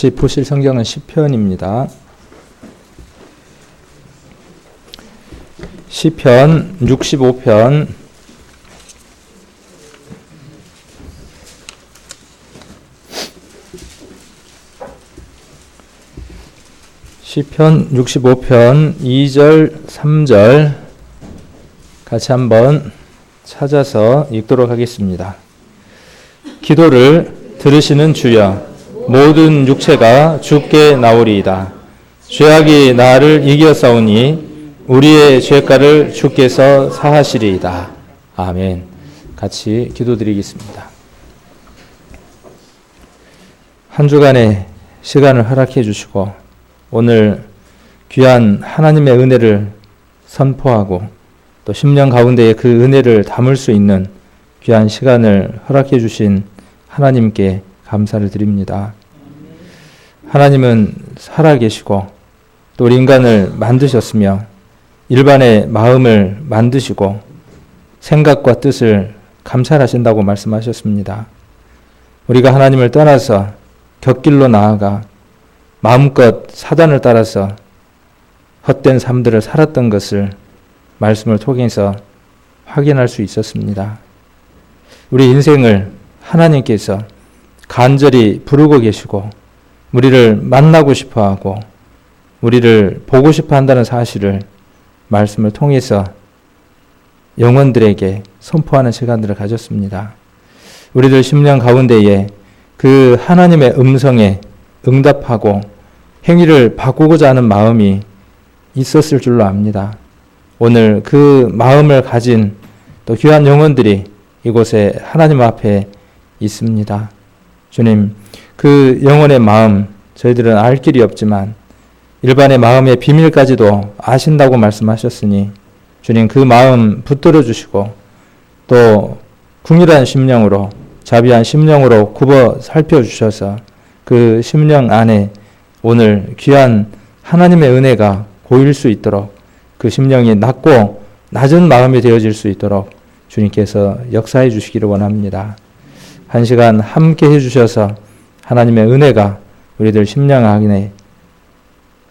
같이 보실 성경은 시편입니다. 시편 65편 시편 65편 2절 3절 같이 한번 찾아서 읽도록 하겠습니다. 기도를 들으시는 주여, 모든 육체가 주께 나오리이다. 죄악이 나를 이겨싸우니 우리의 죄가를 주께서 사하시리이다. 아멘. 같이 기도드리겠습니다. 한 주간의 시간을 허락해 주시고 오늘 귀한 하나님의 은혜를 선포하고 또 10년 가운데에 그 은혜를 담을 수 있는 귀한 시간을 허락해 주신 하나님께 감사를 드립니다. 하나님은 살아계시고 또 우리 인간을 만드셨으며 일반의 마음을 만드시고 생각과 뜻을 감찰하신다고 말씀하셨습니다. 우리가 하나님을 떠나서 곁길로 나아가 마음껏 사단을 따라서 헛된 삶들을 살았던 것을 말씀을 통해서 확인할 수 있었습니다. 우리 인생을 하나님께서 간절히 부르고 계시고 우리를 만나고 싶어하고 우리를 보고 싶어 한다는 사실을 말씀을 통해서 영혼들에게 선포하는 시간들을 가졌습니다. 우리들 10년 가운데에 그 하나님의 음성에 응답하고 행위를 바꾸고자 하는 마음이 있었을 줄로 압니다. 오늘 그 마음을 가진 또 귀한 영혼들이 이곳에 하나님 앞에 있습니다. 주님, 그 영혼의 마음 저희들은 알 길이 없지만 일반의 마음의 비밀까지도 아신다고 말씀하셨으니 주님 그 마음 붙들어 주시고 또 궁일한 심령으로 자비한 심령으로 굽어 살펴주셔서 그 심령 안에 오늘 귀한 하나님의 은혜가 고일 수 있도록 그 심령이 낮고 낮은 마음이 되어질 수 있도록 주님께서 역사해 주시기를 원합니다. 한 시간 함께 해주셔서 하나님의 은혜가 우리들 심령 안에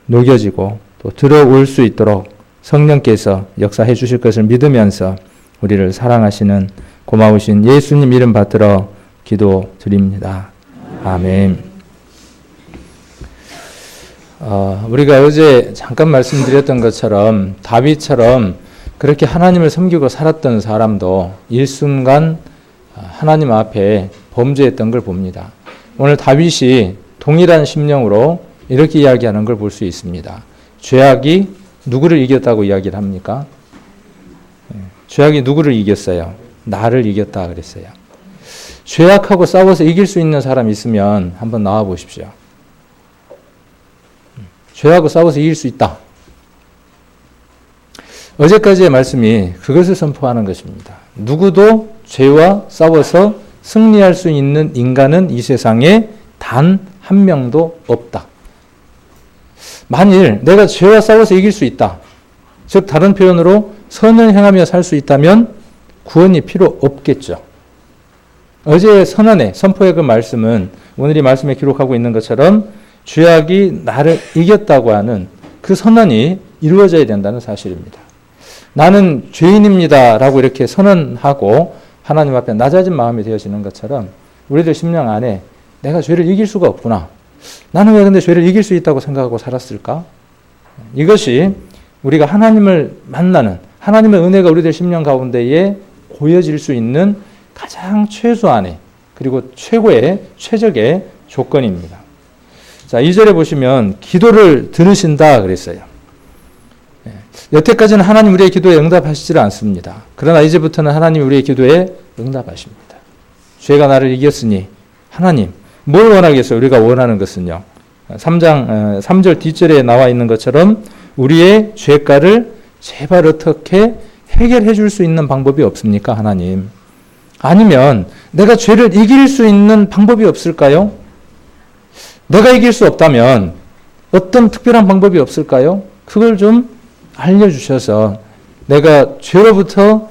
녹여지고 또 들어올 수 있도록 성령께서 역사해 주실 것을 믿으면서 우리를 사랑하시는 고마우신 예수님 이름 받들어 기도드립니다. 아멘. 우리가 어제 잠깐 말씀드렸던 것처럼 다윗처럼 그렇게 하나님을 섬기고 살았던 사람도 일순간 하나님 앞에 범죄했던 걸 봅니다. 오늘 다윗이 동일한 심령으로 이렇게 이야기하는 걸 볼 수 있습니다. 죄악이 누구를 이겼다고 이야기를 합니까? 죄악이 누구를 이겼어요? 나를 이겼다 그랬어요. 죄악하고 싸워서 이길 수 있는 사람 있으면 한번 나와 보십시오. 죄하고 싸워서 이길 수 있다. 어제까지의 말씀이 그것을 선포하는 것입니다. 누구도 죄와 싸워서 승리할 수 있는 인간은 이 세상에 단 한 명도 없다. 만일 내가 죄와 싸워서 이길 수 있다. 즉 다른 표현으로 선을 행하며 살 수 있다면 구원이 필요 없겠죠. 어제의 선언의 선포의 그 말씀은 오늘 이 말씀에 기록하고 있는 것처럼 죄악이 나를 이겼다고 하는 그 선언이 이루어져야 된다는 사실입니다. 나는 죄인입니다 라고 이렇게 선언하고 하나님 앞에 낮아진 마음이 되어지는 것처럼 우리들 심령 안에 내가 죄를 이길 수가 없구나. 나는 왜 근데 죄를 이길 수 있다고 생각하고 살았을까? 이것이 우리가 하나님을 만나는 하나님의 은혜가 우리들 심령 가운데에 고여질 수 있는 가장 최소한의 그리고 최고의 최적의 조건입니다. 자, 2절에 보시면 기도를 들으신다 그랬어요. 여태까지는 하나님 우리의 기도에 응답하시지 않습니다. 그러나 이제부터는 하나님 우리의 기도에 응답하십니다. 죄가 나를 이겼으니 하나님 뭘 원하겠어요? 우리가 원하는 것은요. 3절 뒷절에 나와 있는 것처럼 우리의 죄가를 제발 어떻게 해결해 줄 수 있는 방법이 없습니까? 하나님. 아니면 내가 죄를 이길 수 있는 방법이 없을까요? 내가 이길 수 없다면 어떤 특별한 방법이 없을까요? 그걸 좀 알려주셔서 내가 죄로부터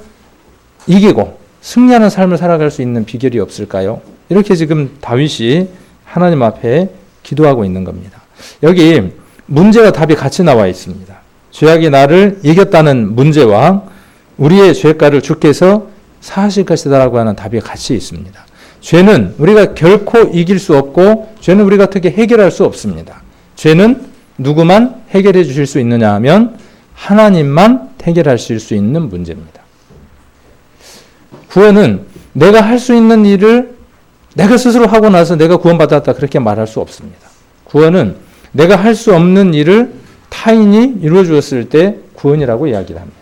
이기고 승리하는 삶을 살아갈 수 있는 비결이 없을까요? 이렇게 지금 다윗이 하나님 앞에 기도하고 있는 겁니다. 여기 문제와 답이 같이 나와 있습니다. 죄악이 나를 이겼다는 문제와 우리의 죄가를 주께서 사하실 것이다라고 하는 답이 같이 있습니다. 죄는 우리가 결코 이길 수 없고 죄는 우리가 어떻게 해결할 수 없습니다. 죄는 누구만 해결해 주실 수 있느냐 하면 하나님만 해결하실 수 있는 문제입니다. 구원은 내가 할 수 있는 일을 내가 스스로 하고 나서 내가 구원받았다 그렇게 말할 수 없습니다. 구원은 내가 할 수 없는 일을 타인이 이루어 주었을 때 구원이라고 이야기를 합니다.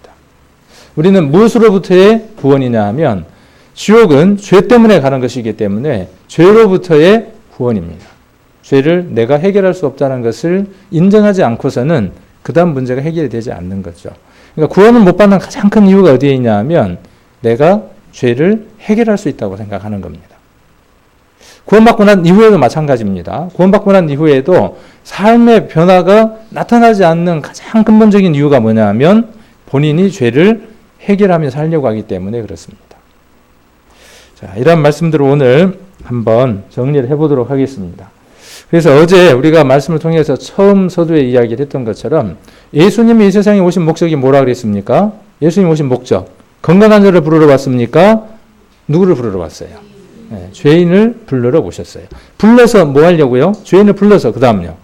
우리는 무엇으로부터의 구원이냐 하면 지옥은 죄 때문에 가는 것이기 때문에 죄로부터의 구원입니다. 죄를 내가 해결할 수 없다는 것을 인정하지 않고서는 그 다음 문제가 해결이 되지 않는 거죠. 그러니까 구원을 못 받는 가장 큰 이유가 어디에 있냐 하면 내가 죄를 해결할 수 있다고 생각하는 겁니다. 구원받고 난 이후에도 마찬가지입니다. 구원받고 난 이후에도 삶의 변화가 나타나지 않는 가장 근본적인 이유가 뭐냐 하면 본인이 죄를 해결하며 살려고 하기 때문에 그렇습니다. 자, 이런 말씀들을 오늘 한번 정리를 해보도록 하겠습니다. 그래서 어제 우리가 말씀을 통해서 처음 서두에 이야기를 했던 것처럼 예수님이 이 세상에 오신 목적이 뭐라 그랬습니까? 예수님 오신 목적. 건강한 자를 부르러 왔습니까? 누구를 부르러 왔어요? 네, 죄인을 부르러 오셨어요. 불러서 뭐 하려고요? 죄인을 불러서 그 다음요.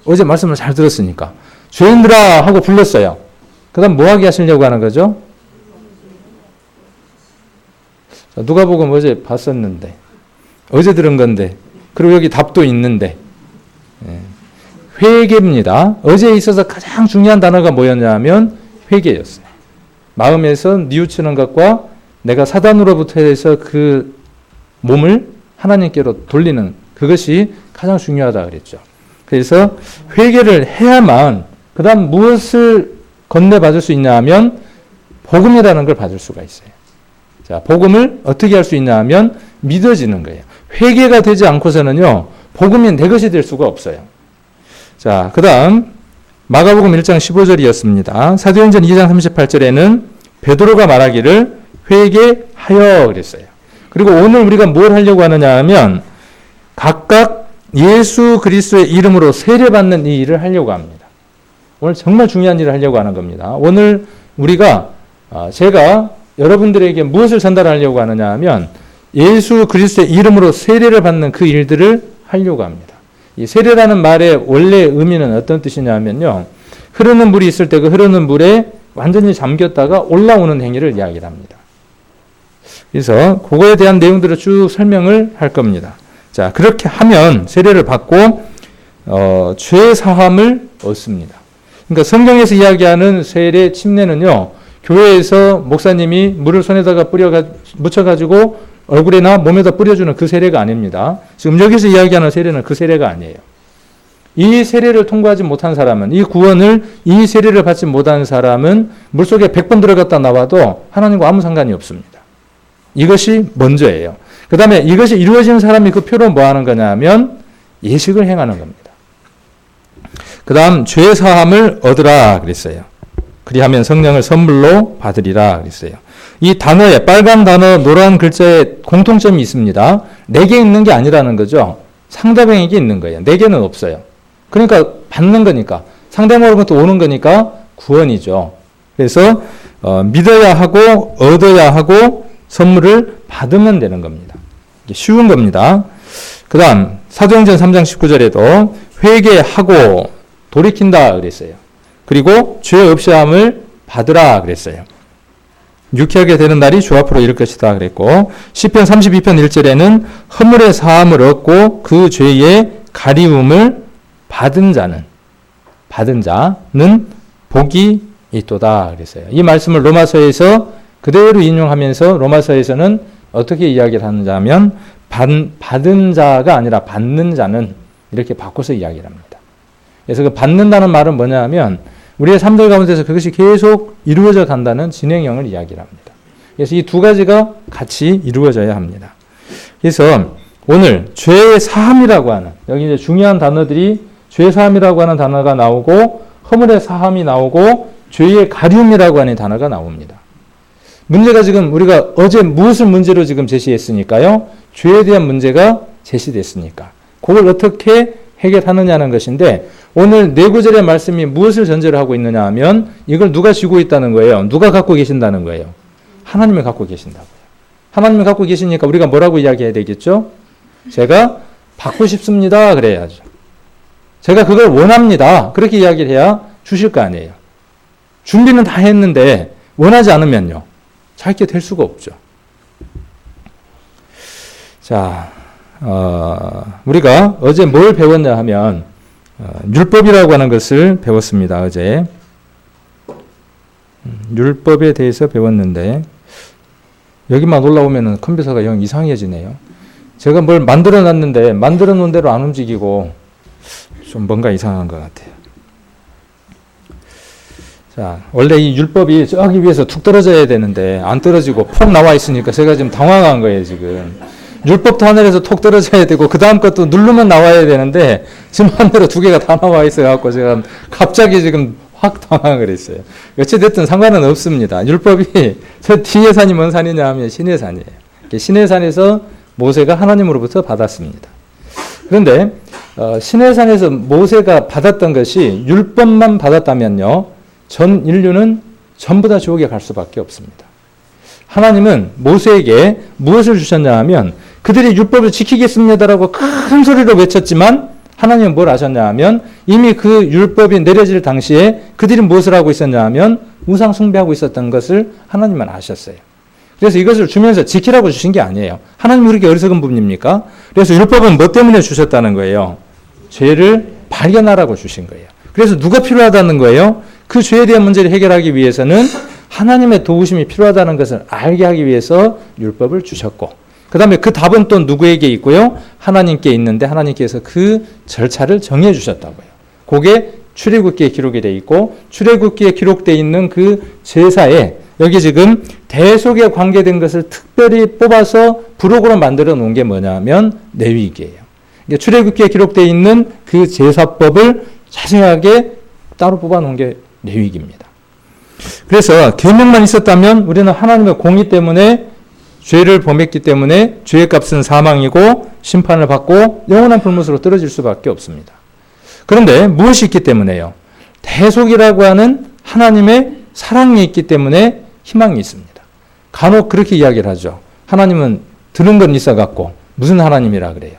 어제 말씀을 잘 들었으니까. 죄인들아 하고 불렀어요. 그 다음 뭐 하게 하시려고 하는 거죠? 누가복음 어제 봤었는데 어제 들은 건데 그리고 여기 답도 있는데 회개입니다. 어제에 있어서 가장 중요한 단어가 뭐였냐면 회개였어요. 마음에서 뉘우치는 것과 내가 사단으로부터 해서 그 몸을 하나님께로 돌리는 그것이 가장 중요하다 그랬죠. 그래서 회개를 해야만 그 다음 무엇을 건네받을 수 있냐 하면 복음이라는 걸 받을 수가 있어요. 자, 복음을 어떻게 할 수 있냐 하면 믿어지는 거예요. 회개가 되지 않고서는요, 복음이 내 것이 될 수가 없어요. 자, 그 다음, 마가복음 1장 15절이었습니다. 사도행전 2장 38절에는 베드로가 말하기를 회개하여 그랬어요. 그리고 오늘 우리가 뭘 하려고 하느냐 하면 각각 예수 그리스도의 이름으로 세례받는 이 일을 하려고 합니다. 오늘 정말 중요한 일을 하려고 하는 겁니다. 오늘 우리가, 제가 여러분들에게 무엇을 전달하려고 하느냐 하면 예수 그리스도의 이름으로 세례를 받는 그 일들을 하려고 합니다. 이 세례라는 말의 원래 의미는 어떤 뜻이냐 하면요. 흐르는 물이 있을 때 그 흐르는 물에 완전히 잠겼다가 올라오는 행위를 이야기를 합니다. 그래서 그거에 대한 내용들을 쭉 설명을 할 겁니다. 자, 그렇게 하면 세례를 받고 죄 사함을 얻습니다. 그러니까 성경에서 이야기하는 세례 침례는요. 교회에서 목사님이 물을 손에다가 묻혀가지고 얼굴에나 몸에다 뿌려주는 그 세례가 아닙니다. 지금 여기서 이야기하는 세례는 그 세례가 아니에요. 이 세례를 통과하지 못한 사람은, 이 세례를 받지 못한 사람은 물속에 100번 들어갔다 나와도 하나님과 아무 상관이 없습니다. 이것이 먼저예요. 그 다음에 이것이 이루어지는 사람이 그 표로 뭐 하는 거냐 하면 예식을 행하는 겁니다. 그 다음 죄 사함을 얻으라 그랬어요. 그리하면 성령을 선물로 받으리라 그랬어요. 이 단어에 빨간 단어 노란 글자에 공통점이 있습니다. 4개 있는 게 아니라는 거죠. 상대방에게 있는 거예요. 4개는 없어요. 그러니까 받는 거니까 상대방으로부터 오는 거니까 구원이죠. 그래서 믿어야 하고 얻어야 하고 선물을 받으면 되는 겁니다. 쉬운 겁니다. 그 다음 사도행전 3장 19절에도 회개하고 돌이킨다 그랬어요. 그리고 죄 없이함을 받으라 그랬어요. 유쾌하게 되는 날이 주 앞으로 이를 것이다 그랬고 시편 32편 1절에는 허물의 사함을 얻고 그 죄의 가리움을 받은 자는 복이 있도다 그랬어요. 이 말씀을 로마서에서 그대로 인용하면서 로마서에서는 어떻게 이야기를 하는지 하면 받은 자가 아니라 받는 자는 이렇게 바꿔서 이야기를 합니다. 그래서 그 받는다는 말은 뭐냐 하면 우리의 삶들 가운데서 그것이 계속 이루어져 간다는 진행형을 이야기를 합니다. 그래서 이 두 가지가 같이 이루어져야 합니다. 그래서 오늘 죄의 사함이라고 하는 여기 이제 중요한 단어들이 죄의 사함이라고 하는 단어가 나오고 허물의 사함이 나오고 죄의 가리움이라고 하는 단어가 나옵니다. 문제가 지금 우리가 어제 무엇을 문제로 지금 제시했으니까요. 죄에 대한 문제가 제시됐으니까. 그걸 어떻게 해결하느냐는 것인데 오늘 네 구절의 말씀이 무엇을 전제로 하고 있느냐 하면 이걸 누가 쥐고 있다는 거예요. 누가 갖고 계신다는 거예요. 하나님이 갖고 계신다고요. 하나님이 갖고 계시니까 우리가 뭐라고 이야기해야 되겠죠? 제가 받고 싶습니다. 그래야죠. 제가 그걸 원합니다. 그렇게 이야기를 해야 주실 거 아니에요. 준비는 다 했는데 원하지 않으면요. 찾게 될 수가 없죠. 자, 우리가 어제 뭘 배웠냐 하면 율법이라고 하는 것을 배웠습니다. 어제 율법에 대해서 배웠는데 여기만 올라오면 컴퓨터가 영 이상해지네요. 제가 뭘 만들어 놨는데 만들어 놓은 대로 안 움직이고 좀 뭔가 이상한 것 같아요. 자, 원래 이 율법이 저기 위에서 툭 떨어져야 되는데 안 떨어지고 폭 나와 있으니까 제가 지금 당황한 거예요, 지금. 율법도 하늘에서 톡 떨어져야 되고 그 다음 것도 누르면 나와야 되는데 지금 하늘에 두 개가 다 나와 있어갖고 제가 갑자기 지금 확 당황을 했어요. 어찌됐든 상관은 없습니다. 율법이 저 뒤에 산이 뭔 산이냐 하면 시내산이에요. 시내산에서 모세가 하나님으로부터 받았습니다. 그런데 시내산에서 모세가 받았던 것이 율법만 받았다면요. 전 인류는 전부 다 지옥에 갈 수밖에 없습니다. 하나님은 모세에게 무엇을 주셨냐 하면 그들이 율법을 지키겠습니다라고 큰 소리로 외쳤지만 하나님은 뭘 하셨냐 하면 이미 그 율법이 내려질 당시에 그들이 무엇을 하고 있었냐 하면 우상 숭배하고 있었던 것을 하나님은 아셨어요. 그래서 이것을 주면서 지키라고 주신 게 아니에요. 하나님이 그렇게 어리석은 분입니까? 그래서 율법은 뭐 때문에 주셨다는 거예요? 죄를 발견하라고 주신 거예요. 그래서 누가 필요하다는 거예요? 그 죄에 대한 문제를 해결하기 위해서는 하나님의 도우심이 필요하다는 것을 알게 하기 위해서 율법을 주셨고 그 다음에 그 답은 또 누구에게 있고요? 하나님께 있는데 하나님께서 그 절차를 정해 주셨다고요. 그게 출애굽기에 기록이 되어 있고 출애굽기에 기록되어 있는 그 제사에 여기 지금 대속에 관계된 것을 특별히 뽑아서 부록으로 만들어 놓은 게 뭐냐면 레위기예요. 출애굽기에 기록되어 있는 그 제사법을 자세하게 따로 뽑아 놓은 게 레위기입니다. 그래서 계명만 있었다면 우리는 하나님의 공의 때문에 죄를 범했기 때문에 죄의 값은 사망이고 심판을 받고 영원한 불못으로 떨어질 수밖에 없습니다. 그런데 무엇이 있기 때문에요? 대속이라고 하는 하나님의 사랑이 있기 때문에 희망이 있습니다. 간혹 그렇게 이야기를 하죠. 하나님은 들은 건 있어 갖고 무슨 하나님이라 그래요?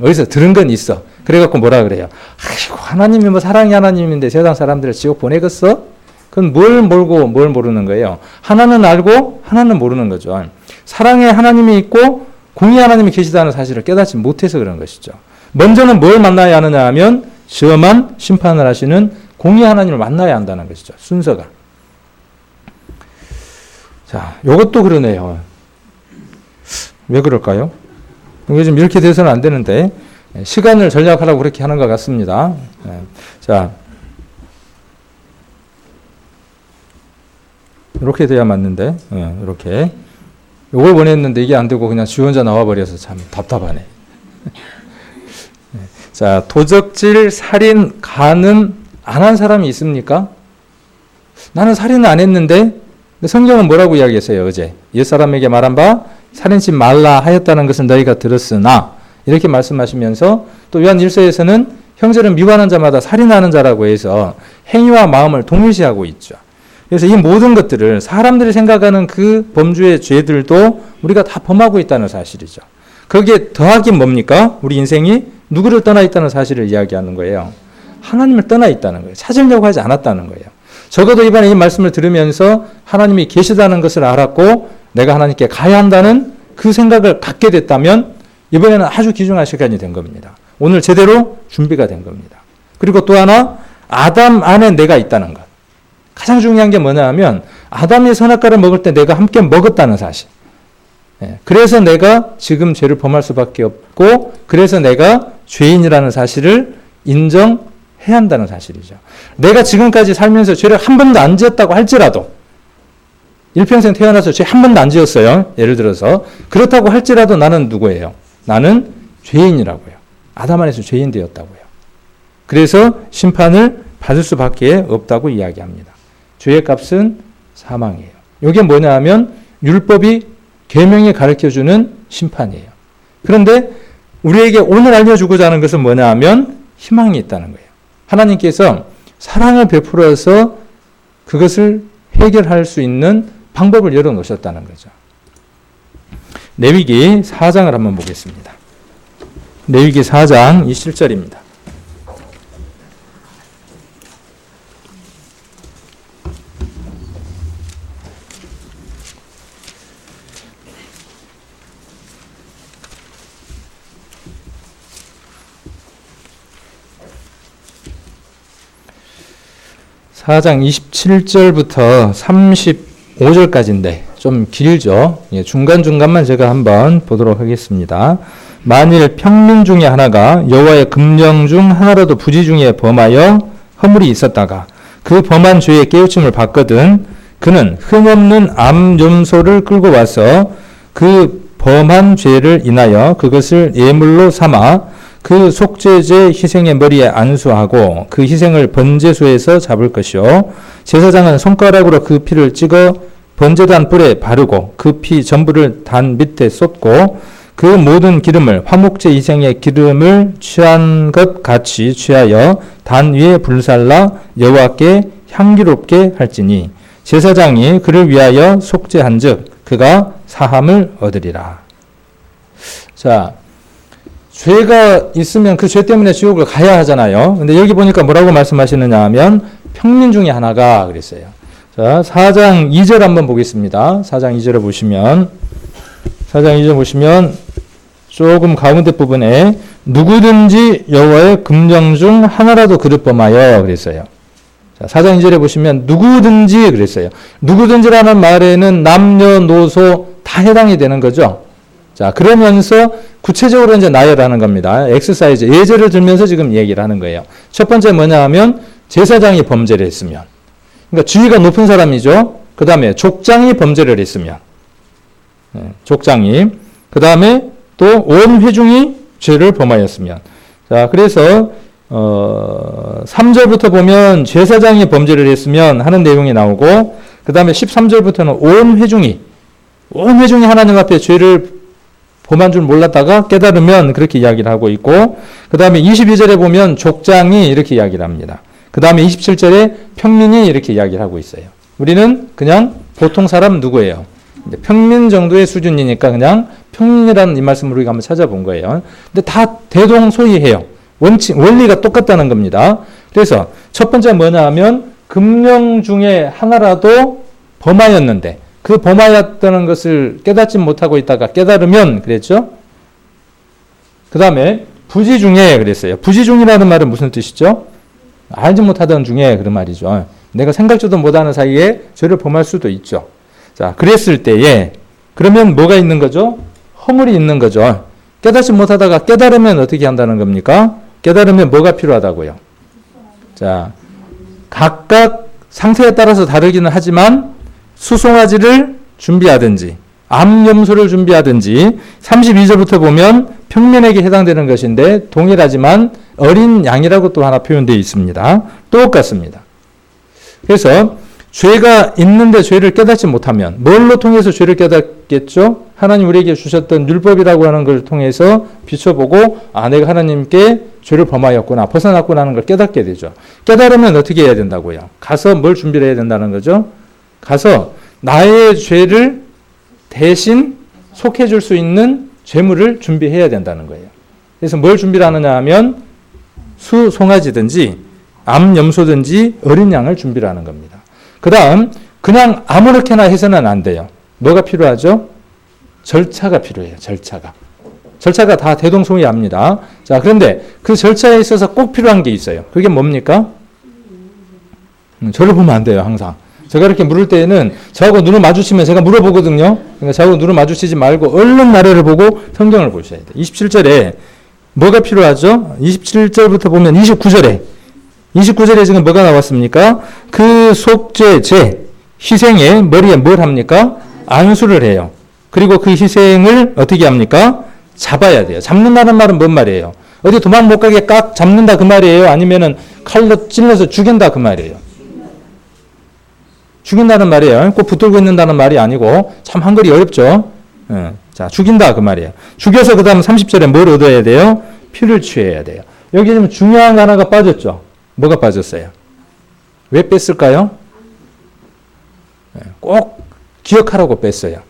어디서 들은 건 있어. 그래 갖고 뭐라 그래요? 아이고 하나님이 뭐 사랑의 하나님인데 세상 사람들을 지옥 보내겠어? 그건 뭘 몰고 뭘 모르는 거예요. 하나는 알고 하나는 모르는 거죠. 사랑의 하나님이 있고 공의 하나님이 계시다는 사실을 깨닫지 못해서 그런 것이죠. 먼저는 뭘 만나야 하느냐 하면 시험한 심판을 하시는 공의 하나님을 만나야 한다는 것이죠. 순서가. 자, 요것도 그러네요. 왜 그럴까요? 이게 좀 이렇게 돼서는 안 되는데 시간을 전략하라고 그렇게 하는 것 같습니다. 자, 이렇게 돼야 맞는데, 이렇게. 이걸 원했는데 이게 안 되고 그냥 지 혼자 나와버려서 참 답답하네. 자, 도적질, 살인, 간음 안 한 사람이 있습니까? 나는 살인은 안 했는데, 성경은 뭐라고 이야기했어요, 어제? 옛사람에게 말한 바, 살인치 말라 하였다는 것을 너희가 들었으나, 이렇게 말씀하시면서, 또 요한 1서에서는 형제를 미워하는 자마다 살인하는 자라고 해서 행위와 마음을 동일시하고 있죠. 그래서 이 모든 것들을 사람들이 생각하는 그 범주의 죄들도 우리가 다 범하고 있다는 사실이죠. 거기에 더하기 뭡니까? 우리 인생이 누구를 떠나 있다는 사실을 이야기하는 거예요. 하나님을 떠나 있다는 거예요. 찾으려고 하지 않았다는 거예요. 적어도 이번에 이 말씀을 들으면서 하나님이 계시다는 것을 알았고 내가 하나님께 가야 한다는 그 생각을 갖게 됐다면 이번에는 아주 귀중한 시간이 된 겁니다. 오늘 제대로 준비가 된 겁니다. 그리고 또 하나 아담 안에 내가 있다는 것. 가장 중요한 게 뭐냐 하면 아담이 선악과를 먹을 때 내가 함께 먹었다는 사실. 그래서 내가 지금 죄를 범할 수밖에 없고 그래서 내가 죄인이라는 사실을 인정해야 한다는 사실이죠. 내가 지금까지 살면서 죄를 한 번도 안 지었다고 할지라도 일평생 태어나서 죄 한 번도 안 지었어요. 예를 들어서 그렇다고 할지라도 나는 누구예요? 나는 죄인이라고요. 아담 안에서 죄인 되었다고요. 그래서 심판을 받을 수밖에 없다고 이야기합니다. 죄의 값은 사망이에요. 이게 뭐냐 하면 율법이 계명이 가르쳐주는 심판이에요. 그런데 우리에게 오늘 알려주고자 하는 것은 뭐냐 하면 희망이 있다는 거예요. 하나님께서 사랑을 베풀어서 그것을 해결할 수 있는 방법을 열어놓으셨다는 거죠. 레위기 4장을 한번 보겠습니다. 레위기 4장 27절입니다. 사장 27절부터 35절까지인데 좀 길죠. 중간중간만 제가 한번 보도록 하겠습니다. 만일 평민 중에 하나가 여호와의 금령 중 하나라도 부지 중에 범하여 허물이 있었다가 그 범한 죄에 깨우침을 받거든 그는 흠없는 암염소를 끌고 와서 그 범한 죄를 인하여 그것을 예물로 삼아 그 속죄제 희생의 머리에 안수하고 그 희생을 번제소에서 잡을 것이요 제사장은 손가락으로 그 피를 찍어 번제단 뿔에 바르고 그 피 전부를 단 밑에 쏟고 그 모든 기름을 화목제 희생의 기름을 취한 것 같이 취하여 단 위에 불살라 여호와께 향기롭게 할지니 제사장이 그를 위하여 속죄한즉 그가 사함을 얻으리라. 자, 죄가 있으면 그 죄 때문에 지옥을 가야 하잖아요. 근데 여기 보니까 뭐라고 말씀하시느냐 하면 평민 중에 하나가 그랬어요. 자, 4장 2절 한번 보겠습니다. 4장 2절을 보시면 4장 2절 보시면 조금 가운데 부분에 누구든지 여호와의 금령 중 하나라도 그릇 범하여 그랬어요. 자, 4장 2절에 보시면 누구든지 그랬어요. 누구든지라는 말에는 남녀노소 다 해당이 되는 거죠. 자, 그러면서 구체적으로 이제 나열하는 겁니다. 엑서사이즈, 예제를 들면서 지금 얘기를 하는 거예요. 첫 번째 뭐냐 하면 제사장이 범죄를 했으면, 그러니까 지위가 높은 사람이죠. 그 다음에 족장이 범죄를 했으면, 족장이, 그 다음에 또 온 회중이 죄를 범하였으면. 자, 그래서 3절부터 보면 제사장이 범죄를 했으면 하는 내용이 나오고, 그 다음에 13절부터는 온 회중이 하나님 앞에 죄를 범한 줄 몰랐다가 깨달으면 그렇게 이야기를 하고 있고, 그 다음에 22절에 보면 족장이 이렇게 이야기를 합니다. 그 다음에 27절에 평민이 이렇게 이야기를 하고 있어요. 우리는 그냥 보통 사람 누구예요? 평민 정도의 수준이니까 그냥 평민이라는 이 말씀을 우리가 한번 찾아본 거예요. 근데 다 대동소이해요. 원리가 똑같다는 겁니다. 그래서 첫 번째 뭐냐 하면 금령 중에 하나라도 범하였는데 그 범하였다는 것을 깨닫지 못하고 있다가 깨달으면 그랬죠. 그 다음에 부지 중에 그랬어요. 부지 중이라는 말은 무슨 뜻이죠? 알지 못하던 중에 그런 말이죠. 내가 생각지도 못하는 사이에 죄를 범할 수도 있죠. 자, 그랬을 때에 그러면 뭐가 있는 거죠? 허물이 있는 거죠. 깨닫지 못하다가 깨달으면 어떻게 한다는 겁니까? 깨달으면 뭐가 필요하다고요? 자, 각각 상태에 따라서 다르기는 하지만 수송아지를 준비하든지 암염소를 준비하든지 32절부터 보면 평민에게 해당되는 것인데 동일하지만 어린 양이라고 또 하나 표현되어 있습니다. 똑같습니다. 그래서 죄가 있는데 죄를 깨닫지 못하면 뭘로 통해서 죄를 깨닫겠죠? 하나님 우리에게 주셨던 율법이라고 하는 걸 통해서 비춰보고 내가 하나님께 죄를 범하였구나, 벗어났구나 하는 걸 깨닫게 되죠. 깨달으면 어떻게 해야 된다고요? 가서 뭘 준비를 해야 된다는 거죠? 가서 나의 죄를 대신 속해 줄 수 있는 죄물을 준비해야 된다는 거예요. 그래서 뭘 준비를 하느냐 하면 수송아지든지 암염소든지 어린 양을 준비를 하는 겁니다. 그 다음 그냥 아무렇게나 해서는 안 돼요. 뭐가 필요하죠? 절차가 필요해요. 절차가 다 대동소이합니다. 자, 그런데 그 절차에 있어서 꼭 필요한 게 있어요. 그게 뭡니까? 저를 보면 안 돼요. 항상 제가 이렇게 물을 때에는 저하고 눈을 마주치면 제가 물어보거든요. 그러니까 저하고 눈을 마주치지 말고 얼른 나를 보고 성경을 보셔야 돼요. 27절에 뭐가 필요하죠? 27절부터 보면 29절에 지금 뭐가 나왔습니까? 그 속죄제 희생의 머리에 뭘 합니까? 안수를 해요. 그리고 그 희생을 어떻게 합니까? 잡아야 돼요. 잡는다는 말은 뭔 말이에요? 어디 도망 못 가게 깍 잡는다 그 말이에요? 아니면은 칼로 찔러서 죽인다 그 말이에요? 죽인다는 말이에요. 꼭 붙들고 있는다는 말이 아니고 참 한글이 어렵죠. 자, 죽인다 그 말이에요. 죽여서 그 다음 30절에 뭘 얻어야 돼요? 피를 취해야 돼요. 여기 지금 중요한 거 하나가 빠졌죠. 뭐가 빠졌어요? 왜 뺐을까요? 꼭 기억하라고 뺐어요.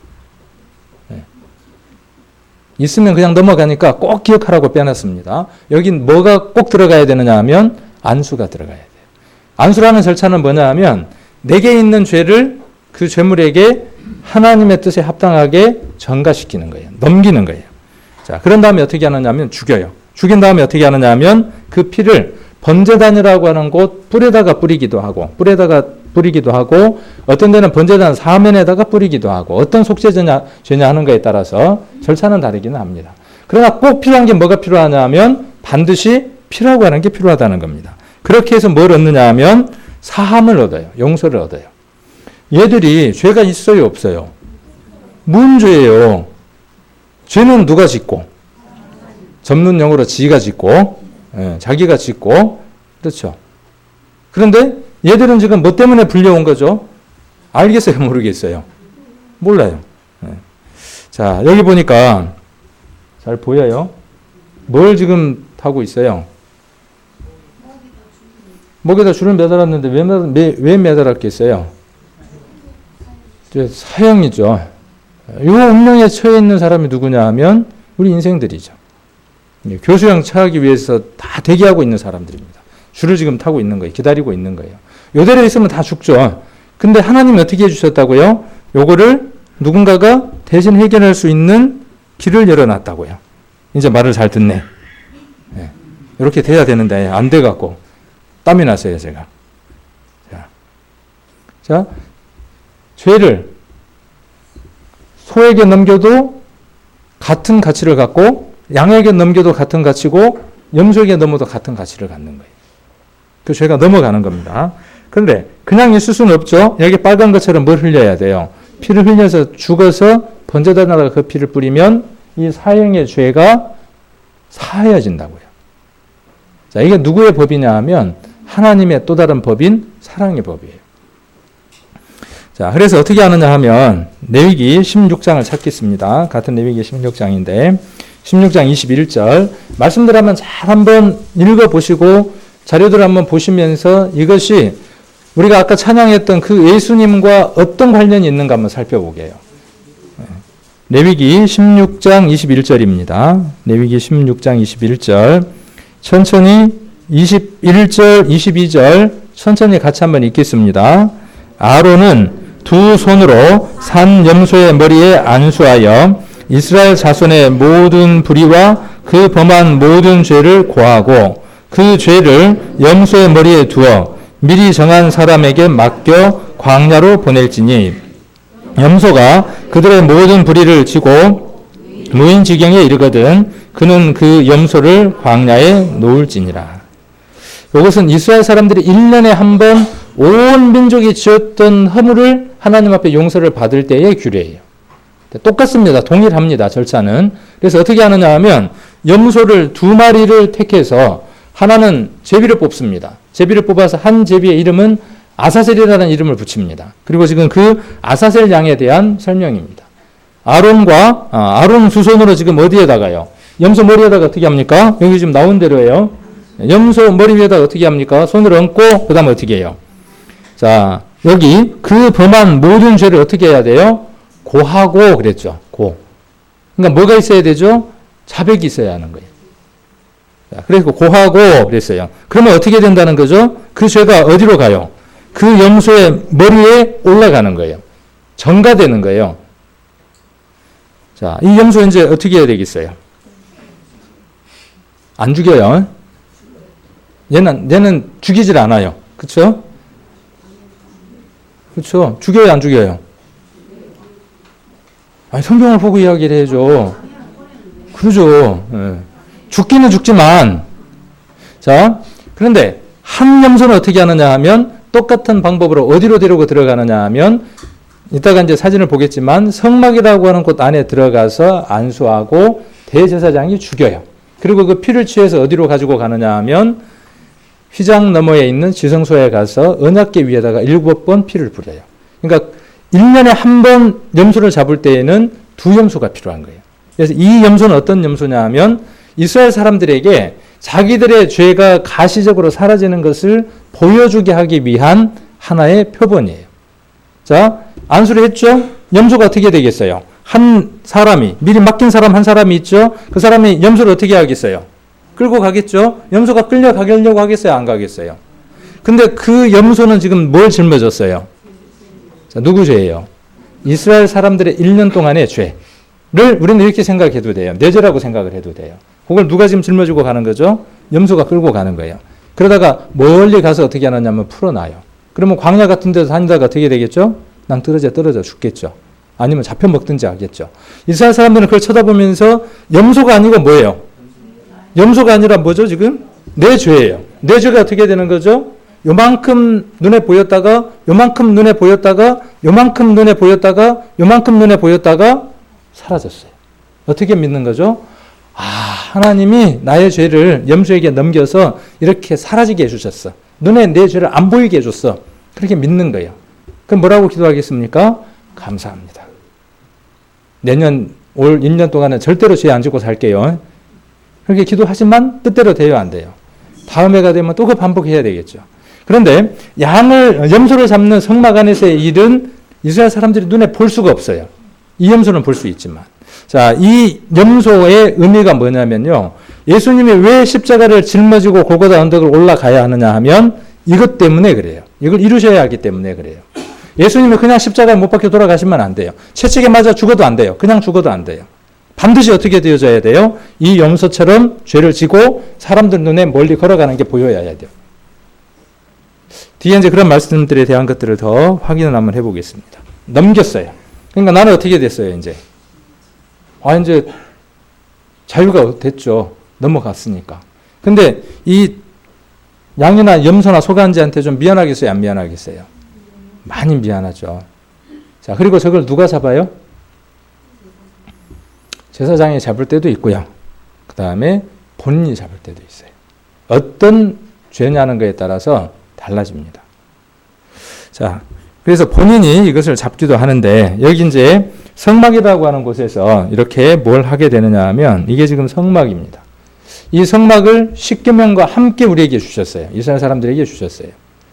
있으면 그냥 넘어가니까 꼭 기억하라고 빼놨습니다. 여긴 뭐가 꼭 들어가야 되느냐 하면 안수가 들어가야 돼요. 안수라는 절차는 뭐냐 하면 내게 있는 죄를 그 죄물에게 하나님의 뜻에 합당하게 전가시키는 거예요. 넘기는 거예요. 자, 그런 다음에 어떻게 하느냐 하면 죽여요. 죽인 다음에 어떻게 하느냐 하면 그 피를 번제단이라고 하는 곳 뿔에다가 뿌리기도 하고 어떤 데는 번제단 사면에다가 뿌리기도 하고 어떤 속죄죄냐 하는 거에 따라서 절차는 다르기는 합니다. 그러나 꼭 필요한 게 뭐가 필요하냐 하면 반드시 피라고 하는 게 필요하다는 겁니다. 그렇게 해서 뭘 얻느냐 하면 사함을 얻어요. 용서를 얻어요. 얘들이 죄가 있어요 없어요? 무죄예요. 죄는 누가 짓고? 전문용어로 지가 짓고 자기가 짓고 그렇죠. 그런데 얘들은 지금 뭐 때문에 불려온 거죠? 알겠어요? 모르겠어요? 몰라요. 자, 여기 보니까 잘 보여요? 뭘 지금 타고 있어요? 목에다 줄을 매달았는데 왜 매달았겠어요? 사형이죠. 이 운명에 처해 있는 사람이 누구냐 하면 우리 인생들이죠. 교수형 차하기 위해서 다 대기하고 있는 사람들입니다. 줄을 지금 타고 있는 거예요. 기다리고 있는 거예요. 요대로 있으면 다 죽죠. 근데 하나님이 어떻게 해주셨다고요? 요거를 누군가가 대신 해결할 수 있는 길을 열어놨다고요. 이제 말을 잘 듣네. 이렇게 돼야 되는데 안 돼갖고 땀이 났어요, 제가. 자, 죄를 소에게 넘겨도 같은 가치를 갖고 양에게 넘겨도 같은 가치고 염소에게 넘어도 같은 가치를 갖는 거예요. 그 죄가 넘어가는 겁니다. 그런데 그냥 있을 수는 없죠. 여기 빨간 것처럼 뭘 흘려야 돼요? 피를 흘려서 죽어서 번제단에다가 그 피를 뿌리면 이 사형의 죄가 사하여진다고요. 자, 이게 누구의 법이냐 하면 하나님의 또 다른 법인 사랑의 법이에요. 자, 그래서 어떻게 하느냐 하면 레위기 16장을 찾겠습니다. 같은 레위기 16장인데 16장 21절 말씀들 한번 잘 한번 읽어보시고 자료들 한번 보시면서 이것이 우리가 아까 찬양했던 그 예수님과 어떤 관련이 있는가 한번 살펴보게요. 레위기 16장 21절입니다. 레위기 16장 21절 천천히 21절 22절 천천히 같이 한번 읽겠습니다. 아론은 두 손으로 산 염소의 머리에 안수하여 이스라엘 자손의 모든 불의와 그 범한 모든 죄를 고하고 그 죄를 염소의 머리에 두어 미리 정한 사람에게 맡겨 광야로 보낼지니 염소가 그들의 모든 불의를 지고 무인 지경에 이르거든 그는 그 염소를 광야에 놓을지니라. 이것은 이스라엘 사람들이 1년에 한 번 온 민족이 지었던 허물을 하나님 앞에 용서를 받을 때의 규례예요. 똑같습니다. 동일합니다. 절차는. 그래서 어떻게 하느냐 하면 염소를 2마리를 택해서 하나는 제비를 뽑습니다. 제비를 뽑아서 한 제비의 이름은 아사셀이라는 이름을 붙입니다. 그리고 지금 그 아사셀 양에 대한 설명입니다. 아론 두 손으로 지금 어디에다가요? 염소 머리에다가 어떻게 합니까? 여기 지금 나온 대로예요. 염소 머리 위에다가 어떻게 합니까? 손을 얹고 그 다음에 어떻게 해요? 자, 여기 그 범한 모든 죄를 어떻게 해야 돼요? 고하고 그랬죠. 그러니까 뭐가 있어야 되죠? 자백이 있어야 하는 거예요. 자, 그래서 고하고 그랬어요. 그러면 어떻게 된다는 거죠? 그 죄가 어디로 가요? 그 염소의 머리에 올라가는 거예요. 전가되는 거예요. 자, 이 염소 이제 어떻게 해야 되겠어요? 안 죽여요. 얘는 죽이질 않아요. 그렇죠? 그렇죠. 죽여요, 안 죽여요? 아니, 성경을 보고 이야기를 해줘. 그러죠. 네. 죽기는 죽지만, 자, 그런데 한 염소는 어떻게 하느냐 하면 똑같은 방법으로 어디로 데리고 들어가느냐 하면 이따가 이제 사진을 보겠지만 성막이라고 하는 곳 안에 들어가서 안수하고 대제사장이 죽여요. 그리고 그 피를 취해서 어디로 가지고 가느냐 하면 휘장 너머에 있는 지성소에 가서 언약궤 위에다가 7번 피를 뿌려요. 그러니까 1년에 한 번 염소를 잡을 때에는 두 염소가 필요한 거예요. 그래서 이 염소는 어떤 염소냐 하면 이스라엘 사람들에게 자기들의 죄가 가시적으로 사라지는 것을 보여주게 하기 위한 하나의 표본이에요. 자, 안수를 했죠? 염소가 어떻게 되겠어요? 한 사람이, 미리 맡긴 사람 한 사람이 있죠? 그 사람이 염소를 어떻게 하겠어요? 끌고 가겠죠? 염소가 끌려가려고 하겠어요? 안 가겠어요? 근데 그 염소는 지금 뭘 짊어졌어요? 자, 누구 죄예요? 이스라엘 사람들의 1년 동안의 죄를 우리는 이렇게 생각해도 돼요. 내 죄라고 생각을 해도 돼요. 그걸 누가 지금 짊어지고 가는 거죠? 염소가 끌고 가는 거예요. 그러다가 멀리 가서 어떻게 하느냐면 풀어놔요. 그러면 광야 같은 데서 다니다가 어떻게 되겠죠? 떨어져 죽겠죠. 아니면 잡혀 먹든지 하겠죠. 이스라엘 사람들은 그걸 쳐다보면서 염소가 아니고 뭐예요? 염소가 아니라 뭐죠 지금? 내 죄예요. 내 죄가 어떻게 되는 거죠? 요만큼 눈에 보였다가 요만큼 눈에 보였다가 요만큼 눈에 보였다가 요만큼 눈에 보였다가 사라졌어요. 어떻게 믿는 거죠? 아, 하나님이 나의 죄를 염소에게 넘겨서 이렇게 사라지게 해주셨어. 눈에 내 죄를 안 보이게 해줬어. 그렇게 믿는 거예요. 그럼 뭐라고 기도하겠습니까? 감사합니다. 내년 올 1년 동안은 절대로 죄 안 짓고 살게요. 그렇게 기도하지만 뜻대로 돼요, 안 돼요? 다음 해가 되면 또 그 반복해야 되겠죠. 그런데 염소를 잡는 성막 안에서의 일은 이스라엘 사람들이 눈에 볼 수가 없어요. 이 염소는 볼 수 있지만. 자, 이 염소의 의미가 뭐냐면요. 예수님이 왜 십자가를 짊어지고 골고다 언덕을 올라가야 하느냐 하면 이것 때문에 그래요. 이걸 이루셔야 하기 때문에 그래요. 예수님이 그냥 십자가에 못 박혀 돌아가시면 안 돼요. 채찍에 맞아 죽어도 안 돼요. 그냥 죽어도 안 돼요. 반드시 어떻게 되어져야 돼요? 이 염소처럼 죄를 지고 사람들 눈에 멀리 걸어가는 게 보여야 돼요. 뒤에 이제 그런 말씀들에 대한 것들을 더 확인을 한번 해보겠습니다. 넘겼어요. 그러니까 나는 어떻게 됐어요, 이제? 이제 자유가 됐죠. 넘어갔으니까. 근데 이 양이나 염소나 소간지한테 좀 미안하겠어요, 안 미안하겠어요? 많이 미안하죠. 자, 그리고 저걸 누가 잡아요? 제사장이 잡을 때도 있고요. 그 다음에 본인이 잡을 때도 있어요. 어떤 죄냐는 거에 따라서 달라집니다. 자, 그래서 본인이 이것을 잡기도 하는데, 여기 이제 성막이라고 하는 곳에서 이렇게 뭘 하게 되느냐 하면, 이게 지금 성막입니다. 이 성막을 십계명과 함께 우리에게 주셨어요. 이스라엘 사람들에게 주셨어요.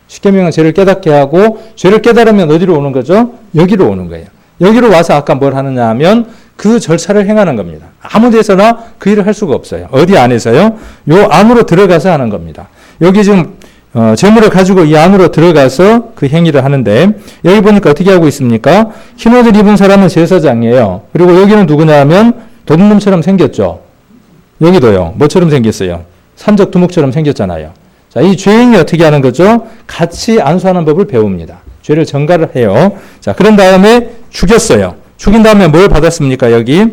십계명은 죄를 깨닫게 하고, 죄를 깨달으면 어디로 오는 거죠? 여기로 오는 거예요. 여기로 와서 아까 뭘 하느냐 하면 그 절차를 행하는 겁니다. 아무 데서나 그 일을 할 수가 없어요. 어디 안에서요? 요 안으로 들어가서 하는 겁니다. 여기 지금 재물을 가지고 이 안으로 들어가서 그 행위를 하는데, 여기 보니까 어떻게 하고 있습니까? 흰 옷을 입은 사람은 제사장이에요. 그리고 여기는 누구냐 하면 도둑놈처럼 생겼죠. 여기도요. 뭐처럼 생겼어요? 산적 두목처럼 생겼잖아요. 자, 이 죄인이 어떻게 하는 거죠? 같이 안수하는 법을 배웁니다. 죄를 전가를 해요. 자, 그런 다음에 죽였어요. 죽인 다음에 뭘 받았습니까? 여기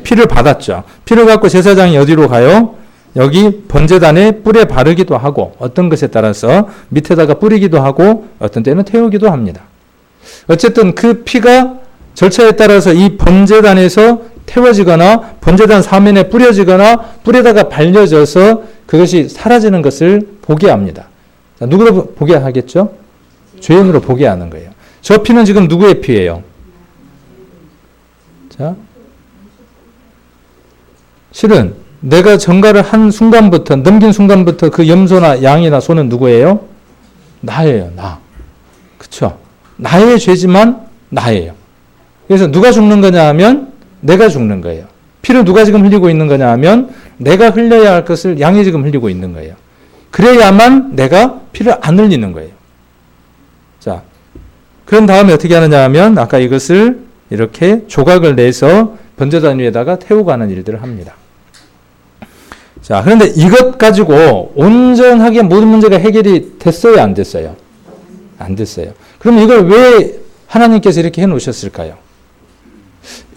피를 받았죠. 피를 갖고 제사장이 어디로 가요? 여기 번제단에 뿔에 바르기도 하고, 어떤 것에 따라서 밑에다가 뿌리기도 하고, 어떤 때는 태우기도 합니다. 어쨌든 그 피가 절차에 따라서 이 번제단에서 태워지거나 번제단 사면에 뿌려지거나 뿔에다가 발려져서 그것이 사라지는 것을 보게 합니다. 자, 누구로 보게 하겠죠? 죄인으로 보게 하는 거예요. 저 피는 지금 누구의 피예요? 자, 실은 내가 전가를 한 순간부터, 넘긴 순간부터 그 염소나 양이나 소는 누구예요? 나예요, 나. 그쵸? 나의 죄지만 나예요. 그래서 누가 죽는 거냐 하면 내가 죽는 거예요. 피를 누가 지금 흘리고 있는 거냐 하면 내가 흘려야 할 것을 양이 지금 흘리고 있는 거예요. 그래야만 내가 피를 안 흘리는 거예요. 자, 그런 다음에 어떻게 하느냐 하면 아까 이것을 이렇게 조각을 내서 번제단 위에다가 태우고 하는 일들을 합니다. 자, 그런데 이것 가지고 온전하게 모든 문제가 해결이 됐어요, 안 됐어요? 안 됐어요. 그럼 이걸 왜 하나님께서 이렇게 해 놓으셨을까요?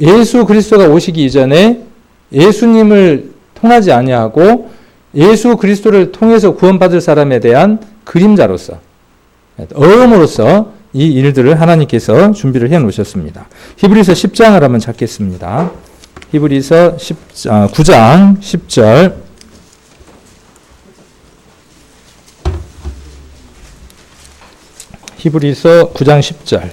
예수 그리스도가 오시기 이전에 예수님을 통하지 아니하고 예수 그리스도를 통해서 구원받을 사람에 대한 그림자로서, 어음으로서 이 일들을 하나님께서 준비를 해 놓으셨습니다. 히브리서 10장을 한번 찾겠습니다. 히브리서 9장 10절. 히브리서 9장 10절.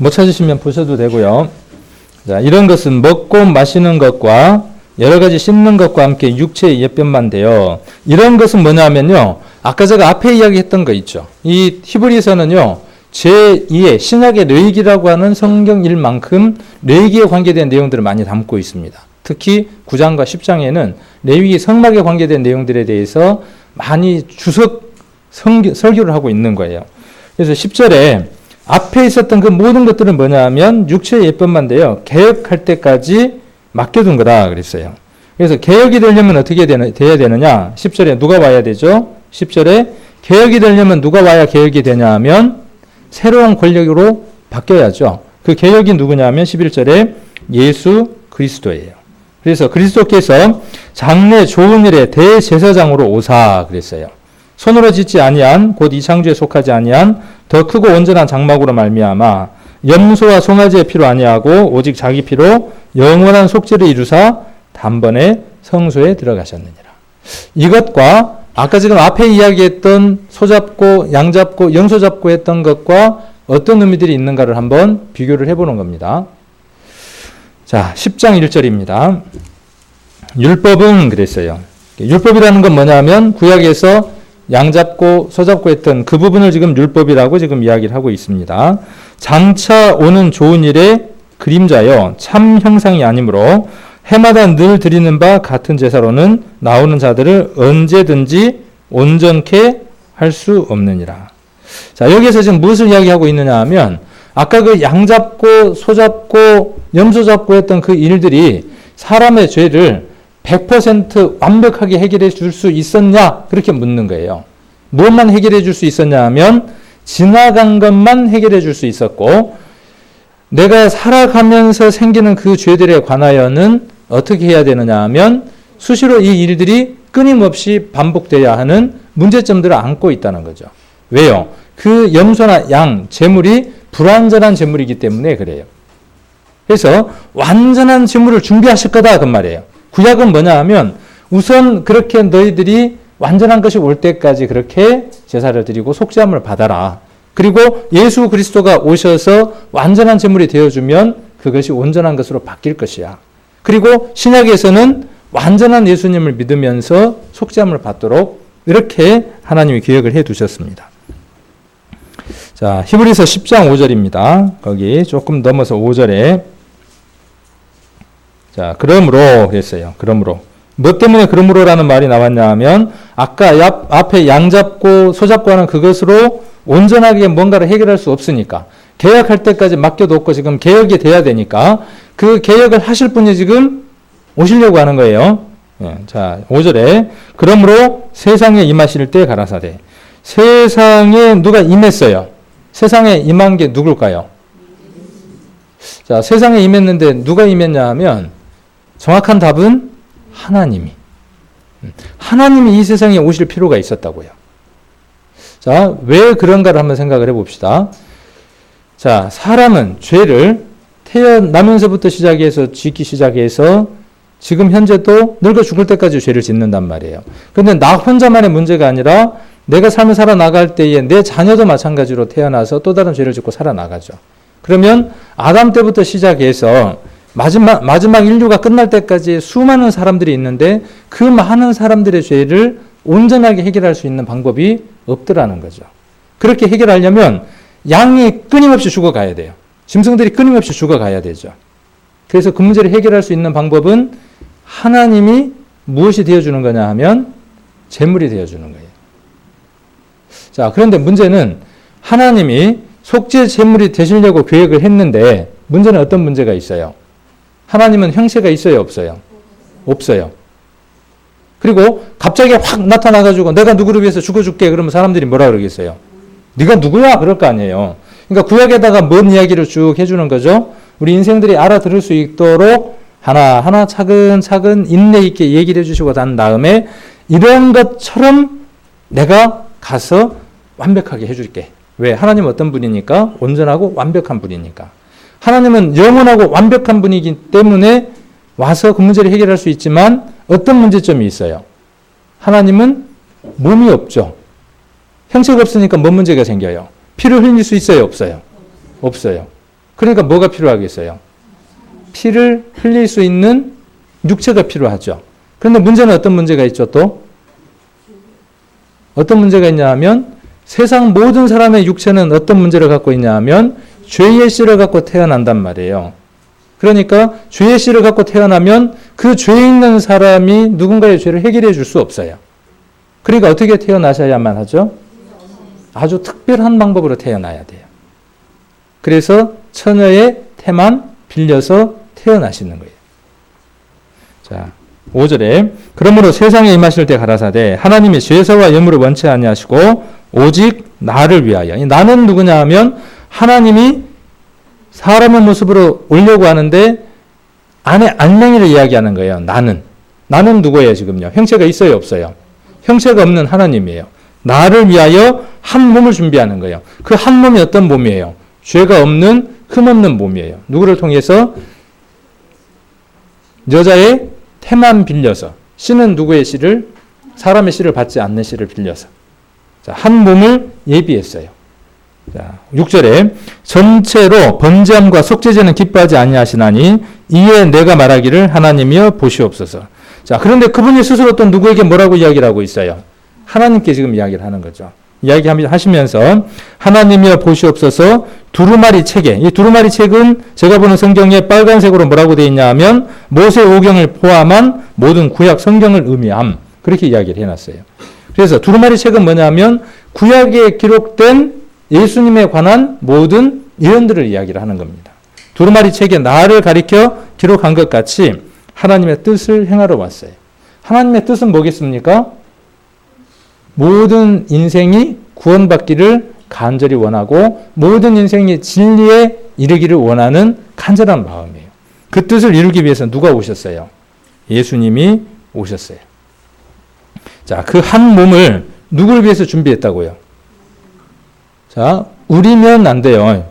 못 찾으시면 보셔도 되고요. 자, 이런 것은 먹고 마시는 것과 여러 가지 씹는 것과 함께 육체의 예편만 돼요. 이런 것은 뭐냐면요. 아까 제가 앞에 이야기했던 거 있죠. 이 히브리서는요. 제2의 신약의 레위기라고 하는 성경일만큼 레위기에 관계된 내용들을 많이 담고 있습니다. 특히 9장과 10장에는 레위기 성막에 관계된 내용들에 대해서 많이 설교를 하고 있는 거예요. 그래서 10절에 앞에 있었던 그 모든 것들은 뭐냐면 육체의 예법만 돼요. 개혁할 때까지 맡겨둔 거다 그랬어요. 그래서 개혁이 되려면 어떻게 돼야 되느냐? 10절에 누가 와야 되죠? 10절에 개혁이 되려면 누가 와야 개혁이 되냐 하면 새로운 권력으로 바뀌어야죠. 그 개혁이 누구냐 하면 11절에 예수 그리스도예요. 그래서 그리스도께서 장래 좋은 일의 대제사장으로 오사 그랬어요. 손으로 짓지 아니한 곧 이 창조에 속하지 아니한 더 크고 온전한 장막으로 말미암아 염소와 송아지의 피로 아니하고 오직 자기 피로 영원한 속죄를 이루사 단번에 성소에 들어가셨느니라. 이것과 아까 지금 앞에 이야기했던 소잡고 양잡고 염소잡고 했던 것과 어떤 의미들이 있는가를 한번 비교를 해보는 겁니다. 자, 10장 1절입니다. 율법은 그랬어요. 율법이라는 건 뭐냐면 구약에서 양잡고 소잡고 했던 그 부분을 지금 율법이라고 지금 이야기를 하고 있습니다. 장차 오는 좋은 일의 그림자요 참 형상이 아니므로 해마다 늘 드리는 바 같은 제사로는 나오는 자들을 언제든지 온전케 할 수 없느니라. 자, 여기에서 지금 무엇을 이야기하고 있느냐 하면 아까 그 양 잡고 소 잡고 염소 잡고 했던 그 일들이 사람의 죄를 100% 완벽하게 해결해 줄 수 있었냐? 그렇게 묻는 거예요. 무엇만 해결해 줄 수 있었냐 하면 지나간 것만 해결해 줄 수 있었고 내가 살아가면서 생기는 그 죄들에 관하여는 어떻게 해야 되느냐 하면 수시로 이 일들이 끊임없이 반복돼야 하는 문제점들을 안고 있다는 거죠. 왜요? 그 염소나 양, 재물이 불완전한 재물이기 때문에 그래요. 그래서 완전한 재물을 준비하실 거다 그 말이에요. 구약은 뭐냐 하면 우선 그렇게 너희들이 완전한 것이 올 때까지 그렇게 제사를 드리고 속죄함을 받아라. 그리고 예수 그리스도가 오셔서 완전한 제물이 되어주면 그것이 온전한 것으로 바뀔 것이야. 그리고 신약에서는 완전한 예수님을 믿으면서 속죄함을 받도록 이렇게 하나님이 계획을 해 두셨습니다. 자, 히브리서 10장 5절입니다. 거기 조금 넘어서 5절에 자, 그러므로 했어요. 그러므로. 뭐 때문에 그러므로라는 말이 나왔냐 하면 아까 앞에 양 잡고 소 잡고 하는 그것으로 온전하게 뭔가를 해결할 수 없으니까 개혁할 때까지 맡겨뒀고 지금 개혁이 돼야 되니까 그 개혁을 하실 분이 지금 오시려고 하는 거예요. 예, 자, 5절에 그러므로 세상에 임하실 때 가라사대. 세상에 누가 임했어요? 세상에 임한 게 누굴까요? 자, 세상에 임했는데 누가 임했냐 하면 정확한 답은 하나님이. 하나님이 이 세상에 오실 필요가 있었다고요. 자, 왜 그런가를 한번 생각을 해봅시다. 자, 사람은 죄를 태어나면서부터 시작해서 짓기 시작해서 지금 현재도 늙어 죽을 때까지 죄를 짓는단 말이에요. 그런데 나 혼자만의 문제가 아니라 내가 삶을 살아나갈 때에 내 자녀도 마찬가지로 태어나서 또 다른 죄를 짓고 살아나가죠. 그러면 아담 때부터 시작해서 마지막 인류가 끝날 때까지 수많은 사람들이 있는데 그 많은 사람들의 죄를 온전하게 해결할 수 있는 방법이 없더라는 거죠. 그렇게 해결하려면 양이 끊임없이 죽어가야 돼요. 짐승들이 끊임없이 죽어가야 되죠. 그래서 그 문제를 해결할 수 있는 방법은 하나님이 무엇이 되어주는 거냐 하면 제물이 되어주는 거예요. 자, 그런데 문제는 하나님이 속죄 제물이 되시려고 계획을 했는데 문제는 어떤 문제가 있어요? 하나님은 형체가 있어요, 없어요? 없어요. 그리고 갑자기 확 나타나가지고 내가 누구를 위해서 죽어줄게 그러면 사람들이 뭐라 그러겠어요? 네가 누구야? 그럴 거 아니에요. 그러니까 구약에다가 뭔 이야기를 쭉 해주는 거죠? 우리 인생들이 알아들을 수 있도록 하나하나 차근차근 인내 있게 얘기를 해주시고 난 다음에 이런 것처럼 내가 가서 완벽하게 해줄게. 왜? 하나님은 어떤 분이니까? 온전하고 완벽한 분이니까. 하나님은 영원하고 완벽한 분이기 때문에 와서 그 문제를 해결할 수 있지만 어떤 문제점이 있어요? 하나님은 몸이 없죠. 형체가 없으니까 뭔 문제가 생겨요? 피를 흘릴 수 있어요? 없어요? 없어요. 그러니까 뭐가 필요하겠어요? 피를 흘릴 수 있는 육체가 필요하죠. 그런데 문제는 어떤 문제가 있죠 또? 어떤 문제가 있냐 하면 세상 모든 사람의 육체는 어떤 문제를 갖고 있냐 하면 죄의 씨를 갖고 태어난단 말이에요. 그러니까 죄의 씨를 갖고 태어나면 그 죄 있는 사람이 누군가의 죄를 해결해 줄 수 없어요. 그러니까 어떻게 태어나셔야만 하죠? 아주 특별한 방법으로 태어나야 돼요. 그래서 처녀의 태만 빌려서 태어나시는 거예요. 자, 5절에 그러므로 세상에 임하실 때 가라사대 하나님이 죄사와 예물을 원치 아니하시고 오직 나를 위하여. 나는 누구냐 하면 하나님이 사람의 모습으로 오려고 하는데 안에 안맹이를 이야기하는 거예요. 나는 누구예요 지금요? 형체가 있어요 없어요? 형체가 없는 하나님이에요. 나를 위하여 한 몸을 준비하는 거예요. 그 한 몸이 어떤 몸이에요? 죄가 없는 흠없는 몸이에요. 누구를 통해서? 여자의 태만 빌려서. 씨는 누구의 씨를? 사람의 씨를 받지 않는 씨를 빌려서. 자, 한 몸을 예비했어요. 자, 6절에 전체로 번제함과 속죄제는 기뻐하지 아니하시나니 이에 내가 말하기를 하나님이여 보시옵소서. 자, 그런데 그분이 스스로 또 누구에게 뭐라고 이야기를 하고 있어요? 하나님께 지금 이야기를 하는 거죠. 이야기하시면서 하나님이여 보시옵소서 두루마리 책에, 이 두루마리 책은 제가 보는 성경에 빨간색으로 뭐라고 되어 있냐 하면 모세오경을 포함한 모든 구약 성경을 의미함. 그렇게 이야기를 해놨어요. 그래서 두루마리 책은 뭐냐면 구약에 기록된 예수님에 관한 모든 예언들을 이야기를 하는 겁니다. 두루마리 책에 나를 가리켜 기록한 것 같이 하나님의 뜻을 행하러 왔어요. 하나님의 뜻은 뭐겠습니까? 모든 인생이 구원받기를 간절히 원하고 모든 인생이 진리에 이르기를 원하는 간절한 마음이에요. 그 뜻을 이루기 위해서 누가 오셨어요? 예수님이 오셨어요. 자, 그 한 몸을 누구를 위해서 준비했다고요? 자, 우리면 안 돼요.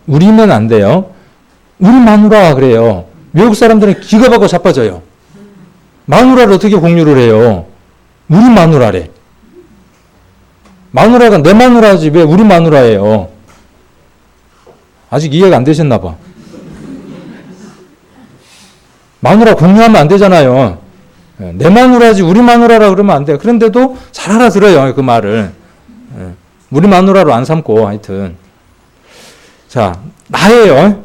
우리면 안 돼요. 우리 마누라 그래요. 외국 사람들은 기가 박고 자빠져요. 마누라를 어떻게 공유를 해요? 우리 마누라래. 마누라가 내 마누라지 왜 우리 마누라예요? 아직 이해가 안 되셨나 봐. 마누라 공유하면 안 되잖아요. 내 마누라지 우리 마누라라 그러면 안 돼요. 그런데도 잘 알아들어요. 그 말을. 우리 마누라로 안 삼고 하여튼. 자, 나예요.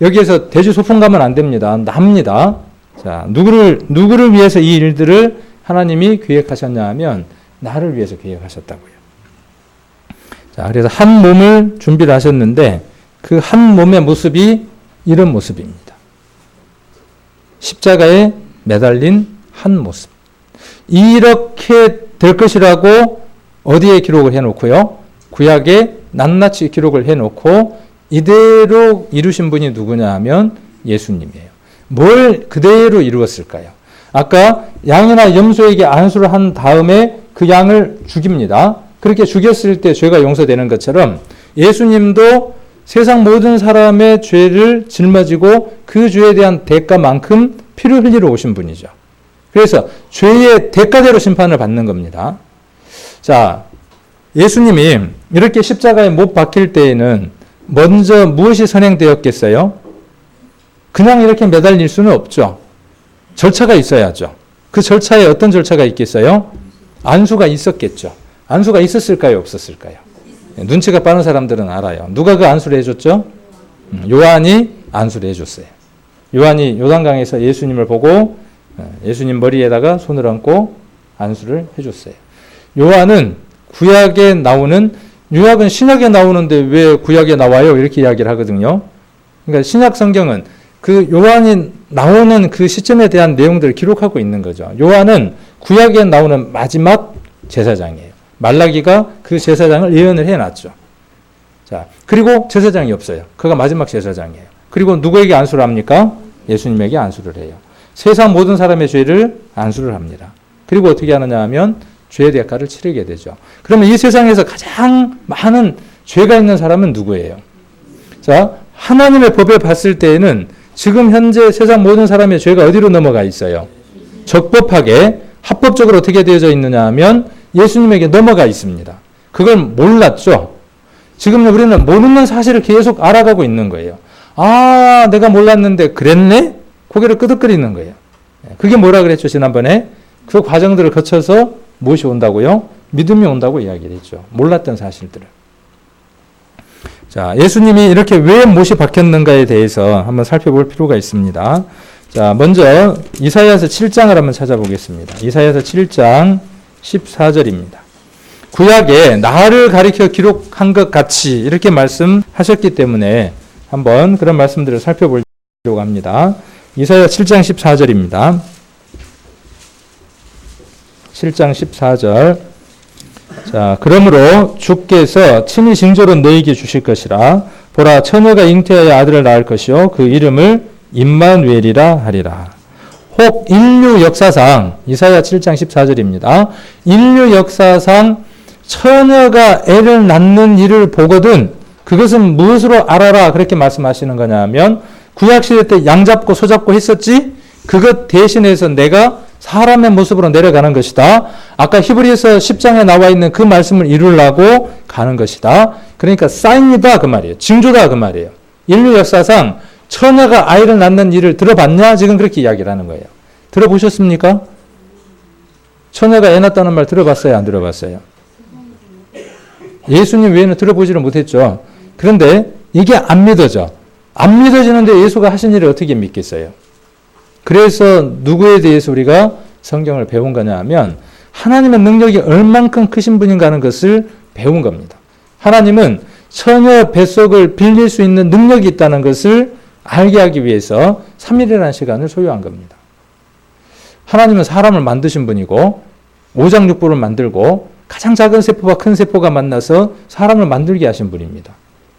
여기에서 대주 소풍 가면 안 됩니다. 납니다. 자, 누구를 위해서 이 일들을 하나님이 계획하셨냐 하면 나를 위해서 계획하셨다고요. 자, 그래서 한 몸을 준비를 하셨는데 그 한 몸의 모습이 이런 모습입니다. 십자가에 매달린 한 모습. 이렇게 될 것이라고 어디에 기록을 해놓고요? 구약에 낱낱이 기록을 해놓고 이대로 이루신 분이 누구냐 하면 예수님이에요. 뭘 그대로 이루었을까요? 아까 양이나 염소에게 안수를 한 다음에 그 양을 죽입니다. 그렇게 죽였을 때 죄가 용서되는 것처럼 예수님도 세상 모든 사람의 죄를 짊어지고 그 죄에 대한 대가만큼 피를 흘리러 오신 분이죠. 그래서 죄의 대가대로 심판을 받는 겁니다. 자, 예수님이 이렇게 십자가에 못 박힐 때에는 먼저 무엇이 선행되었겠어요? 그냥 이렇게 매달릴 수는 없죠. 절차가 있어야죠. 그 절차에 어떤 절차가 있겠어요? 안수가 있었겠죠. 안수가 있었을까요? 없었을까요? 눈치가 빠른 사람들은 알아요. 누가 그 안수를 해줬죠? 요한이 안수를 해줬어요. 요한이 요단강에서 예수님을 보고 예수님 머리에다가 손을 얹고 안수를 해줬어요. 요한은 구약에 나오는, 구약은 신약에 나오는데 왜 구약에 나와요? 이렇게 이야기를 하거든요. 그러니까 신약 성경은 그 요한이 나오는 그 시점에 대한 내용들을 기록하고 있는 거죠. 요한은 구약에 나오는 마지막 제사장이에요. 말라기가 그 제사장을 예언을 해놨죠. 자, 그리고 제사장이 없어요. 그가 마지막 제사장이에요. 그리고 누구에게 안수를 합니까? 예수님에게 안수를 해요. 세상 모든 사람의 죄를 안수를 합니다. 그리고 어떻게 하느냐 하면 죄의 대가를 치르게 되죠. 그러면 이 세상에서 가장 많은 죄가 있는 사람은 누구예요? 자, 하나님의 법에 봤을 때에는 지금 현재 세상 모든 사람의 죄가 어디로 넘어가 있어요? 적법하게 합법적으로 어떻게 되어져 있느냐 하면 예수님에게 넘어가 있습니다. 그걸 몰랐죠. 지금 우리는 모르는 사실을 계속 알아가고 있는 거예요. 아, 내가 몰랐는데 그랬네? 고개를 끄덕거리는 거예요. 그게 뭐라 그랬죠, 지난번에? 그 과정들을 거쳐서 무엇이 온다고요? 믿음이 온다고 이야기를 했죠. 몰랐던 사실들을. 자, 예수님이 이렇게 왜 못이 박혔는가에 대해서 한번 살펴볼 필요가 있습니다. 자, 먼저 이사야서 7장을 한번 찾아보겠습니다. 이사야서 7장 14절입니다. 구약에 나를 가리켜 기록한 것 같이 이렇게 말씀하셨기 때문에 한번 그런 말씀들을 살펴보려고 합니다. 이사야 7장 14절입니다. 7장 14절. 자, 그러므로 주께서 친히 징조로 너희에게 주실 것이라. 보라, 처녀가 잉태하여 아들을 낳을 것이요 그 이름을 임마누엘이라 하리라. 혹 인류 역사상, 이사야 7장 14절입니다. 인류 역사상 처녀가 애를 낳는 일을 보거든 그것은 무엇으로 알아라 그렇게 말씀하시는 거냐면 구약시대 때 양 잡고 소 잡고 했었지? 그것 대신해서 내가 사람의 모습으로 내려가는 것이다. 아까 히브리서 10장에 나와 있는 그 말씀을 이루려고 가는 것이다. 그러니까 사인이다 그 말이에요. 징조다 그 말이에요. 인류 역사상 처녀가 아이를 낳는 일을 들어봤냐? 지금 그렇게 이야기를 하는 거예요. 들어보셨습니까? 처녀가 애 낳았다는 말 들어봤어요? 안 들어봤어요? 예수님 외에는 들어보지를 못했죠. 그런데 이게 안 믿어져. 안 믿어지는데 예수가 하신 일을 어떻게 믿겠어요? 그래서 누구에 대해서 우리가 성경을 배운 거냐 하면 하나님의 능력이 얼만큼 크신 분인가 하는 것을 배운 겁니다. 하나님은 처녀 뱃속을 빌릴 수 있는 능력이 있다는 것을 알게 하기 위해서 3일이라는 시간을 소요한 겁니다. 하나님은 사람을 만드신 분이고 오장육부를 만들고 가장 작은 세포와 큰 세포가 만나서 사람을 만들게 하신 분입니다.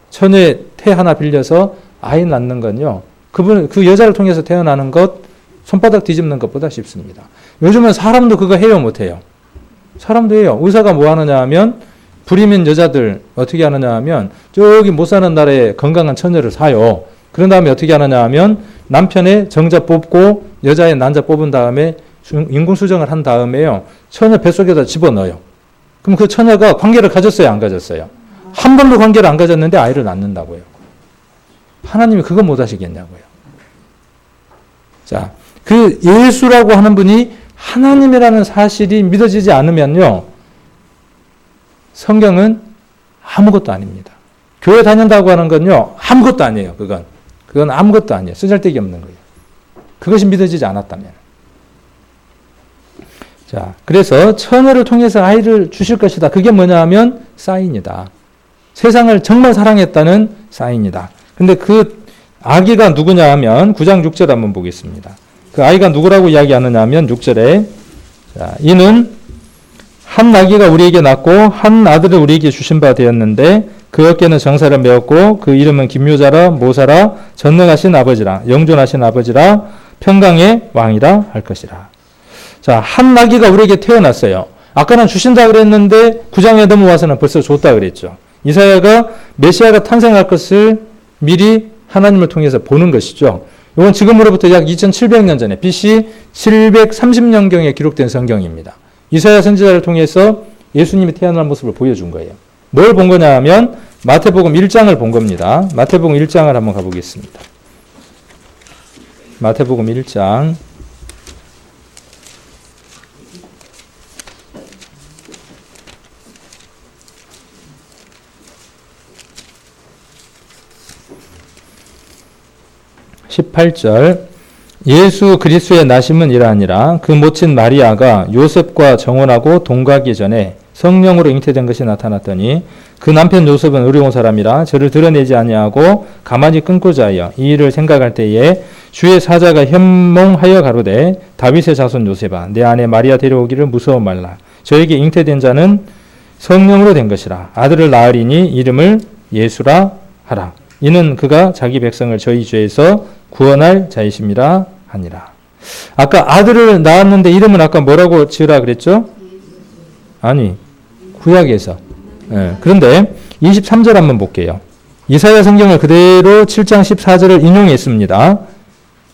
처녀의 태 하나 빌려서 아이 낳는 건요. 그 여자를 통해서 태어나는 것 손바닥 뒤집는 것보다 쉽습니다. 요즘은 사람도 그거 해요, 못해요? 사람도 해요. 의사가 뭐 하느냐 하면 불임인 여자들 어떻게 하느냐 하면 저기 못 사는 나라에 건강한 처녀를 사요. 그런 다음에 어떻게 하느냐 하면 남편의 정자 뽑고 여자의 난자 뽑은 다음에 인공수정을 한 다음에요. 처녀 뱃속에다 집어넣어요. 그럼 그 처녀가 관계를 가졌어요, 안 가졌어요? 한 번도 관계를 안 가졌는데 아이를 낳는다고요. 하나님이 그거 못 하시겠냐고요. 자, 그 예수라고 하는 분이 하나님이라는 사실이 믿어지지 않으면요. 성경은 아무것도 아닙니다. 교회 다닌다고 하는 건요. 아무것도 아니에요. 그건 아무것도 아니에요. 쓰잘데기 없는 거예요. 그것이 믿어지지 않았다면. 자, 그래서 처녀를 통해서 아이를 주실 것이다. 그게 뭐냐 하면 사인이다. 세상을 정말 사랑했다는 사인이다. 근데 그 아기가 누구냐 하면 9장 6절 한번 보겠습니다. 그 아이가 누구라고 이야기하느냐 하면 6절에 자, 이는 한 아기가 우리에게 낳고 한 아들을 우리에게 주신 바 되었는데 그 어깨는 정사를 메었고 그 이름은 김묘자라 모사라 전능하신 아버지라 영존하신 아버지라 평강의 왕이라 할 것이라. 자, 한 아기가 우리에게 태어났어요. 아까는 주신다 그랬는데 9장에 넘어와서는 벌써 줬다 그랬죠. 이사야가 메시아가 탄생할 것을 미리 하나님을 통해서 보는 것이죠. 이건 지금으로부터 약 2700년 전에 BC 730년경에 기록된 성경입니다. 이사야 선지자를 통해서 예수님이 태어날 모습을 보여준 거예요. 뭘 본 거냐 하면 마태복음 1장을 본 겁니다. 마태복음 1장을 한번 가보겠습니다. 마태복음 1장 18절 예수 그리스도의 나심은 이러하니라 그 모친 마리아가 요셉과 정혼하고 동거하기 전에 성령으로 잉태된 것이 나타났더니 그 남편 요셉은 의로운 사람이라 저를 드러내지 아니하고 가만히 끊고자 하여 이 일을 생각할 때에 주의 사자가 현몽하여 가로되 다윗의 자손 요셉아 내 아내 마리아 데려오기를 무서워 말라 저에게 잉태된 자는 성령으로 된 것이라 아들을 낳으리니 이름을 예수라 하라 이는 그가 자기 백성을 저희 죄에서 구원할 자이심이라 하니라. 아까 아들을 낳았는데 이름은 아까 뭐라고 지으라 그랬죠? 아니, 구약에서. 그런데 23절 한번 볼게요. 이사야 성경을 그대로 7장 14절을 인용했습니다.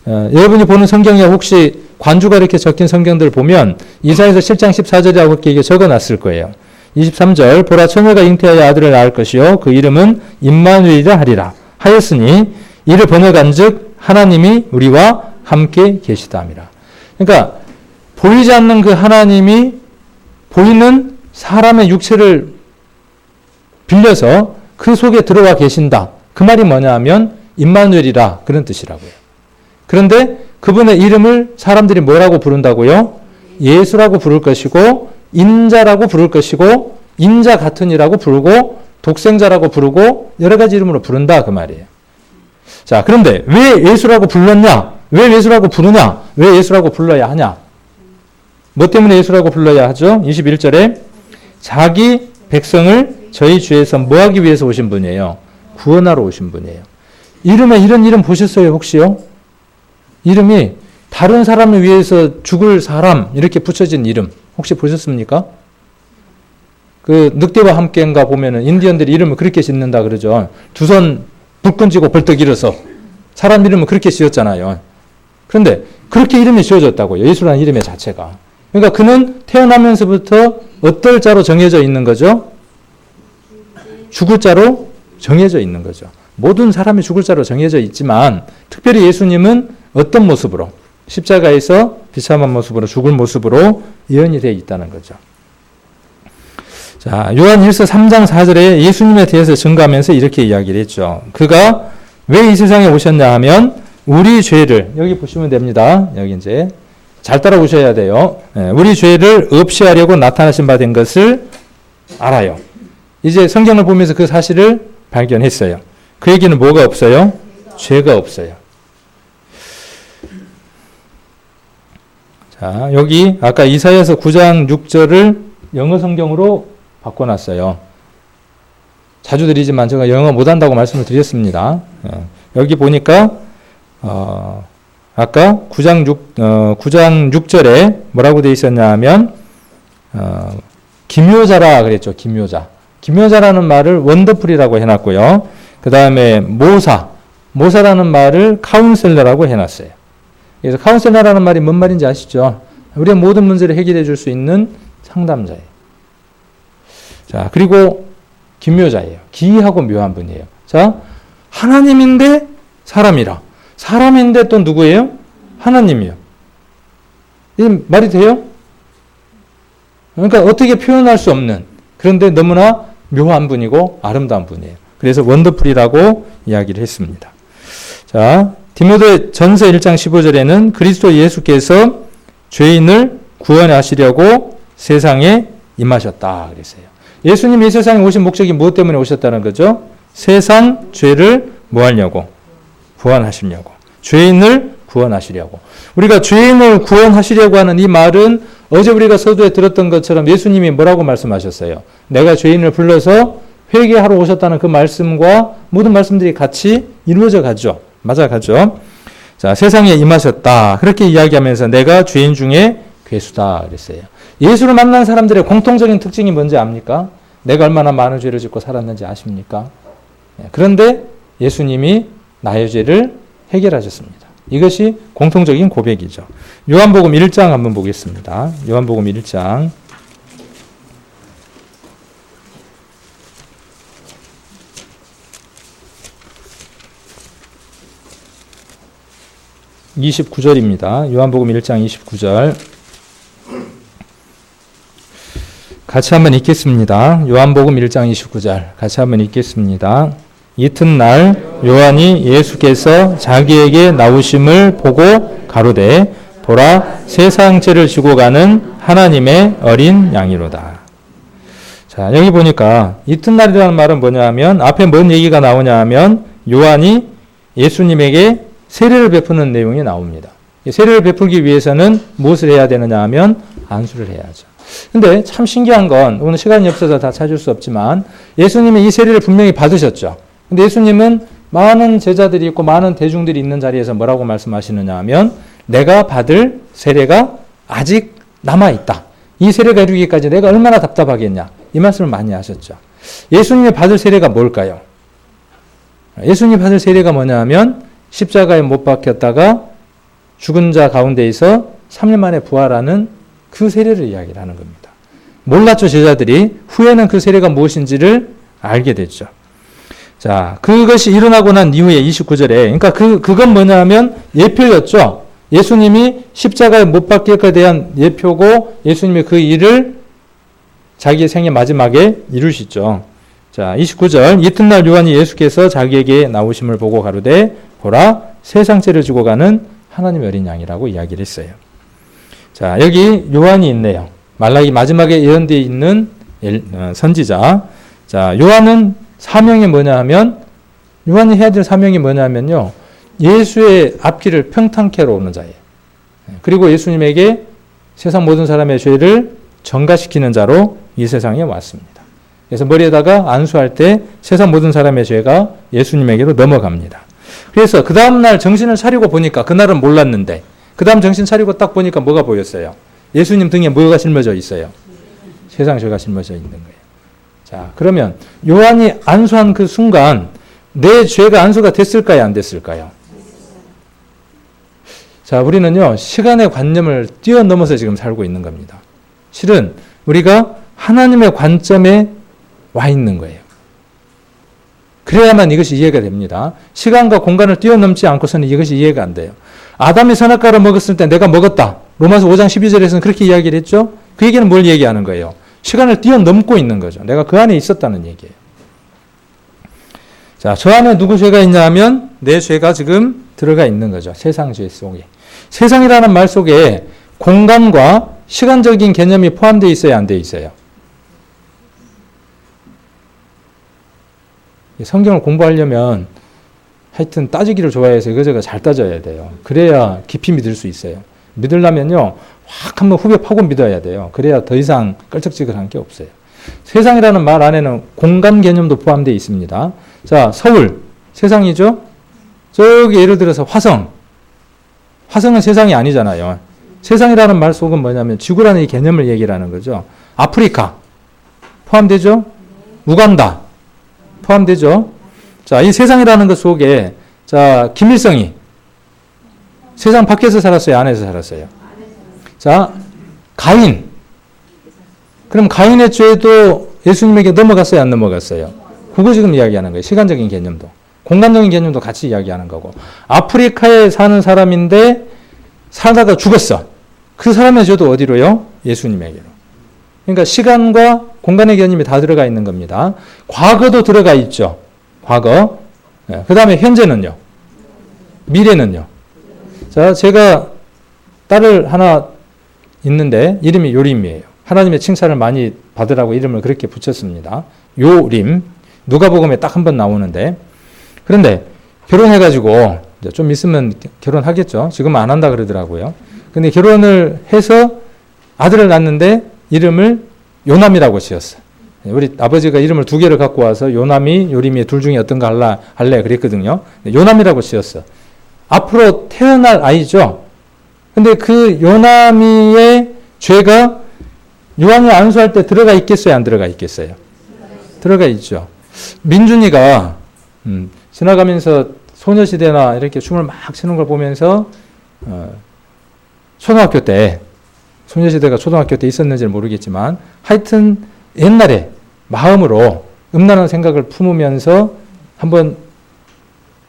여러분이 보는 성경에 혹시 관주가 이렇게 적힌 성경들을 보면 이사야서 7장 14절이라고 이렇게 적어놨을 거예요. 23절 보라 처녀가 잉태하여 아들을 낳을 것이요 그 이름은 임마누엘이라 하리라 하였으니 이를 번역한즉 하나님이 우리와 함께 계시다 함이라. 그러니까 보이지 않는 그 하나님이 보이는 사람의 육체를 빌려서 그 속에 들어와 계신다. 그 말이 뭐냐 하면 임마누엘이라 그런 뜻이라고요. 그런데 그분의 이름을 사람들이 뭐라고 부른다고요? 예수라고 부를 것이고 인자라고 부를 것이고 인자 같으니라고 부르고 독생자라고 부르고 여러 가지 이름으로 부른다 그 말이에요. 자, 그런데 왜 예수라고 불렀냐? 왜 예수라고 부르냐? 왜 예수라고 불러야 하냐? 뭐 때문에 예수라고 불러야 하죠? 21절에 자기 백성을 저희 주에서 뭐 하기 위해서 오신 분이에요? 구원하러 오신 분이에요. 이름에 이런 이름 보셨어요 혹시요? 이름이 다른 사람을 위해서 죽을 사람 이렇게 붙여진 이름 혹시 보셨습니까? 그 늑대와 함께인가 보면은 인디언들이 이름을 그렇게 짓는다 그러죠. 두 손 불끈 쥐고 벌떡 일어서 사람 이름은 그렇게 지었잖아요. 그런데 그렇게 이름이 지어졌다고요. 예수라는 이름의 자체가. 그러니까 그는 태어나면서부터 어떨 자로 정해져 있는 거죠? 죽을 자로 정해져 있는 거죠. 모든 사람이 죽을 자로 정해져 있지만 특별히 예수님은 어떤 모습으로 십자가에서 비참한 모습으로 죽을 모습으로 예언이 되어 있다는 거죠. 자, 요한 1서 3장 4절에 예수님에 대해서 증거하면서 이렇게 이야기를 했죠. 그가 왜 이 세상에 오셨냐 하면 우리 죄를 여기 보시면 됩니다. 여기 이제 잘 따라오셔야 돼요. 우리 죄를 없이 하려고 나타나신 바 된 것을 알아요. 이제 성경을 보면서 그 사실을 발견했어요. 그에게는 뭐가 없어요? 죄가 없어요. 자, 여기 아까 이사야서 9장 6절을 영어 성경으로 바꿔놨어요. 자주 드리지만 제가 영어 못한다고 말씀을 드렸습니다. 여기 보니까 아까 9장 6절에 뭐라고 되어 있었냐 하면 기묘자라 그랬죠. 기묘자라는 말을 원더풀이라고 해놨고요. 그 다음에 모사라는 말을 카운셀러라고 해놨어요. 그래서 카운셀러라는 말이 뭔 말인지 아시죠? 우리의 모든 문제를 해결해 줄 수 있는 상담자예요. 자, 그리고 기묘자예요. 기이하고 묘한 분이에요. 자, 하나님인데 사람이라. 사람인데 또 누구예요? 하나님이요. 이 말이 돼요? 그러니까 어떻게 표현할 수 없는 그런데 너무나 묘한 분이고 아름다운 분이에요. 그래서 원더풀이라고 이야기를 했습니다. 자, 디모데 전서 1장 15절에는 그리스도 예수께서 죄인을 구원하시려고 세상에 임하셨다 그랬어요. 예수님이 이 세상에 오신 목적이 무엇 때문에 오셨다는 거죠? 세상 죄를 뭐 하려고? 구원하시려고. 죄인을 구원하시려고. 우리가 죄인을 구원하시려고 하는 이 말은 어제 우리가 서두에 들었던 것처럼 예수님이 뭐라고 말씀하셨어요? 내가 죄인을 불러서 회개하러 오셨다는 그 말씀과 모든 말씀들이 같이 이루어져 가죠. 맞아가죠. 자, 세상에 임하셨다. 그렇게 이야기하면서 내가 죄인 중에 괴수다 그랬어요. 예수를 만난 사람들의 공통적인 특징이 뭔지 압니까? 내가 얼마나 많은 죄를 짓고 살았는지 아십니까? 그런데 예수님이 나의 죄를 해결하셨습니다. 이것이 공통적인 고백이죠. 요한복음 1장 한번 보겠습니다. 요한복음 1장 29절입니다. 요한복음 1장 29절. 같이 한번 읽겠습니다. 요한복음 1장 29절. 같이 한번 읽겠습니다. 이튿날 요한이 예수께서 자기에게 나오심을 보고 가로되 보라 세상 죄를 지고 가는 하나님의 어린 양이로다. 자, 여기 보니까 이튿날이라는 말은 뭐냐 하면 앞에 뭔 얘기가 나오냐 하면 요한이 예수님에게 세례를 베푸는 내용이 나옵니다. 세례를 베풀기 위해서는 무엇을 해야 되느냐 하면 안수를 해야죠. 근데 참 신기한 건 오늘 시간이 없어서 다 찾을 수 없지만 예수님이 이 세례를 분명히 받으셨죠. 근데 예수님은 많은 제자들이 있고 많은 대중들이 있는 자리에서 뭐라고 말씀하시느냐 하면 내가 받을 세례가 아직 남아있다. 이 세례가 이루기까지 내가 얼마나 답답하겠냐. 이 말씀을 많이 하셨죠. 예수님이 받을 세례가 뭘까요? 예수님이 받을 세례가 뭐냐 하면 십자가에 못 박혔다가 죽은 자 가운데에서 3일 만에 부활하는 그 세례를 이야기를 하는 겁니다. 몰랐죠, 제자들이. 후에는 그 세례가 무엇인지를 알게 됐죠. 자, 그것이 일어나고 난 이후에 29절에, 그러니까 그건 뭐냐 하면 예표였죠. 예수님이 십자가에 못 박힐 것에 대한 예표고 예수님이 그 일을 자기의 생애 마지막에 이루시죠. 자, 29절. 이튿날 요한이 예수께서 자기에게 나오심을 보고 가로되 보라 세상 죄를 지고 가는 하나님의 어린 양이라고 이야기를 했어요. 자, 여기 요한이 있네요. 말라기 마지막에 예언되어 있는 선지자. 자, 요한은 사명이 뭐냐 하면, 요한이 해야 될 사명이 뭐냐 하면요, 예수의 앞길을 평탄케 하러 오는 자예요. 그리고 예수님에게 세상 모든 사람의 죄를 전가시키는 자로 이 세상에 왔습니다. 그래서 머리에다가 안수할 때 세상 모든 사람의 죄가 예수님에게로 넘어갑니다. 그래서 그 다음날 정신을 차리고 보니까, 그날은 몰랐는데 그 다음 정신 차리고 딱 보니까 뭐가 보였어요? 예수님 등에 뭐가 짊어져 있어요? 세상 죄가 짊어져 있는 거예요. 자, 그러면 요한이 안수한 그 순간 내 죄가 안수가 됐을까요? 안 됐을까요? 자, 우리는요, 시간의 관념을 뛰어넘어서 지금 살고 있는 겁니다. 실은 우리가 하나님의 관점에 와 있는 거예요. 그래야만 이것이 이해가 됩니다. 시간과 공간을 뛰어넘지 않고서는 이것이 이해가 안 돼요. 아담이 선악과를 먹었을 때 내가 먹었다. 로마서 5장 12절에서는 그렇게 이야기를 했죠. 그 얘기는 뭘 얘기하는 거예요? 시간을 뛰어넘고 있는 거죠. 내가 그 안에 있었다는 얘기예요. 자, 저 안에 누구 죄가 있냐 하면 내 죄가 지금 들어가 있는 거죠. 세상 죄 속에. 세상이라는 말 속에 공간과 시간적인 개념이 포함되어 있어야 안 되어 있어요? 성경을 공부하려면 하여튼 따지기를 좋아해서 이거저거 잘 따져야 돼요. 그래야 깊이 믿을 수 있어요. 믿으려면요, 확 한번 후벼 파고 믿어야 돼요. 그래야 더 이상 끌적지근한 게 없어요. 세상이라는 말 안에는 공간 개념도 포함되어 있습니다. 자, 서울, 세상이죠? 저기 예를 들어서 화성. 화성은 세상이 아니잖아요. 세상이라는 말 속은 뭐냐면 지구라는 이 개념을 얘기를 하는 거죠. 아프리카, 포함되죠? 우간다, 포함되죠? 자, 이 세상이라는 것 속에, 자, 김일성이 세상 밖에서 살았어요? 안에서 살았어요? 자, 가인. 그럼 가인의 죄도 예수님에게 넘어갔어요? 안 넘어갔어요? 그거 지금 이야기하는 거예요. 시간적인 개념도. 공간적인 개념도 같이 이야기하는 거고. 아프리카에 사는 사람인데 살다가 죽었어. 그 사람의 죄도 어디로요? 예수님에게로. 그러니까 시간과 공간의 개념이 다 들어가 있는 겁니다. 과거도 들어가 있죠. 과거. 그 다음에 현재는요? 미래는요? 자, 제가 딸을 하나 있는데 이름이 요림이에요. 하나님의 칭찬을 많이 받으라고 이름을 그렇게 붙였습니다. 요림. 누가복음에 딱 한 번 나오는데, 그런데 결혼해가지고 이제 좀 있으면 결혼하겠죠. 지금은 안 한다 그러더라고요. 근데 결혼을 해서 아들을 낳는데 이름을 요남이라고 지었어요. 우리 아버지가 이름을 두 개를 갖고 와서 요남이, 요림이 둘 중에 어떤 거 할래 그랬거든요. 요남이라고 지었어. 앞으로 태어날 아이죠. 근데 그 요남이의 죄가 요한이 안수할 때 들어가 있겠어요? 안 들어가 있겠어요? 들어가 있죠. 민준이가 지나가면서 소녀시대나 이렇게 춤을 막 추는 걸 보면서 초등학교 때, 소녀시대가 초등학교 때 있었는지는 모르겠지만 하여튼 옛날에 마음으로 음란한 생각을 품으면서 한번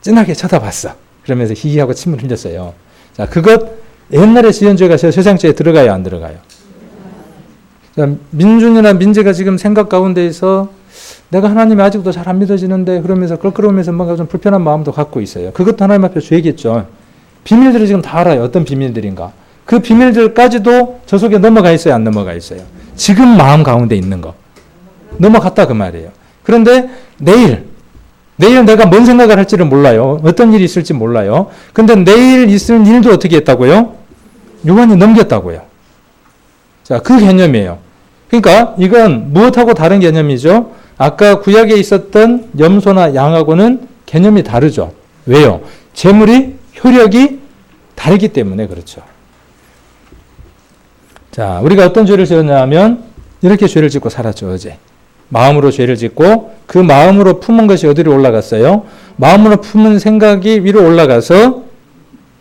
진하게 쳐다봤어. 그러면서 히히하고 침을 흘렸어요. 자, 그것 옛날에 지은 죄가 세상죄에 들어가요? 안 들어가요? 자, 민준이나 민재가 지금 생각 가운데에서 내가 하나님이 아직도 잘 안 믿어지는데 그러면서 껄끄러우면서 뭔가 좀 불편한 마음도 갖고 있어요. 그것도 하나님 앞에 죄겠죠. 비밀들을 지금 다 알아요. 어떤 비밀들인가. 그 비밀들까지도 저 속에 넘어가 있어요? 안 넘어가 있어요? 지금 마음 가운데 있는 거. 넘어갔다 그 말이에요. 그런데 내일 내가 뭔 생각을 할지를 몰라요. 어떤 일이 있을지 몰라요. 근데 내일 있을 일도 어떻게 했다고요? 요한이 넘겼다고요. 자, 그 개념이에요. 그러니까 이건 무엇하고 다른 개념이죠? 아까 구약에 있었던 염소나 양하고는 개념이 다르죠. 왜요? 재물이, 효력이 다르기 때문에 그렇죠. 자, 우리가 어떤 죄를 지었냐 하면 이렇게 죄를 짓고 살았죠, 어제. 마음으로 죄를 짓고 그 마음으로 품은 것이 어디로 올라갔어요? 마음으로 품은 생각이 위로 올라가서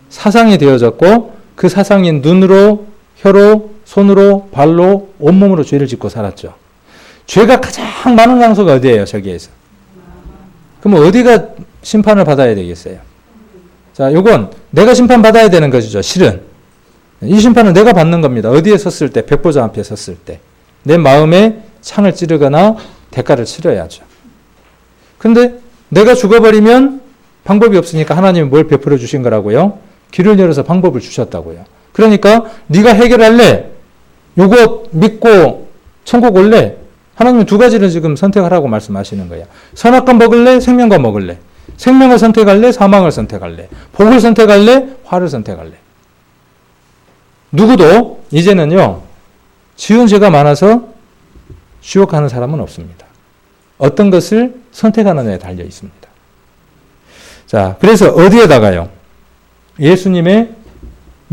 사상이 되어졌고 그 사상이 눈으로 혀로, 손으로, 발로, 온몸으로 죄를 짓고 살았죠. 죄가 가장 많은 장소가 어디예요? 저기에서. 그럼 어디가 심판을 받아야 되겠어요? 자, 요건 내가 심판받아야 되는 것이죠. 실은. 이 심판은 내가 받는 겁니다. 어디에 섰을 때? 백보자 앞에 섰을 때. 내 마음에 창을 찌르거나 대가를 치러야죠. 근데 내가 죽어버리면 방법이 없으니까 하나님이 뭘 베풀어 주신 거라고요? 길을 열어서 방법을 주셨다고요. 그러니까 네가 해결할래? 요거 믿고 천국 올래? 하나님은 두 가지를 지금 선택하라고 말씀하시는 거예요. 선악과 먹을래? 생명과 먹을래? 생명을 선택할래? 사망을 선택할래? 복을 선택할래? 화를 선택할래? 누구도 이제는요, 지은 죄가 많아서 지옥하는 사람은 없습니다. 어떤 것을 선택하느냐에 달려 있습니다. 자, 그래서 어디에다가요? 예수님의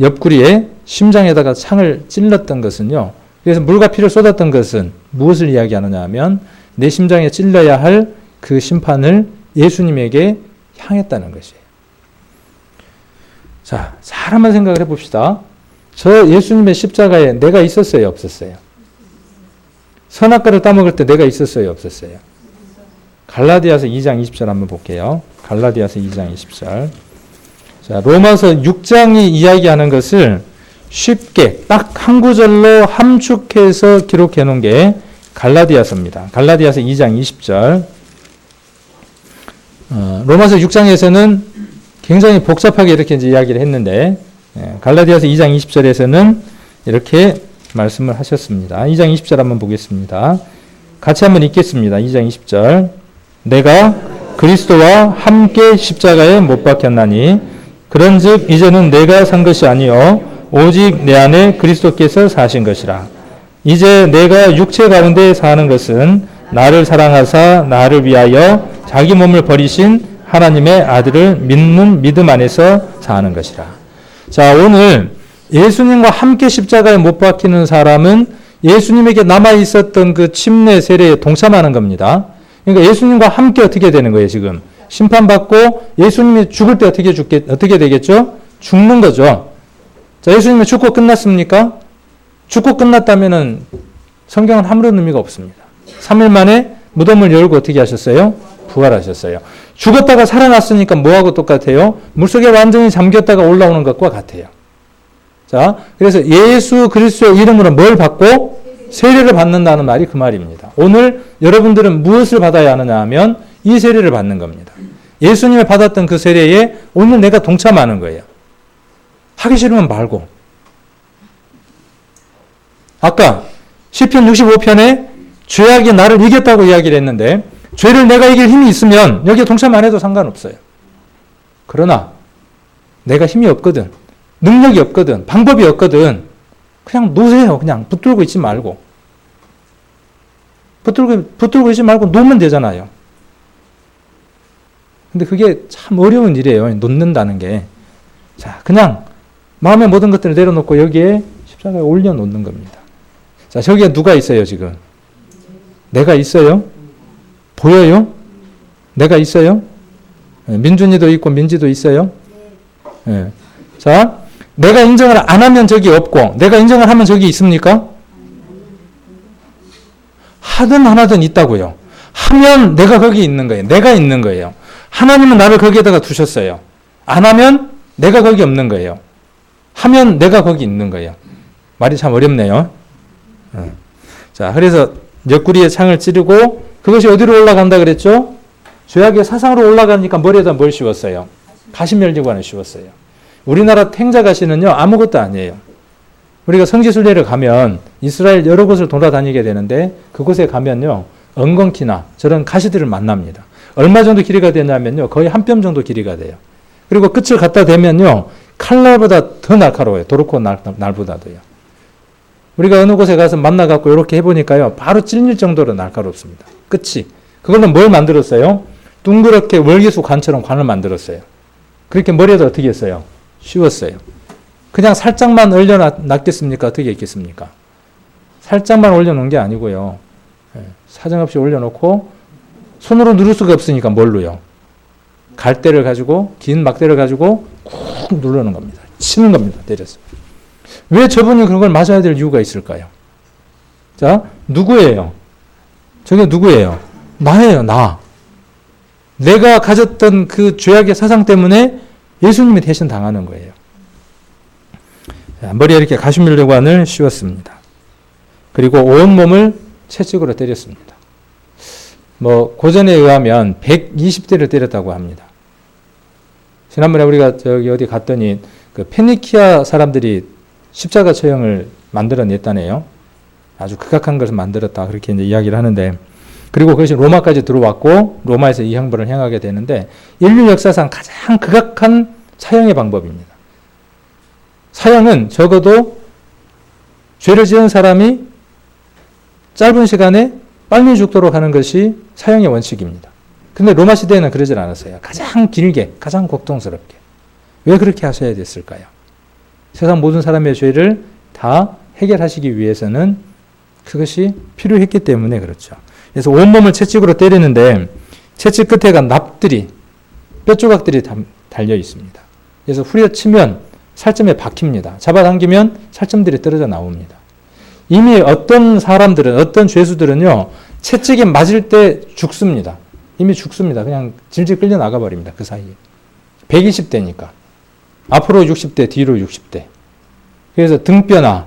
옆구리에 심장에다가 창을 찔렀던 것은요, 그래서 물과 피를 쏟았던 것은 무엇을 이야기하느냐 하면 내 심장에 찔러야 할 그 심판을 예수님에게 향했다는 것이에요. 자, 사람만 생각을 해봅시다. 저 예수님의 십자가에 내가 있었어요, 없었어요? 선악과를 따먹을 때 내가 있었어요, 없었어요? 갈라디아서 2장 20절 한번 볼게요. 갈라디아서 2장 20절. 자, 로마서 6장이 이야기하는 것을 쉽게 딱 한 구절로 함축해서 기록해 놓은 게 갈라디아서입니다. 갈라디아서 2장 20절. 로마서 6장에서는 굉장히 복잡하게 이렇게 이제 이야기를 했는데, 갈라디아서 2장 20절에서는 이렇게 말씀을 하셨습니다. 2장 20절 한번 보겠습니다. 같이 한번 읽겠습니다. 2장 20절. 내가 그리스도와 함께 십자가에 못 박혔나니 그런즉 이제는 내가 산 것이 아니요 오직 내 안에 그리스도께서 사신 것이라. 이제 내가 육체 가운데 사는 것은 나를 사랑하사 나를 위하여 자기 몸을 버리신 하나님의 아들을 믿는 믿음 안에서 사는 것이라. 자, 오늘 예수님과 함께 십자가에 못 박히는 사람은 예수님에게 남아 있었던 그 침례 세례에 동참하는 겁니다. 그러니까 예수님과 함께 어떻게 되는 거예요, 지금? 심판받고 예수님이 죽을 때 어떻게 되겠죠? 죽는 거죠. 자, 예수님이 죽고 끝났습니까? 죽고 끝났다면은 성경은 아무런 의미가 없습니다. 3일 만에 무덤을 열고 어떻게 하셨어요? 부활하셨어요. 죽었다가 살아났으니까 뭐하고 똑같아요? 물속에 완전히 잠겼다가 올라오는 것과 같아요. 자, 그래서 예수 그리스도의 이름으로 뭘 받고? 세례를 받는다는 말이 그 말입니다. 오늘 여러분들은 무엇을 받아야 하느냐 하면 이 세례를 받는 겁니다. 예수님이 받았던 그 세례에 오늘 내가 동참하는 거예요. 하기 싫으면 말고. 아까 시편 65편에 죄악이 나를 이겼다고 이야기를 했는데 죄를 내가 이길 힘이 있으면 여기에 동참 안 해도 상관없어요. 그러나 내가 힘이 없거든, 능력이 없거든, 방법이 없거든, 그냥 놓으세요. 그냥 붙들고 있지 말고. 붙들고 있지 말고 놓으면 되잖아요. 근데 그게 참 어려운 일이에요. 놓는다는 게. 자, 그냥 마음의 모든 것들을 내려놓고 여기에 십자가에 올려놓는 겁니다. 자, 저기에 누가 있어요, 지금? 내가 있어요? 보여요? 내가 있어요? 민준이도 있고 민지도 있어요? 네. 자, 내가 인정을 안 하면 저기 없고 내가 인정을 하면 저기 있습니까? 하든 안 하든 있다고요. 하면 내가 거기 있는 거예요. 내가 있는 거예요. 하나님은 나를 거기에다가 두셨어요. 안 하면 내가 거기 없는 거예요. 하면 내가 거기 있는 거예요. 말이 참 어렵네요. 자, 그래서 옆구리에 창을 찌르고 그것이 어디로 올라간다 그랬죠? 죄악의 사상으로 올라가니까 머리에다 뭘 씌웠어요? 가시면류관을 씌웠어요. 우리나라 탱자가시는요, 아무것도 아니에요. 우리가 성지순례를 가면 이스라엘 여러 곳을 돌아다니게 되는데 그곳에 가면요, 엉겅퀴나 저런 가시들을 만납니다. 얼마 정도 길이가 되냐면요, 거의 한 뼘 정도 길이가 돼요. 그리고 끝을 갖다 대면요, 칼날보다 더 날카로워요. 도르코 날보다도요. 우리가 어느 곳에 가서 만나갖고 이렇게 해보니까요, 바로 찔릴 정도로 날카롭습니다. 끝이. 그걸로 뭘 만들었어요? 둥그렇게 월계수 관처럼 관을 만들었어요. 그렇게 머리에다 어떻게 했어요? 씌웠어요. 그냥 살짝만 올려놨겠습니까? 어떻게 했겠습니까? 살짝만 올려놓은 게 아니고요. 사정없이 올려놓고 손으로 누를 수가 없으니까 뭘로요? 갈대를 가지고, 긴 막대를 가지고 꾹 누르는 겁니다. 치는 겁니다. 때려서. 왜 저분이 그걸 맞아야 될 이유가 있을까요? 자, 누구예요? 저게 누구예요? 나예요, 나. 내가 가졌던 그 죄악의 사상 때문에 예수님이 대신 당하는 거예요. 자, 머리에 이렇게 가시밀려관을 씌웠습니다. 그리고 온몸을 채찍으로 때렸습니다. 고전에 의하면 120대를 때렸다고 합니다. 지난번에 우리가 저기 어디 갔더니 그 페니키아 사람들이 십자가 처형을 만들어냈다네요. 아주 극악한 것을 만들었다. 그렇게 이제 이야기를 하는데, 그리고 그것이 로마까지 들어왔고, 로마에서 이 형벌을 행하게 되는데, 인류 역사상 가장 극악한 사형의 방법입니다. 사형은 적어도 죄를 지은 사람이 짧은 시간에 빨리 죽도록 하는 것이 사형의 원칙입니다. 근데 로마 시대에는 그러질 않았어요. 가장 길게, 가장 고통스럽게. 왜 그렇게 하셔야 됐을까요? 세상 모든 사람의 죄를 다 해결하시기 위해서는 그것이 필요했기 때문에 그렇죠. 그래서 온몸을 채찍으로 때리는데 채찍 끝에가 납들이, 뼈조각들이 달려 있습니다. 그래서 후려치면 살점에 박힙니다. 잡아당기면 살점들이 떨어져 나옵니다. 이미 어떤 사람들은, 어떤 죄수들은요, 채찍에 맞을 때 죽습니다. 이미 죽습니다. 그냥 질질 끌려 나가버립니다. 그 사이에. 120대니까. 앞으로 60대, 뒤로 60대. 그래서 등뼈나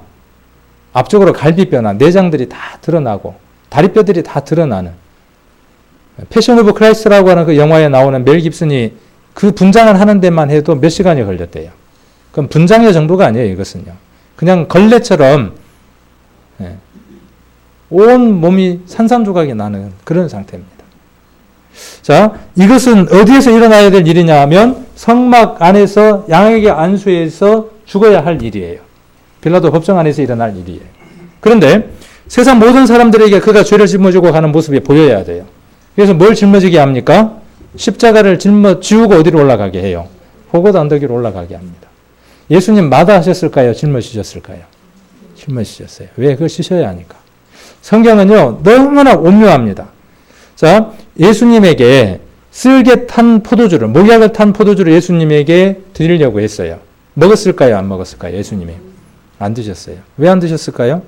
앞쪽으로 갈비뼈나 내장들이 다 드러나고 다리뼈들이 다 드러나는, 패션 오브 크라이스트라고 하는 그 영화에 나오는 멜 깁슨이 그 분장을 하는 데만 해도 몇 시간이 걸렸대요. 그럼 분장의 정도가 아니에요, 이것은요. 그냥 걸레처럼 온 몸이 산산조각이 나는 그런 상태입니다. 자, 이것은 어디에서 일어나야 될 일이냐 하면 성막 안에서 양에게 안수해서 죽어야 할 일이에요. 빌라도 법정 안에서 일어날 일이에요. 그런데 세상 모든 사람들에게 그가 죄를 짊어지고 가는 모습이 보여야 돼요. 그래서 뭘 짊어지게 합니까? 십자가를 지우고 어디로 올라가게 해요? 호곶 언덕 위로 올라가게 합니다. 예수님 마다하셨을까요? 짊어지셨을까요? 짊어지셨어요. 왜? 그걸 씻어야 하니까. 성경은요, 너무나 오묘합니다. 자, 예수님에게 쓸개 탄 포도주를, 목약을 탄 포도주를 예수님에게 드리려고 했어요. 먹었을까요? 안 먹었을까요? 예수님이. 안 드셨어요. 왜 안 드셨을까요?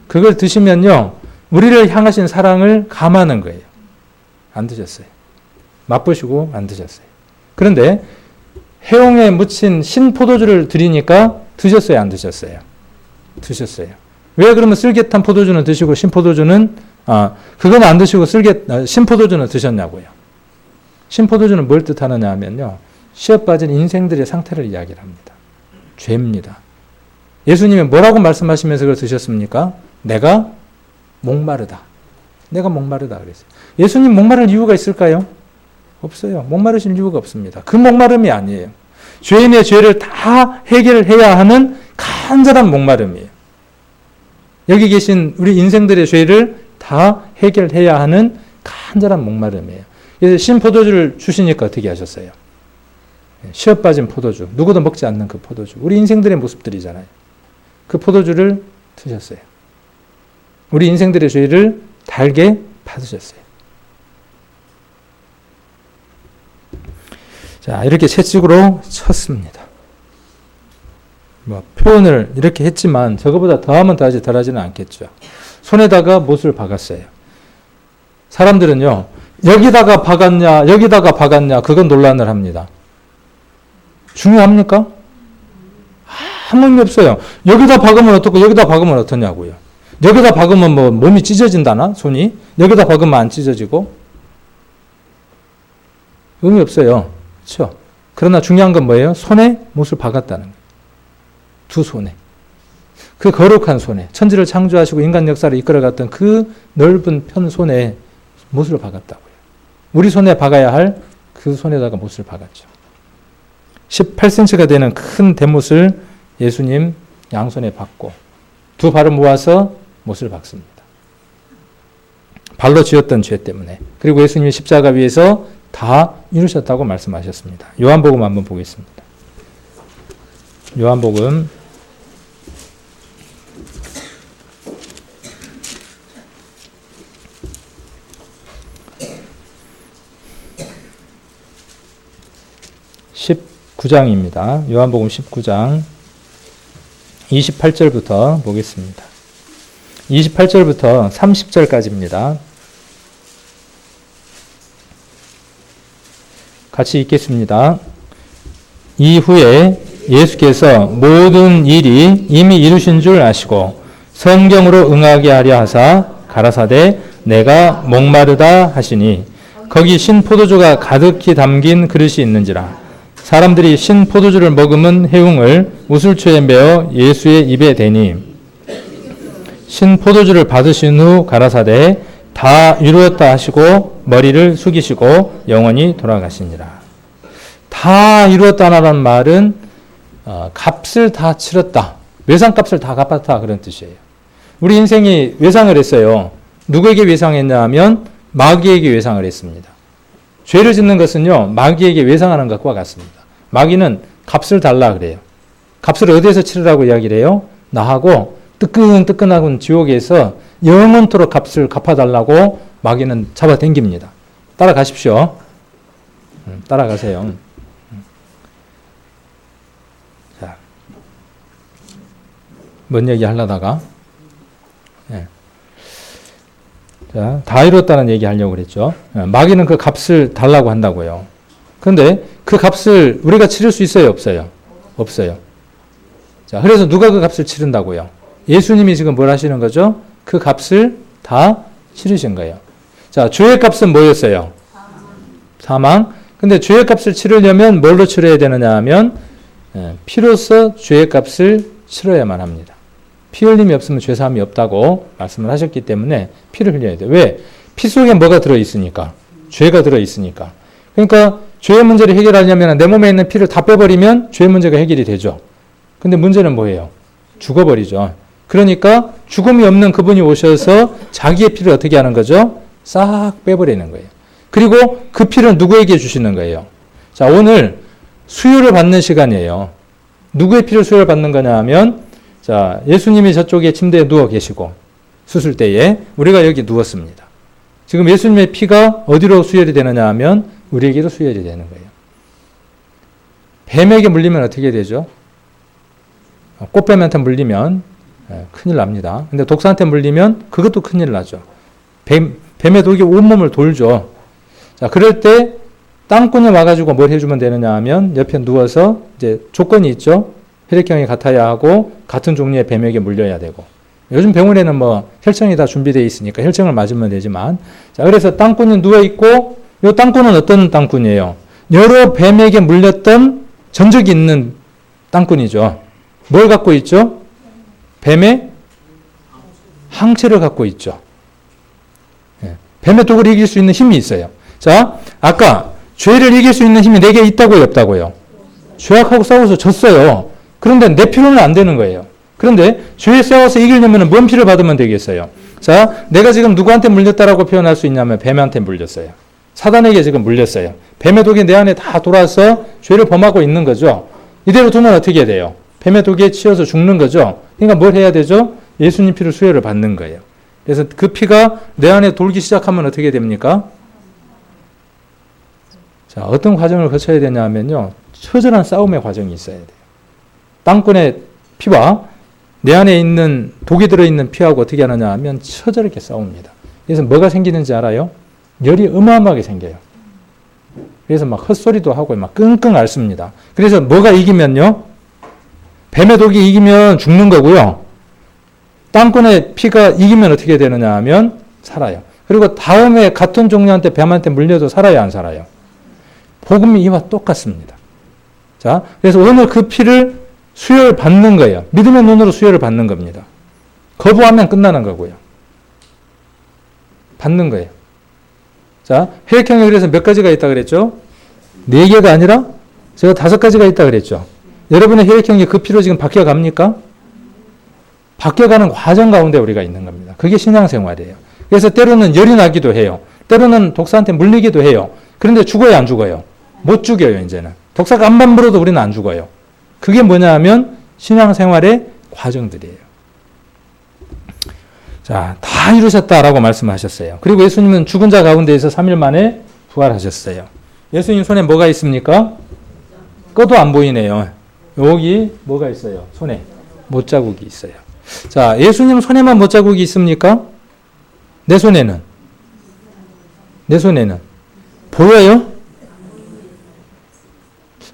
그걸 드시면요, 우리를 향하신 사랑을 감하는 거예요. 안 드셨어요. 맛보시고 안 드셨어요. 그런데 해옹에 묻힌 신포도주를 드리니까 드셨어요? 안 드셨어요? 드셨어요. 왜 그러면 쓸개탄 포도주는 드시고 신포도주는 그건 안 드시고 신포도주는 드셨냐고요? 신포도주는 뭘 뜻하느냐 하면요, 시험 빠진 인생들의 상태를 이야기를 합니다. 죄입니다. 예수님이 뭐라고 말씀하시면서 그걸 드셨습니까? 내가 목마르다. 내가 목마르다 그랬어요. 예수님 목마를 이유가 있을까요? 없어요. 목마르실 이유가 없습니다. 그 목마름이 아니에요. 죄인의 죄를 다 해결해야 하는 간절한 목마름이에요. 여기 계신 우리 인생들의 죄를 다 해결해야 하는 간절한 목마름이에요. 그래서 신포도주를 주시니까 어떻게 하셨어요? 시험 빠진 포도주, 누구도 먹지 않는 그 포도주, 우리 인생들의 모습들이잖아요. 그 포도주를 드셨어요. 우리 인생들의 죄를 달게 받으셨어요. 자, 이렇게 채찍으로 쳤습니다. 표현을 이렇게 했지만 저거보다 더하면 더하지 덜하지는 않겠죠. 손에다가 못을 박았어요. 사람들은요, 여기다가 박았냐, 여기다가 박았냐, 그건 논란을 합니다. 중요합니까? 아무 의미 없어요. 여기다 박으면 어떻고, 여기다 박으면 어떠냐고요. 여기다 박으면 뭐 몸이 찢어진다나, 손이? 여기다 박으면 안 찢어지고? 의미 없어요. 그렇죠? 그러나 중요한 건 뭐예요? 손에 못을 박았다는 거예요. 두 손에. 그 거룩한 손에, 천지를 창조하시고 인간 역사를 이끌어갔던 그 넓은 편 손에 못을 박았다고요. 우리 손에 박아야 할 그 손에다가 못을 박았죠. 18cm가 되는 큰 대못을 예수님 양손에 박고 두 발을 모아서 못을 박습니다. 발로 쥐었던 죄 때문에. 그리고 예수님이 십자가 위에서 다 이루셨다고 말씀하셨습니다. 요한복음 한번 보겠습니다. 요한복음 19장입니다. 요한복음 19장 28절부터 보겠습니다. 28절부터 30절까지입니다. 같이 읽겠습니다. 이후에 예수께서 모든 일이 이미 이루신 줄 아시고 성경으로 응하게 하려 하사 가라사대 내가 목마르다 하시니 거기 신 포도주가 가득히 담긴 그릇이 있는지라 사람들이 신 포도주를 머금은 해웅을 우슬초에 메어 예수의 입에 대니 신 포도주를 받으신 후 가라사대 다 이루었다 하시고 머리를 숙이시고 영원히 돌아가시니라. 다 이루었다라는 말은 값을 다 치렀다. 외상값을 다 갚았다 그런 뜻이에요. 우리 인생이 외상을 했어요. 누구에게 외상했냐 하면 마귀에게 외상을 했습니다. 죄를 짓는 것은요. 마귀에게 외상하는 것과 같습니다. 마귀는 값을 달라 그래요. 값을 어디에서 치르라고 이야기를 해요? 나하고 뜨끈뜨끈하군 지옥에서 영원토록 값을 갚아달라고 마귀는 잡아당깁니다. 따라가십시오. 따라가세요. 자, 뭔 얘기 하려다가 네. 자, 다 이뤘다는 얘기 하려고 그랬죠. 마귀는 그 값을 달라고 한다고요. 그런데 그 값을 우리가 치를 수 있어요? 없어요? 없어요. 자, 그래서 누가 그 값을 치른다고요? 예수님이 지금 뭘 하시는 거죠? 그 값을 다 치르신 거예요. 자, 죄의 값은 뭐였어요? 사망. 근데 죄의 값을 치르려면 뭘로 치러야 되느냐 하면 피로써 죄의 값을 치러야만 합니다. 피 흘림이 없으면 죄사함이 없다고 말씀을 하셨기 때문에 피를 흘려야 돼요. 왜? 피 속에 뭐가 들어있으니까. 죄가 들어있으니까. 그러니까 죄의 문제를 해결하려면 내 몸에 있는 피를 다 빼버리면 죄의 문제가 해결이 되죠. 근데 문제는 뭐예요? 죽어버리죠. 그러니까 죽음이 없는 그분이 오셔서 자기의 피를 어떻게 하는 거죠? 싹 빼버리는 거예요. 그리고 그 피를 누구에게 주시는 거예요? 자, 오늘 수혈을 받는 시간이에요. 누구의 피를 수혈을 받는 거냐 하면 자, 예수님이 저쪽에 침대에 누워 계시고 수술 때에 우리가 여기 누웠습니다. 지금 예수님의 피가 어디로 수혈이 되느냐 하면 우리에게도 수혈이 되는 거예요. 뱀에게 물리면 어떻게 되죠? 꽃뱀한테 물리면 큰일 납니다. 근데 독사한테 물리면 그것도 큰일 나죠. 뱀의 독이 온몸을 돌죠. 자, 그럴 때 땅꾼이 와가지고 뭘 해주면 되느냐 하면 옆에 누워서 이제 조건이 있죠. 혈액형이 같아야 하고 같은 종류의 뱀에게 물려야 되고 요즘 병원에는 뭐 혈청이 다 준비되어 있으니까 혈청을 맞으면 되지만 자, 그래서 땅꾼이 누워있고 이 땅꾼은 어떤 땅꾼이에요? 여러 뱀에게 물렸던 전적이 있는 땅꾼이죠. 뭘 갖고 있죠? 뱀의 항체를 갖고 있죠. 뱀의 독을 이길 수 있는 힘이 있어요. 자, 아까 죄를 이길 수 있는 힘이 내게 있다고요, 없다고요? 죄악하고 싸워서 졌어요. 그런데 내 피로는 안 되는 거예요. 그런데 죄에 싸워서 이기려면 뭔 피를 받으면 되겠어요? 자, 내가 지금 누구한테 물렸다라고 표현할 수 있냐면 뱀한테 물렸어요. 사단에게 지금 물렸어요. 뱀의 독이 내 안에 다 돌아서 죄를 범하고 있는 거죠. 이대로 두면 어떻게 돼요? 뱀의 독에 치여서 죽는 거죠. 그러니까 뭘 해야 되죠? 예수님 피를 수혈을 받는 거예요. 그래서 그 피가 내 안에 돌기 시작하면 어떻게 됩니까? 자, 어떤 과정을 거쳐야 되냐면요. 처절한 싸움의 과정이 있어야 돼요. 땅꾼의 피와 내 안에 있는 독이 들어있는 피하고 어떻게 하느냐 하면 처절하게 싸웁니다. 그래서 뭐가 생기는지 알아요? 열이 어마어마하게 생겨요. 그래서 막 헛소리도 하고 막 끙끙 앓습니다. 그래서 뭐가 이기면요? 뱀의 독이 이기면 죽는 거고요. 땅꾼의 피가 이기면 어떻게 되느냐 하면 살아요. 그리고 다음에 같은 종류한테 뱀한테 물려도 살아요, 안 살아요? 복음이 이와 똑같습니다. 자, 그래서 오늘 그 피를 수혈 받는 거예요. 믿음의 눈으로 수혈을 받는 겁니다. 거부하면 끝나는 거고요. 받는 거예요. 자, 혈액형이 그래서 몇 가지가 있다 그랬죠? 4개가 아니라 제가 5가지가 있다 그랬죠. 여러분의 혈액형이 그 피로 지금 바뀌어 갑니까? 바뀌어가는 과정 가운데 우리가 있는 겁니다. 그게 신앙생활이에요. 그래서 때로는 열이 나기도 해요. 때로는 독사한테 물리기도 해요. 그런데 죽어요, 안 죽어요? 못 죽여요, 이제는. 독사가 암만 물어도 우리는 안 죽어요. 그게 뭐냐 하면 신앙생활의 과정들이에요. 자, 다 이루셨다라고 말씀하셨어요. 그리고 예수님은 죽은 자 가운데에서 3일 만에 부활하셨어요. 예수님 손에 뭐가 있습니까? 꺼도 안 보이네요. 여기 뭐가 있어요? 손에 못자국이 있어요. 자, 예수님 손에만 못자국이 있습니까? 내 손에는? 내 손에는? 보여요?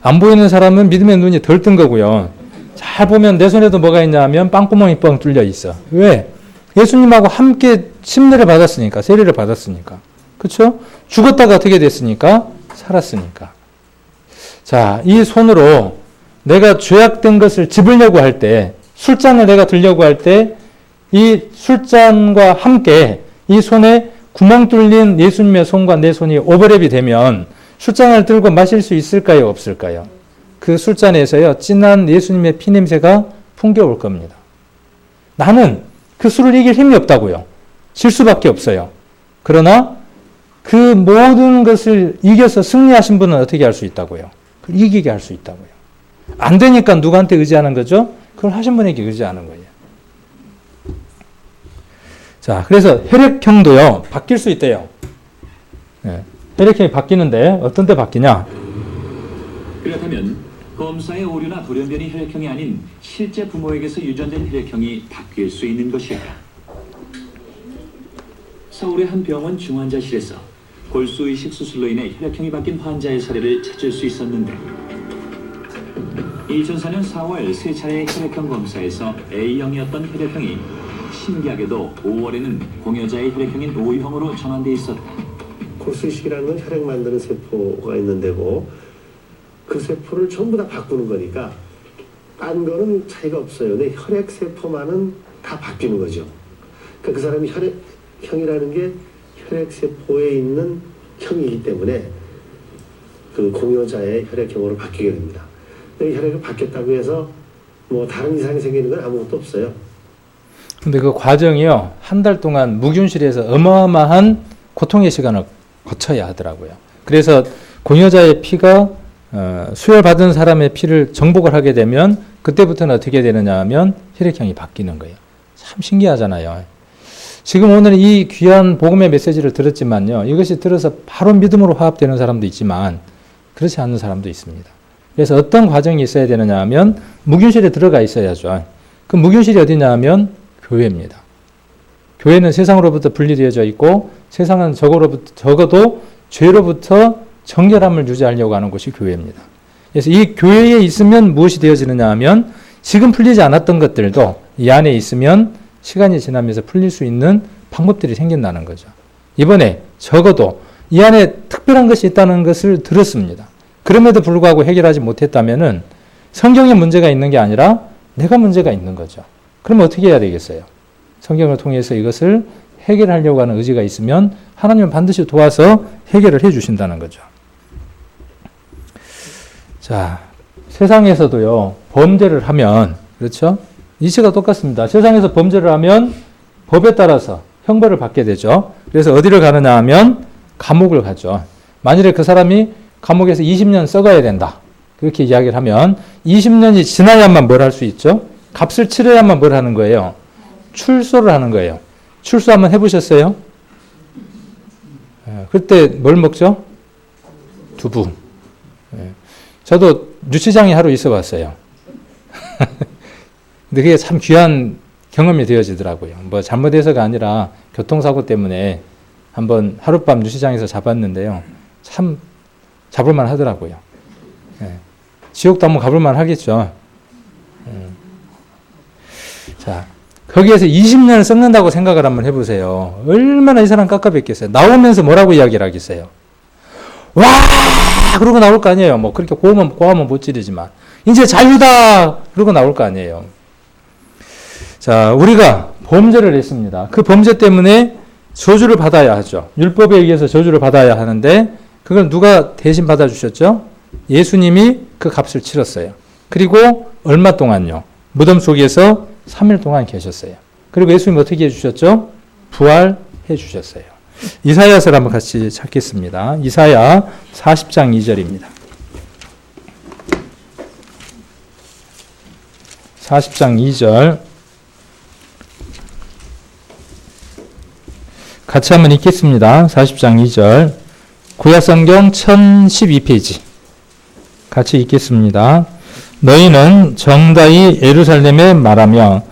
안 보이는 사람은 믿음의 눈이 덜 뜬 거고요. 잘 보면 내 손에도 뭐가 있냐 하면 빵구멍이 뻥 뚫려 있어. 왜? 예수님하고 함께 침례를 받았으니까, 세례를 받았으니까. 그렇죠? 죽었다가 어떻게 됐으니까? 살았으니까. 자, 이 손으로 내가 죄악된 것을 집으려고 할 때, 술잔을 내가 들려고 할 때, 이 술잔과 함께 이 손에 구멍 뚫린 예수님의 손과 내 손이 오버랩이 되면 술잔을 들고 마실 수 있을까요? 없을까요? 그 술잔에서요, 진한 예수님의 피냄새가 풍겨올 겁니다. 나는 그 술을 이길 힘이 없다고요. 질 수밖에 없어요. 그러나 그 모든 것을 이겨서 승리하신 분은 어떻게 할 수 있다고요? 그걸 이기게 할 수 있다고요. 안 되니까 누구한테 의지하는 거죠? 그걸 하신 분에게 의지하는 거예요. 자, 그래서 혈액형도요, 바뀔 수 있대요. 네. 혈액형이 바뀌는데 어떤 때 바뀌냐? 그렇다면 검사의 오류나 돌연변이 혈액형이 아닌 실제 부모에게서 유전된 혈액형이 바뀔 수 있는 것일까? 서울의 한 병원 중환자실에서 골수이식 수술로 인해 혈액형이 바뀐 환자의 사례를 찾을 수 있었는데 2004년 4월 세 차례의 혈액형 검사에서 A형이었던 혈액형이 신기하게도 5월에는 공여자의 혈액형인 O형으로 전환돼 있었다. 골수이식이라는 건 혈액 만드는 세포가 있는 데고 그 세포를 전부 다 바꾸는 거니까 딴 거는 차이가 없어요. 근데 혈액 세포만은 다 바뀌는 거죠. 그러니까 그 사람이 혈액형이라는 게 혈액 세포에 있는 형이기 때문에 그 공여자의 혈액형으로 바뀌게 됩니다. 근데 혈액이 바뀌었다고 해서 뭐 다른 이상이 생기는 건 아무것도 없어요. 근데 그 과정이요, 한 달 동안 무균실에서 어마어마한 고통의 시간을 거쳐야 하더라고요. 그래서 공여자의 피가 수혈받은 사람의 피를 정복을 하게 되면 그때부터는 어떻게 되느냐 하면 혈액형이 바뀌는 거예요. 참 신기하잖아요. 지금 오늘 이 귀한 복음의 메시지를 들었지만요, 이것이 들어서 바로 믿음으로 화합되는 사람도 있지만 그렇지 않은 사람도 있습니다. 그래서 어떤 과정이 있어야 되느냐 하면 무균실에 들어가 있어야죠. 그 무균실이 어디냐 하면 교회입니다. 교회는 세상으로부터 분리되어져 있고 세상은 적어도 죄로부터 정결함을 유지하려고 하는 곳이 교회입니다. 그래서 이 교회에 있으면 무엇이 되어지느냐 하면 지금 풀리지 않았던 것들도 이 안에 있으면 시간이 지나면서 풀릴 수 있는 방법들이 생긴다는 거죠. 이번에 적어도 이 안에 특별한 것이 있다는 것을 들었습니다. 그럼에도 불구하고 해결하지 못했다면은 성경에 문제가 있는 게 아니라 내가 문제가 있는 거죠. 그러면 어떻게 해야 되겠어요? 성경을 통해서 이것을 해결하려고 하는 의지가 있으면 하나님은 반드시 도와서 해결을 해 주신다는 거죠. 자, 세상에서도요, 범죄를 하면, 그렇죠? 이치가 똑같습니다. 세상에서 범죄를 하면 법에 따라서 형벌을 받게 되죠. 그래서 어디를 가느냐 하면 감옥을 가죠. 만일에 그 사람이 감옥에서 20년 썩어야 된다, 그렇게 이야기를 하면 20년이 지나야만 뭘 할 수 있죠? 값을 치러야만 뭘 하는 거예요? 출소를 하는 거예요. 출소 한번 해보셨어요? 그때 뭘 먹죠? 두부. 저도 유치장에 하루 있어 봤어요. 근데 그게 참 귀한 경험이 되어지더라고요. 뭐 잘못해서가 아니라 교통사고 때문에 한번 하룻밤 유치장에서 잡았는데요. 참 잡을만 하더라고요. 지옥도 한번 가볼만 하겠죠. 자, 거기에서 20년을 썩는다고 생각을 한번 해보세요. 얼마나 이 사람 깝깝했겠어요. 나오면서 뭐라고 이야기를 하겠어요. 와! 그러고 나올 거 아니에요. 뭐 그렇게 고하면 못 지르지만 이제 자유다! 그러고 나올 거 아니에요. 자, 우리가 범죄를 했습니다. 그 범죄 때문에 저주를 받아야 하죠. 율법에 의해서 저주를 받아야 하는데 그걸 누가 대신 받아주셨죠? 예수님이 그 값을 치렀어요. 그리고 얼마 동안요? 무덤 속에서 3일 동안 계셨어요. 그리고 예수님 어떻게 해주셨죠? 부활해 주셨어요. 이사야서를 한번 같이 찾겠습니다. 이사야 40장 2절입니다. 40장 2절 같이 한번 읽겠습니다. 40장 2절 구약성경 1012페이지 같이 읽겠습니다. 너희는 정다이 예루살렘에 말하며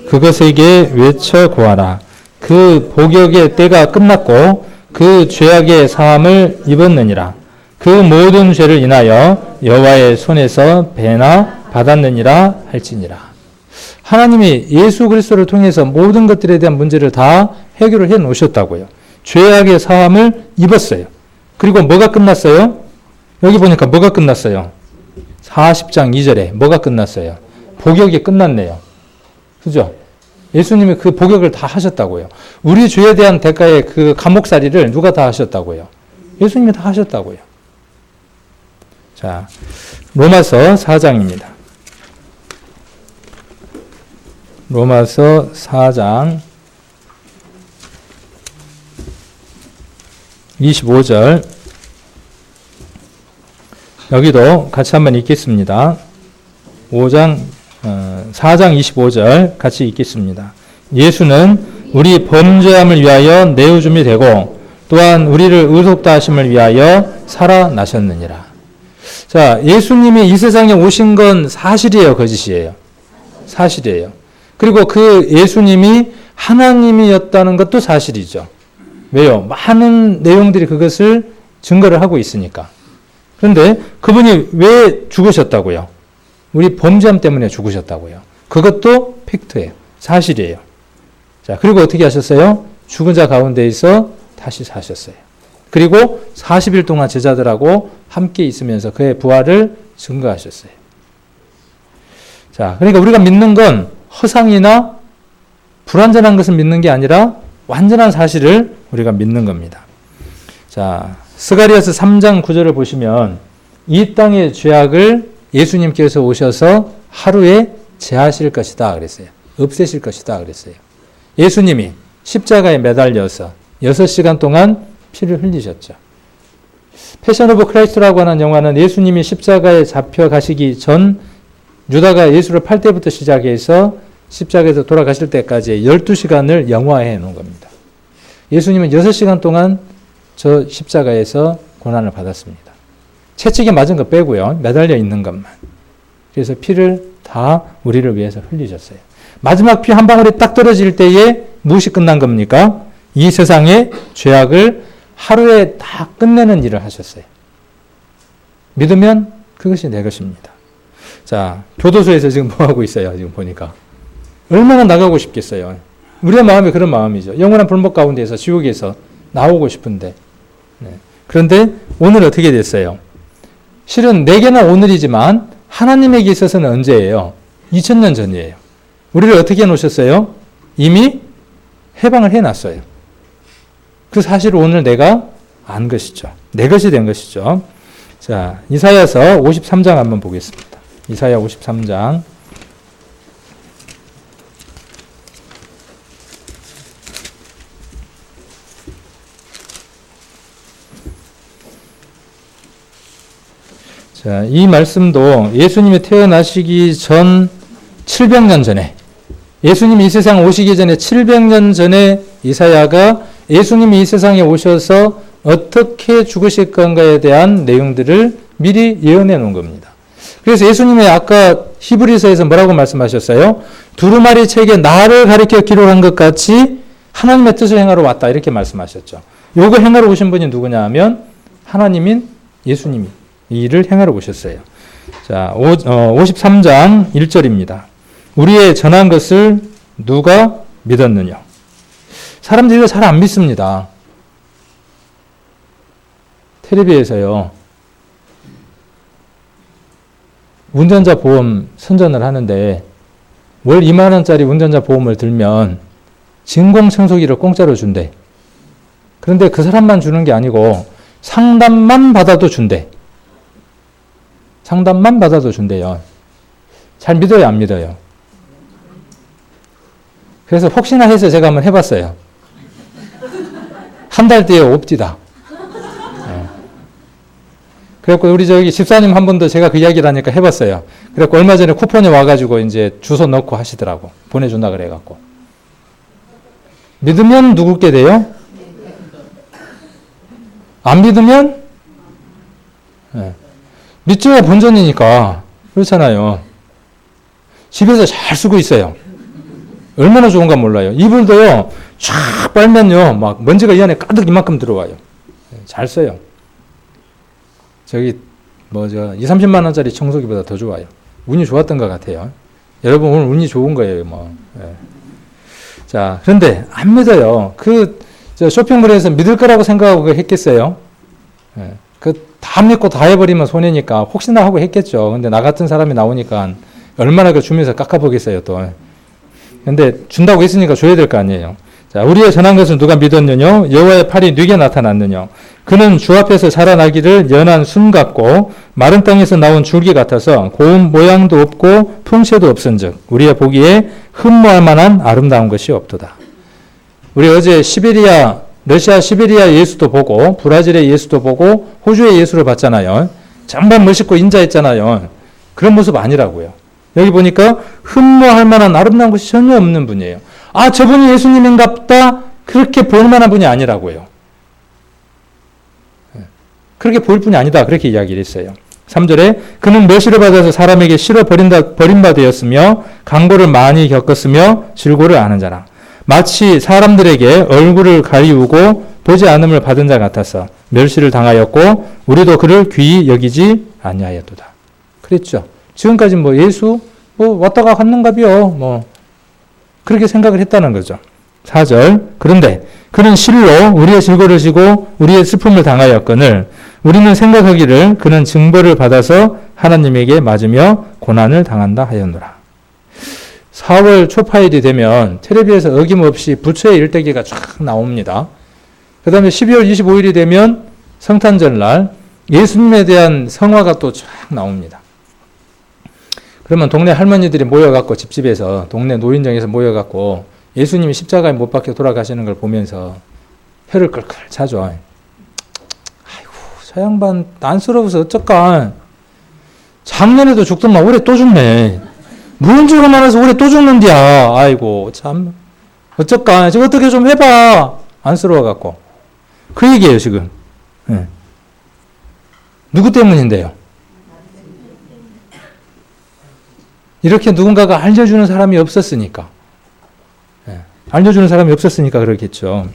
그것에게 외쳐 고하라. 그 복역의 때가 끝났고 그 죄악의 사함을 입었느니라. 그 모든 죄를 인하여 여호와의 손에서 배나 받았느니라 할지니라. 하나님이 예수 그리스도를 통해서 모든 것들에 대한 문제를 다 해결을 해 놓으셨다고요. 죄악의 사함을 입었어요. 그리고 뭐가 끝났어요? 여기 보니까 뭐가 끝났어요? 40장 2절에 뭐가 끝났어요? 복역이 끝났네요. 그죠? 예수님이 그 복역을 다 하셨다고요. 우리 죄에 대한 대가의 그 감옥살이를 누가 다 하셨다고요? 예수님이 다 하셨다고요. 자, 로마서 4장입니다. 로마서 4장 25절 여기도 같이 한번 읽겠습니다. 4장 25절 같이 읽겠습니다. 예수는 우리 범죄함을 위하여 내어줌이 되고 또한 우리를 의롭다 하심을 위하여 살아나셨느니라. 자, 예수님이 이 세상에 오신 건 사실이에요, 거짓이에요? 사실이에요. 그리고 그 예수님이 하나님이었다는 것도 사실이죠. 왜요? 많은 내용들이 그것을 증거를 하고 있으니까. 그런데 그분이 왜 죽으셨다고요? 우리 범죄함 때문에 죽으셨다고요. 그것도 팩트예요. 사실이에요. 자, 그리고 어떻게 하셨어요? 죽은 자 가운데에서 다시 사셨어요. 그리고 40일 동안 제자들하고 함께 있으면서 그의 부활을 증거하셨어요. 자, 그러니까 우리가 믿는 건 허상이나 불완전한 것을 믿는 게 아니라 완전한 사실을 우리가 믿는 겁니다. 자, 스가리아서 3장 9절을 보시면 이 땅의 죄악을 예수님께서 오셔서 하루에 제하실 것이다 그랬어요. 없애실 것이다 그랬어요. 예수님이 십자가에 매달려서 6시간 동안 피를 흘리셨죠. 패션 오브 크라이스트라고 하는 영화는 예수님이 십자가에 잡혀 가시기 전 유다가 예수를 팔 때부터 시작해서 십자가에서 돌아가실 때까지 12시간을 영화해 놓은 겁니다. 예수님은 6시간 동안 저 십자가에서 고난을 받았습니다. 채찍에 맞은 거 빼고요. 매달려 있는 것만. 그래서 피를 다 우리를 위해서 흘리셨어요. 마지막 피 한 방울이 딱 떨어질 때에 무엇이 끝난 겁니까? 이 세상의 죄악을 하루에 다 끝내는 일을 하셨어요. 믿으면 그것이 내 것입니다. 자, 교도소에서 지금 뭐 하고 있어요? 지금 보니까. 얼마나 나가고 싶겠어요. 우리의 마음이 그런 마음이죠. 영원한 불목 가운데서 지옥에서 나오고 싶은데. 네. 그런데 오늘 어떻게 됐어요? 실은 내게는 오늘이지만 하나님에게 있어서는 언제예요? 2000년 전이에요. 우리를 어떻게 해놓으셨어요? 이미 해방을 해놨어요. 그 사실을 오늘 내가 안 것이죠. 내 것이 된 것이죠. 자, 이사야서 53장 한번 보겠습니다. 이사야 53장. 자, 이 말씀도 예수님이 태어나시기 전 700년 전에, 예수님이 이 세상 오시기 전에 700년 전에 이사야가 예수님이 이 세상에 오셔서 어떻게 죽으실 건가에 대한 내용들을 미리 예언해 놓은 겁니다. 그래서 예수님이 아까 히브리서에서 뭐라고 말씀하셨어요? 두루마리 책에 나를 가리켜 기록한 것 같이 하나님의 뜻을 행하러 왔다 이렇게 말씀하셨죠. 요거 행하러 오신 분이 누구냐 하면 하나님인 예수님이 이 일을 행하러 오셨어요. 자, 53장 1절입니다. 우리의 전한 것을 누가 믿었느냐? 사람들이 이거 잘 안 믿습니다. 텔레비에서요. 운전자 보험 선전을 하는데 월 2만 원짜리 운전자 보험을 들면 진공청소기를 공짜로 준대. 그런데 그 사람만 주는 게 아니고 상담만 받아도 준대. 상담만 받아도 준대요. 잘 믿어요, 안 믿어요? 그래서 혹시나 해서 제가 한번 해봤어요. 한 달 뒤에 옵디다. 네. 그래갖고 우리 저기 집사님 한 분도 제가 그 이야기를 하니까 해봤어요. 그래갖고 얼마 전에 쿠폰이 와가지고 이제 주소 넣고 하시더라고. 보내준다 그래갖고. 믿으면 누구께 돼요? 안 믿으면? 네. 믿줘야 본전이니까. 그렇잖아요. 집에서 잘 쓰고 있어요. 얼마나 좋은가 몰라요. 이불도요, 쫙 빨면요, 막 먼지가 이 안에 가득 이만큼 들어와요. 잘 써요. 저기, 2, 30만 원짜리 청소기보다 더 좋아요. 운이 좋았던 것 같아요. 여러분, 오늘 운이 좋은 거예요, 뭐. 예. 자, 그런데 안 믿어요. 쇼핑몰에서 믿을 거라고 생각하고 그거 했겠어요? 예. 다 믿고 다 해버리면 손해니까 혹시나 하고 했겠죠. 근데 나 같은 사람이 나오니까 얼마나 그 주면서 깎아보겠어요, 또. 근데 준다고 했으니까 줘야 될 거 아니에요. 자, 우리의 전한 것을 누가 믿었느냐? 여호와의 팔이 네게 나타났느냐? 그는 주 앞에서 자라나기를 연한 순 같고 마른 땅에서 나온 줄기 같아서 고운 모양도 없고 품새도 없은즉 우리의 보기에 흠모할 만한 아름다운 것이 없도다. 우리 어제 러시아 시베리아 예수도 보고 브라질의 예수도 보고 호주의 예수를 봤잖아요. 정말 멋있고 인자했잖아요. 그런 모습 아니라고요. 여기 보니까 흠모할 만한 아름다운 것이 전혀 없는 분이에요. 아, 저분이 예수님인갑다. 그렇게 보일 만한 분이 아니라고요. 그렇게 보일 분이 아니다. 그렇게 이야기를 했어요. 3절에 그는 멸시를 받아서 사람에게 실어 버림바 되었으며 강고를 많이 겪었으며 질고를 아는 자라. 마치 사람들에게 얼굴을 가리우고 보지 않음을 받은 자 같아서 멸시를 당하였고 우리도 그를 귀히 여기지 아니하였도다. 그랬죠. 지금까지 예수 왔다가 갔는가비요. 그렇게 생각을 했다는 거죠. 4절 그런데 그는 실로 우리의 질고를 지고 우리의 슬픔을 당하였거늘 우리는 생각하기를 그는 징벌을 받아서 하나님에게 맞으며 고난을 당한다 하였노라. 4월 초파일이 되면 텔레비에서 어김없이 부처의 일대기가 쫙 나옵니다. 그 다음에 12월 25일이 되면 성탄절날 예수님에 대한 성화가 또 쫙 나옵니다. 그러면 동네 할머니들이 모여갖고 집집에서 동네 노인정에서 모여갖고 예수님이 십자가에 못 박혀 돌아가시는 걸 보면서 혀를 끌끌 차죠. 아이고 저 양반 안쓰러워서 어쩔까. 작년에도 죽더만 올해 또 죽네. 문제가 많아서 올해 또 죽는디야. 아이고 참 어쩔까. 저거 어떻게 좀 해봐. 안쓰러워갖고. 그 얘기예요 지금. 네. 누구 때문인데요? 이렇게 누군가가 알려주는 사람이 없었으니까. 네. 알려주는 사람이 없었으니까 그렇겠죠.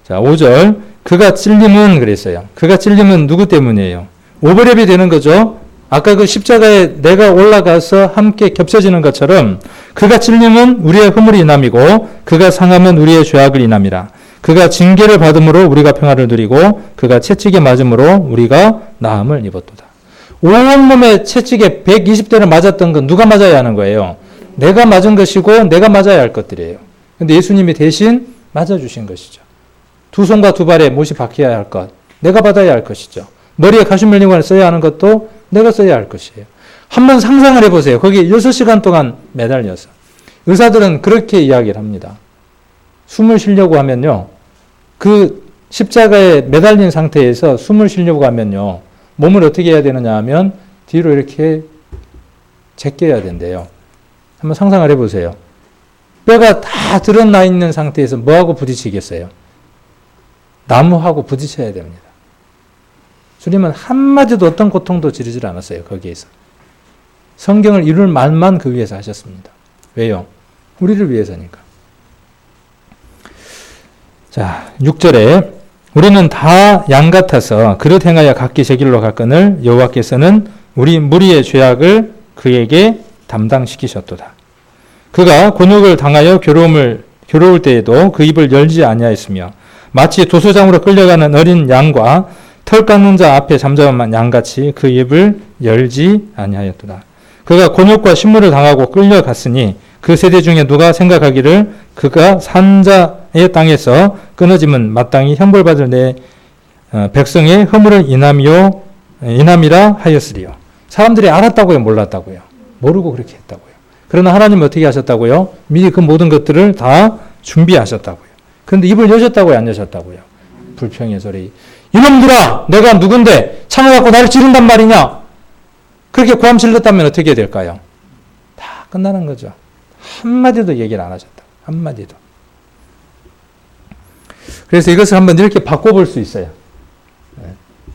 자, 5절. 그가 찔림은 그랬어요. 그가 찔림은 누구 때문이에요? 오버랩이 되는 거죠. 아까 그 십자가에 내가 올라가서 함께 겹쳐지는 것처럼 그가 찔림은 우리의 허물이 인함이고 그가 상함은 우리의 죄악을 인함이라. 그가 징계를 받음으로 우리가 평화를 누리고 그가 채찍에 맞음으로 우리가 나음을 입었도다. 온몸에 채찍에 120대를 맞았던 건 누가 맞아야 하는 거예요? 내가 맞은 것이고 내가 맞아야 할 것들이에요. 근데 예수님이 대신 맞아주신 것이죠. 두 손과 두 발에 못이 박혀야 할 것, 내가 받아야 할 것이죠. 머리에 가시멜링관을 써야 하는 것도 내가 써야 할 것이에요. 한번 상상을 해보세요. 거기 6시간 동안 매달려서. 의사들은 그렇게 이야기를 합니다. 숨을 쉬려고 하면요. 그 십자가에 매달린 상태에서 숨을 쉬려고 하면요. 몸을 어떻게 해야 되느냐 하면 뒤로 이렇게 제껴야 된대요. 한번 상상을 해보세요. 뼈가 다 드러나 있는 상태에서 뭐하고 부딪히겠어요? 나무하고 부딪혀야 됩니다. 주님은 한마디도 어떤 고통도 지르질 않았어요. 거기에서. 성경을 이룰 말만 그 위에서 하셨습니다. 왜요? 우리를 위해서니까. 자, 6절에 우리는 다 양 같아서 그릇 행하여 각기 제 길로 갔거늘 여호와께서는 우리 무리의 죄악을 그에게 담당시키셨도다. 그가 곤욕을 당하여 괴로울 때에도 그 입을 열지 아니하였으며 마치 도소장으로 끌려가는 어린 양과 털 깎는 자 앞에 잠잠한 양같이 그 입을 열지 아니하였도다. 그가 곤욕과 신물을 당하고 끌려갔으니 그 세대 중에 누가 생각하기를 그가 산자의 땅에서 끊어짐은 마땅히 형벌받을 내 백성의 허물을 인함이라 하였으리요. 사람들이 알았다고요, 몰랐다고요? 모르고 그렇게 했다고요. 그러나 하나님은 어떻게 하셨다고요? 미리 그 모든 것들을 다 준비하셨다고요. 그런데 입을 여셨다고요, 안 여셨다고요? 불평의 소리. 이놈들아, 내가 누군데 창을 나를 찌른단 말이냐? 그렇게 고함 질렀다면 어떻게 될까요? 다 끝나는 거죠. 한마디도 얘기를 안 하셨다. 한마디도. 그래서 이것을 한번 이렇게 바꿔볼 수 있어요.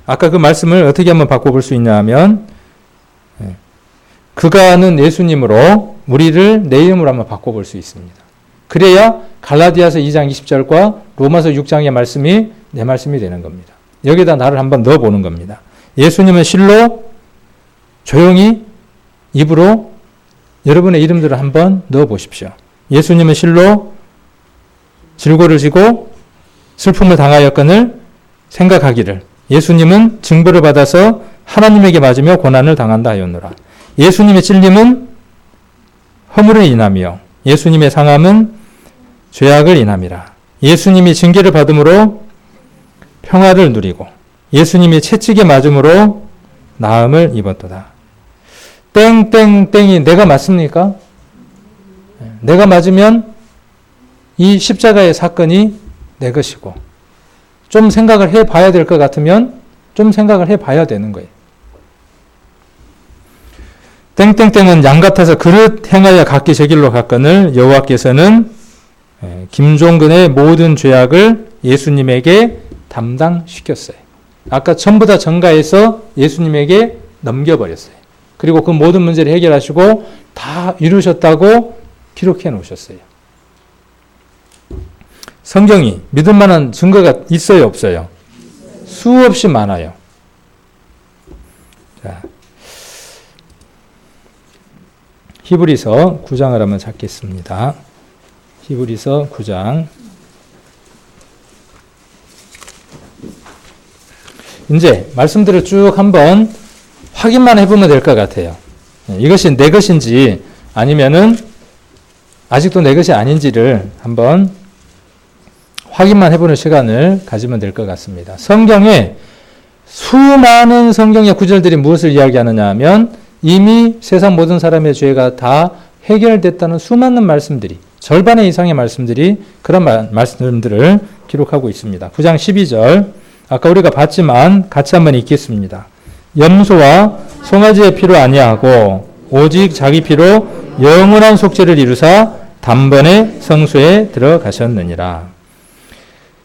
아까 그 말씀을 어떻게 한번 바꿔볼 수 있냐 하면 그가는 예수님으로 우리를 내 이름으로 한번 바꿔볼 수 있습니다. 그래야 갈라디아서 2장 20절과 로마서 6장의 말씀이 내 말씀이 되는 겁니다. 여기다 나를 한번 넣어보는 겁니다. 예수님은 실로 조용히 입으로 여러분의 이름들을 한번 넣어보십시오. 예수님은 실로 질고를 지고 슬픔을 당하였거늘 생각하기를 예수님은 징벌을 받아서 하나님에게 맞으며 고난을 당한다 하였노라. 예수님의 찔림은 허물을 인함이요 예수님의 상함은 죄악을 인함이라. 예수님이 징계를 받음으로 평화를 누리고 예수님이 채찍에 맞음으로 나음을 입었도다. 땡땡땡이 내가 맞습니까? 내가 맞으면 이 십자가의 사건이 내 것이고 좀 생각을 해봐야 될 것 같으면 좀 생각을 해봐야 되는 거예요. 땡땡땡은 양 같아서 그릇 행하여 각기 제 길로 갔거늘 여호와께서는 김종근의 모든 죄악을 예수님에게 담당시켰어요. 아까 전부 다 전가해서 예수님에게 넘겨버렸어요. 그리고 그 모든 문제를 해결하시고 다 이루셨다고 기록해 놓으셨어요. 성경이 믿을 만한 증거가 있어요, 없어요? 수없이 많아요. 자, 히브리서 9장을 한번 찾겠습니다. 히브리서 9장. 이제 말씀들을 쭉 한번 확인만 해보면 될 것 같아요. 이것이 내 것인지 아니면은 아직도 내 것이 아닌지를 한번 확인만 해보는 시간을 가지면 될 것 같습니다. 성경에 수많은 성경의 구절들이 무엇을 이야기하느냐 하면 이미 세상 모든 사람의 죄가 다 해결됐다는 수많은 말씀들이 절반의 이상의 말씀들이 그런 말씀들을 기록하고 있습니다. 9장 12절 아까 우리가 봤지만 같이 한번 읽겠습니다. 염소와 송아지의 피로 아니하고 오직 자기 피로 영원한 속죄를 이루사 단번에 성소에 들어가셨느니라.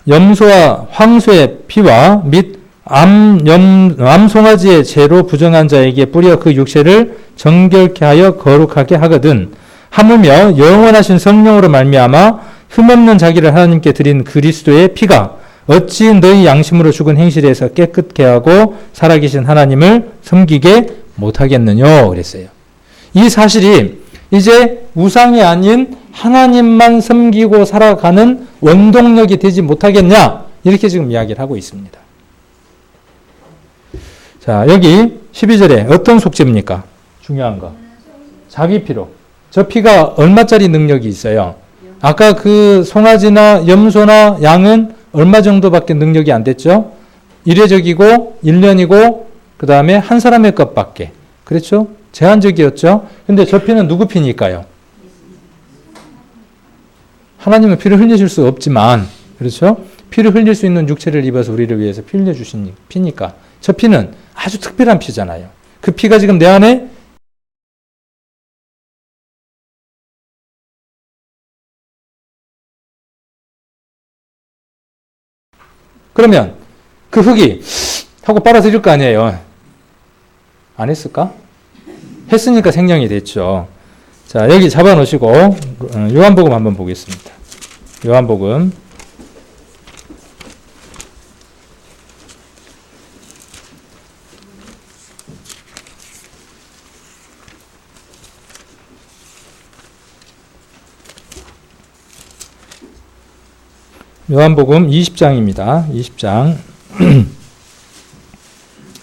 염소와 황소의 피와 및 암송아지의 죄로 부정한 자에게 뿌려 그 육체를 정결케 하여 거룩하게 하거든 하물며 영원하신 성령으로 말미암아 흠없는 자기를 하나님께 드린 그리스도의 피가 어찌 너희 양심으로 죽은 행실에서 깨끗게 하고 살아계신 하나님을 섬기게 못하겠느냐 그랬어요. 이 사실이 이제 우상이 아닌 하나님만 섬기고 살아가는 원동력이 되지 못하겠냐 이렇게 지금 이야기를 하고 있습니다. 자, 여기 12절에 어떤 속죄입니까? 중요한 거. 자기 피로. 저 피가 얼마짜리 능력이 있어요? 아까 그 송아지나 염소나 양은 얼마 정도밖에 능력이 안 됐죠? 일회적이고 1년이고 그 다음에 한 사람의 것밖에. 그렇죠? 제한적이었죠? 근데 저 피는 누구 피니까요? 하나님은 피를 흘리실 수 없지만 그렇죠? 피를 흘릴 수 있는 육체를 입어서 우리를 위해서 피 흘려주신 피니까 저 피는 아주 특별한 피잖아요. 그 피가 지금 내 안에 그러면 그 흙이 하고 빨아들일 거 아니에요. 안 했을까? 했으니까 생명이 됐죠. 자, 여기 잡아놓으시고 요한복음 한번 보겠습니다. 요한복음 20장입니다. 20장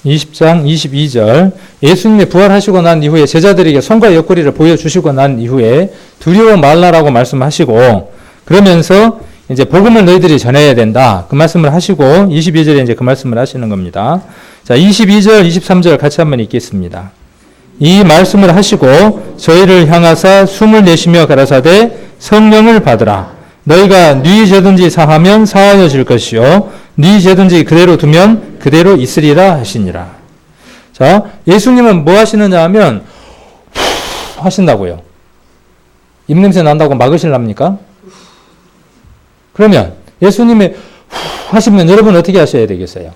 20장 22절 예수님이 부활하시고 난 이후에 제자들에게 손과 옆구리를 보여주시고 난 이후에 두려워 말라라고 말씀하시고 그러면서 이제 복음을 너희들이 전해야 된다. 그 말씀을 하시고 22절에 이제 그 말씀을 하시는 겁니다. 자, 22절 23절 같이 한번 읽겠습니다. 이 말씀을 하시고 저희를 향하사 숨을 내쉬며 가라사대 성령을 받으라. 너희가 네 죄든지 사하면 사하여질 것이요 네 죄든지 그대로 두면 그대로 있으리라 하시니라. 자, 예수님은 뭐 하시느냐 하면 하신다고요. 입냄새 난다고 막으실랍니까? 그러면 예수님이 하시면 여러분 어떻게 하셔야 되겠어요?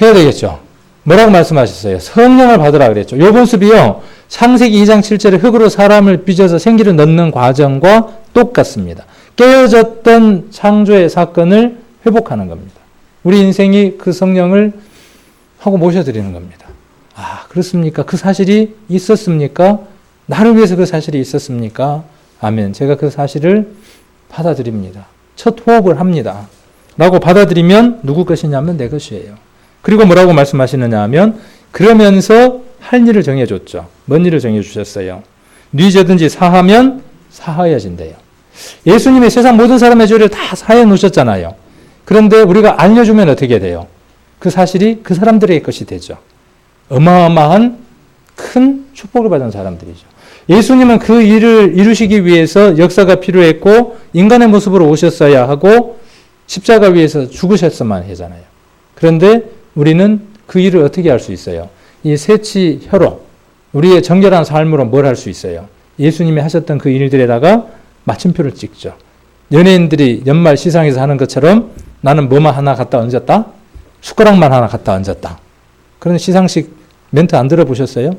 해야 되겠죠. 뭐라고 말씀하셨어요? 성령을 받으라 그랬죠. 요 모습이요. 창세기 2장 7절에 흙으로 사람을 빚어서 생기를 넣는 과정과 똑같습니다. 깨어졌던 창조의 사건을 회복하는 겁니다. 우리 인생이 그 성령을 하고 모셔드리는 겁니다. 아, 그렇습니까? 그 사실이 있었습니까? 나를 위해서 그 사실이 있었습니까? 아멘. 제가 그 사실을 받아들입니다. 첫 호흡을 합니다. 라고 받아들이면 누구 것이냐면 내 것이에요. 그리고 뭐라고 말씀하시느냐 하면 그러면서 할 일을 정해줬죠. 뭔 일을 정해주셨어요? 네 죄든지 사하면 사하여진대요. 예수님이 세상 모든 사람의 죄를 다 사해 놓으셨잖아요. 그런데 우리가 알려주면 어떻게 돼요? 그 사실이 그 사람들의 것이 되죠. 어마어마한 큰 축복을 받은 사람들이죠. 예수님은 그 일을 이루시기 위해서 역사가 필요했고 인간의 모습으로 오셨어야 하고 십자가 위에서 죽으셨어만 하잖아요. 그런데 우리는 그 일을 어떻게 할 수 있어요? 이 세치 혀로 우리의 정결한 삶으로 뭘 할 수 있어요? 예수님이 하셨던 그 일들에다가 마침표를 찍죠. 연예인들이 연말 시상에서 하는 것처럼 나는 뭐만 하나 갖다 얹었다? 숟가락만 하나 갖다 얹었다. 그런 시상식 멘트 안 들어보셨어요?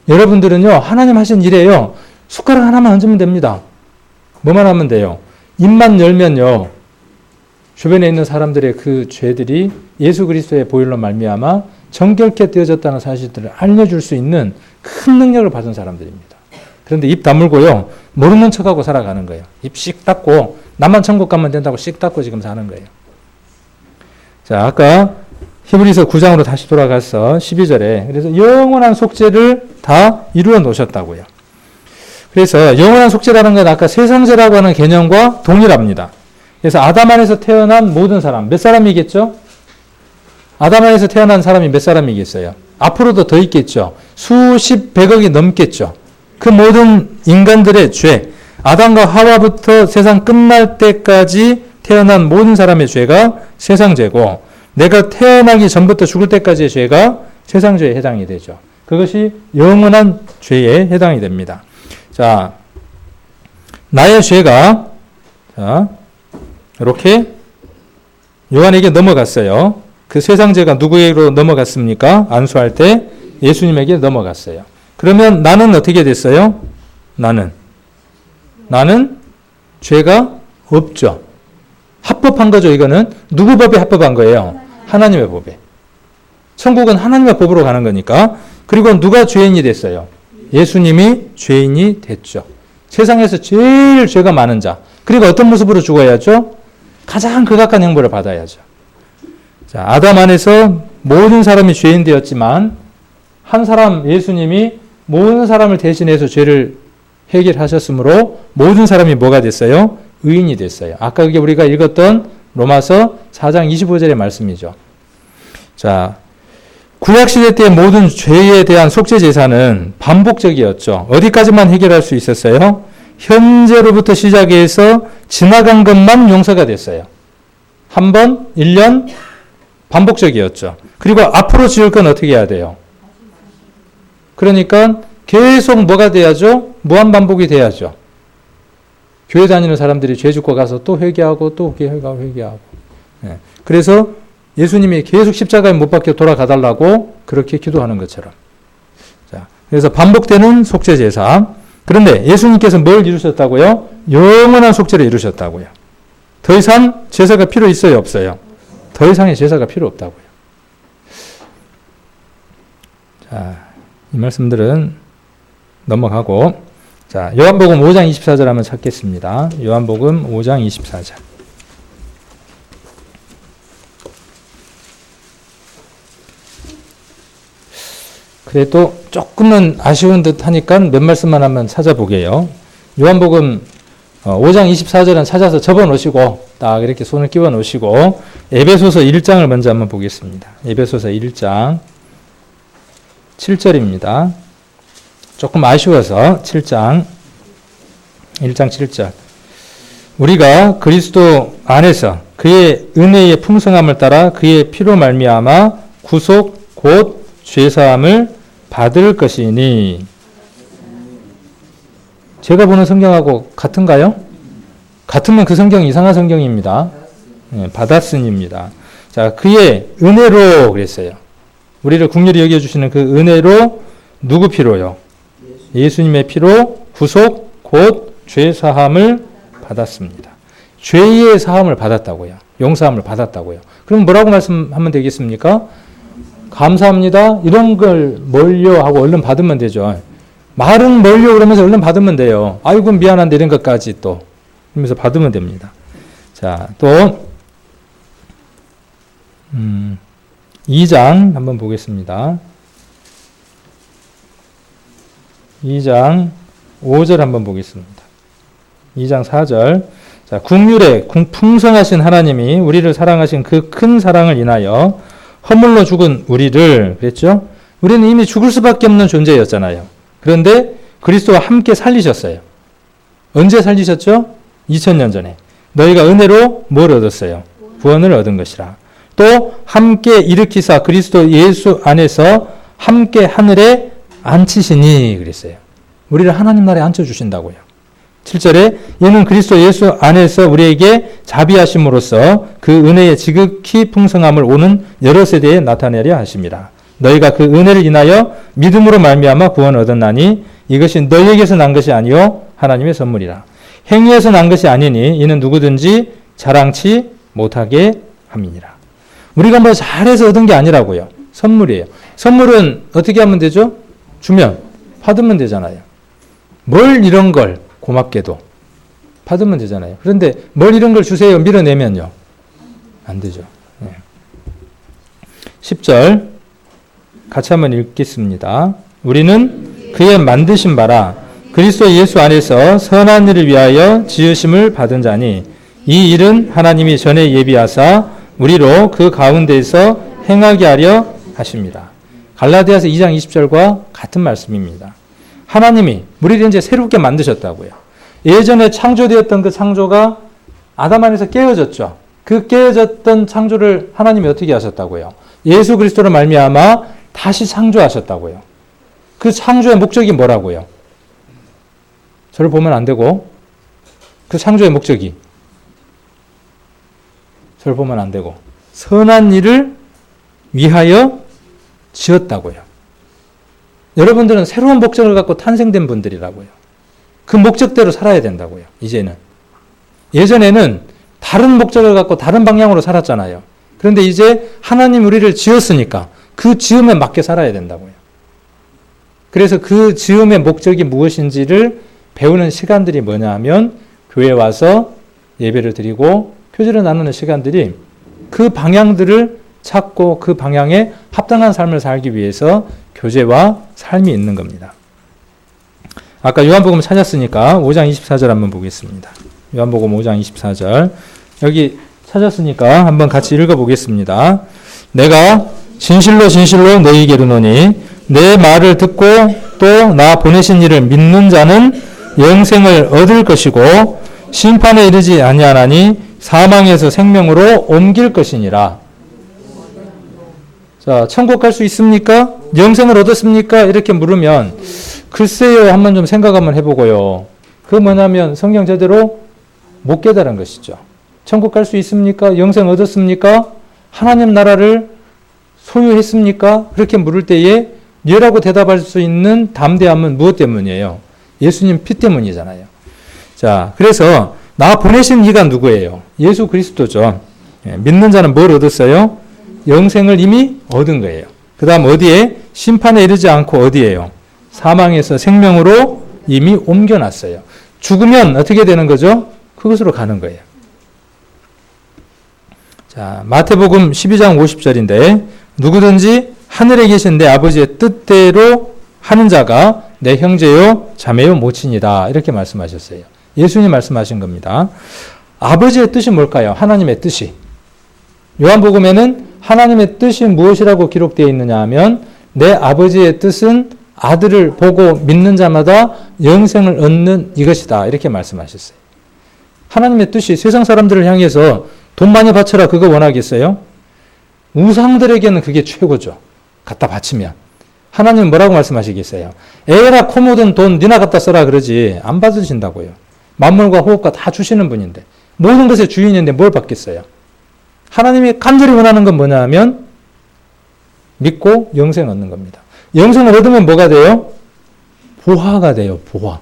여러분들은요, 하나님 하신 일에요, 숟가락 하나만 얹으면 됩니다. 뭐만 하면 돼요? 입만 열면요, 주변에 있는 사람들의 그 죄들이 예수 그리스도의 보혈로 말미암아 정결케 되어졌다는 사실들을 알려줄 수 있는 큰 능력을 받은 사람들입니다. 그런데 입 다물고요, 모르는 척하고 살아가는 거예요. 입 씩 닫고 나만 천국 가면 된다고 씩 닫고 지금 사는 거예요. 자, 아까 히브리서 9장으로 다시 돌아가서 12절에 그래서 영원한 속죄를 다 이루어 놓으셨다고요. 그래서 영원한 속죄라는 건 아까 세상죄라고 하는 개념과 동일합니다. 그래서 아담 안에서 태어난 모든 사람, 몇 사람이겠죠? 아담 안에서 태어난 사람이 몇 사람이겠어요? 앞으로도 더 있겠죠. 수십 백억이 넘겠죠. 그 모든 인간들의 죄, 아담과 하와부터 세상 끝날 때까지 태어난 모든 사람의 죄가 세상죄고, 내가 태어나기 전부터 죽을 때까지의 죄가 세상죄에 해당이 되죠. 그것이 영원한 죄에 해당이 됩니다. 자, 나의 죄가, 자, 이렇게 요한에게 넘어갔어요. 그 세상죄가 누구에게로 넘어갔습니까? 안수할 때 예수님에게 넘어갔어요. 그러면 나는 어떻게 됐어요? 나는 죄가 없죠. 합법한 거죠. 이거는 누구 법에 합법한 거예요? 하나님의 법에. 천국은 하나님의 법으로 가는 거니까. 그리고 누가 죄인이 됐어요? 예수님이 죄인이 됐죠. 세상에서 제일 죄가 많은 자. 그리고 어떤 모습으로 죽어야죠? 가장 극악한 형벌을 받아야죠. 자, 아담 안에서 모든 사람이 죄인 되었지만 한 사람 예수님이 모든 사람을 대신해서 죄를 해결하셨으므로 모든 사람이 뭐가 됐어요? 의인이 됐어요. 아까 그게 우리가 읽었던 로마서 4장 25절의 말씀이죠. 자, 구약시대 때 모든 죄에 대한 속죄제사는 반복적이었죠. 어디까지만 해결할 수 있었어요? 현재로부터 시작해서 지나간 것만 용서가 됐어요. 한 번, 1년, 반복적이었죠. 그리고 앞으로 지을 건 어떻게 해야 돼요? 그러니까 계속 뭐가 돼야죠? 무한반복이 돼야죠. 교회 다니는 사람들이 죄 짓고 가서 또 회개하고 또 회개하고. 네. 그래서 예수님이 계속 십자가에 못 박혀 돌아가달라고 그렇게 기도하는 것처럼. 자, 그래서 반복되는 속죄제사. 그런데 예수님께서 뭘 이루셨다고요? 영원한 속죄를 이루셨다고요. 더 이상 제사가 필요 있어요, 없어요? 더 이상의 제사가 필요 없다고요. 자, 이 말씀들은 넘어가고, 자, 요한복음 5장 24절 한번 찾겠습니다. 요한복음 5장 24절. 그래도 조금은 아쉬운 듯 하니까 몇 말씀만 한번 찾아보게요. 요한복음 5장 24절은 찾아서 접어 놓으시고, 딱 이렇게 손을 끼워 놓으시고, 에베소서 1장을 먼저 한번 보겠습니다. 에베소서 1장 7절입니다. 조금 아쉬워서 7장 1장 7절. 우리가 그리스도 안에서 그의 은혜의 풍성함을 따라 그의 피로 말미암아 구속 곧 죄사함을 받을 것이니. 제가 보는 성경하고 같은가요? 같으면 그 성경이 이상한 성경입니다. 네, 받았으니입니다. 자, 그의 은혜로 그랬어요. 우리를 긍휼히 여겨주시는 그 은혜로 누구 피로요? 예수님의 피로 구속 곧 죄사함을 받았습니다. 죄의 사함을 받았다고요. 용서함을 받았다고요. 그럼 뭐라고 말씀하면 되겠습니까? 감사합니다. 이런 걸 멀려 하고 얼른 받으면 되죠. 말은 멀려 그러면서 얼른 받으면 돼요. 아이고 미안한데 이런 것까지 또 그러면서 받으면 됩니다. 자, 또 2장 한번 보겠습니다. 2장 5절 한번 보겠습니다. 2장 4절. 자, 긍휼에 풍성하신 하나님이 우리를 사랑하신 그 큰 사랑을 인하여 허물로 죽은 우리를 그랬죠? 우리는 이미 죽을 수밖에 없는 존재였잖아요. 그런데 그리스도와 함께 살리셨어요. 언제 살리셨죠? 2000년 전에. 너희가 은혜로 뭘 얻었어요? 구원을 얻은 것이라. 또 함께 일으키사 그리스도 예수 안에서 함께 하늘에 앉히시니 그랬어요. 우리를 하나님 나라에 앉혀주신다고요. 7절에 이는 그리스도 예수 안에서 우리에게 자비하심으로써 그 은혜의 지극히 풍성함을 오는 여러 세대에 나타내려 하십니다. 너희가 그 은혜를 인하여 믿음으로 말미암아 구원을 얻었나니 이것이 너희에게서 난 것이 아니요 하나님의 선물이라. 행위에서 난 것이 아니니 이는 누구든지 자랑치 못하게 함이니라. 우리가 뭐 잘해서 얻은 게 아니라고요. 선물이에요. 선물은 어떻게 하면 되죠? 주면 받으면 되잖아요. 뭘 이런 걸 고맙게도 받으면 되잖아요. 그런데 뭘 이런 걸 주세요 밀어내면요. 안 되죠. 10절 같이 한번 읽겠습니다. 우리는 그의 만드신 바라 그리스도 예수 안에서 선한 일을 위하여 지으심을 받은 자니 이 일은 하나님이 전에 예비하사 우리로 그 가운데에서 행하게 하려 하십니다. 갈라디아서 2장 20절과 같은 말씀입니다. 하나님이 우리를 이제 새롭게 만드셨다고요. 예전에 창조되었던 그 창조가 아담 안에서 깨어졌죠. 그 깨어졌던 창조를 하나님이 어떻게 하셨다고요? 예수 그리스도로 말미암아 다시 창조하셨다고요. 그 창조의 목적이 뭐라고요? 저를 보면 안 되고 그 창조의 목적이 저를 보면 안 되고 선한 일을 위하여 지었다고요. 여러분들은 새로운 목적을 갖고 탄생된 분들이라고요. 그 목적대로 살아야 된다고요. 이제는. 예전에는 다른 목적을 갖고 다른 방향으로 살았잖아요. 그런데 이제 하나님 우리를 지었으니까 그 지음에 맞게 살아야 된다고요. 그래서 그 지음의 목적이 무엇인지를 배우는 시간들이 뭐냐 하면 교회에 와서 예배를 드리고 표지를 나누는 시간들이 그 방향들을 찾고 그 방향에 합당한 삶을 살기 위해서 교제와 삶이 있는 겁니다. 아까 요한복음 찾았으니까 5장 24절 한번 보겠습니다. 요한복음 5장 24절 여기 찾았으니까 한번 같이 읽어보겠습니다. 내가 진실로 진실로 너희에게 이르노니 내 말을 듣고 또 나 보내신 이를 믿는 자는 영생을 얻을 것이고 심판에 이르지 아니하나니 사망에서 생명으로 옮길 것이니라. 자, 천국 갈 수 있습니까? 영생을 얻었습니까? 이렇게 물으면 글쎄요 한번 좀 생각 한번 해보고요. 그 뭐냐면 성경 제대로 못 깨달은 것이죠. 천국 갈 수 있습니까? 영생 얻었습니까? 하나님 나라를 소유했습니까? 그렇게 물을 때에 예라고 대답할 수 있는 담대함은 무엇 때문이에요? 예수님 피 때문이잖아요. 자, 그래서 나 보내신 이가 누구예요? 예수 그리스도죠. 믿는 자는 뭘 얻었어요? 영생을 이미 얻은 거예요. 그 다음 어디에? 심판에 이르지 않고 어디에요? 사망에서 생명으로 이미 옮겨놨어요. 죽으면 어떻게 되는 거죠? 그것으로 가는 거예요. 자, 마태복음 12장 50절인데 누구든지 하늘에 계신 내 아버지의 뜻대로 하는 자가 내 형제요 자매요 모친이다 이렇게 말씀하셨어요. 예수님 말씀하신 겁니다. 아버지의 뜻이 뭘까요? 하나님의 뜻이. 요한복음에는 하나님의 뜻이 무엇이라고 기록되어 있느냐 하면 내 아버지의 뜻은 아들을 보고 믿는 자마다 영생을 얻는 이것이다 이렇게 말씀하셨어요. 하나님의 뜻이 세상 사람들을 향해서 돈 많이 바쳐라 그거 원하겠어요? 우상들에게는 그게 최고죠. 갖다 바치면. 하나님은 뭐라고 말씀하시겠어요? 에라 코 묻은 돈 니나 갖다 써라 그러지 안 받으신다고요. 만물과 호흡과 다 주시는 분인데 모든 것의 주인인데 뭘 받겠어요? 하나님이 간절히 원하는 건 뭐냐 하면 믿고 영생 얻는 겁니다. 영생을 얻으면 뭐가 돼요? 보화가 돼요. 보화.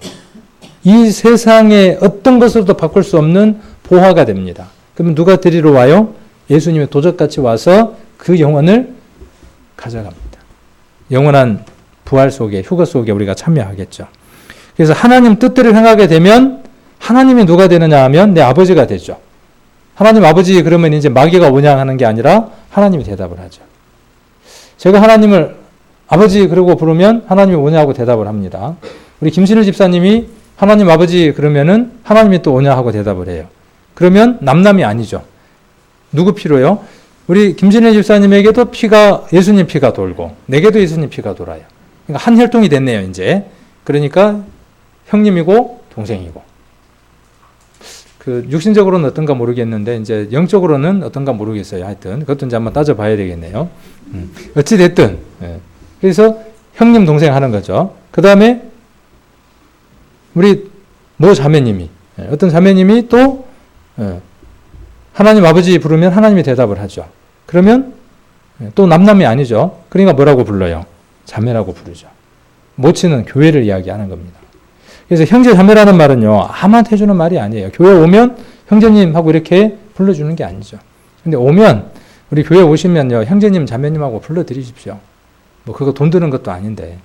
이 세상의 어떤 것으로도 바꿀 수 없는 보화가 됩니다. 그러면 누가 데리러 와요? 예수님의 도적같이 와서 그 영혼을 가져갑니다. 영원한 부활 속에, 휴거 속에 우리가 참여하겠죠. 그래서 하나님 뜻대로 행하게 되면 하나님이 누가 되느냐 하면 내 아버지가 되죠. 하나님 아버지 그러면 이제 마귀가 오냐하는 게 아니라 하나님이 대답을 하죠. 제가 하나님을 아버지 그러고 부르면 하나님이 오냐고 대답을 합니다. 우리 김신일 집사님이 하나님 아버지 그러면은 하나님이 또 오냐 하고 대답을 해요. 그러면 남남이 아니죠. 누구 피로요? 우리 김신일 집사님에게도 피가 예수님 피가 돌고 내게도 예수님 피가 돌아요. 그러니까 한 혈통이 됐네요, 이제. 그러니까 형님이고 동생이고. 그 육신적으로는 어떤가 모르겠는데 이제 영적으로는 어떤가 모르겠어요. 하여튼 그것도 이제 한번 따져봐야 되겠네요. 어찌 됐든 그래서 형님 동생 하는 거죠. 그 다음에 우리 모 자매님이 어떤 자매님이 또 하나님 아버지 부르면 하나님이 대답을 하죠. 그러면 또 남남이 아니죠. 그러니까 뭐라고 불러요? 자매라고 부르죠. 모치는 교회를 이야기하는 겁니다. 그래서 형제 자매라는 말은요, 아무한테 해주는 말이 아니에요. 교회 오면 형제님 하고 이렇게 불러주는 게 아니죠. 근데 오면, 우리 교회 오시면요, 형제님, 자매님하고 불러드리십시오. 뭐 그거 돈 드는 것도 아닌데.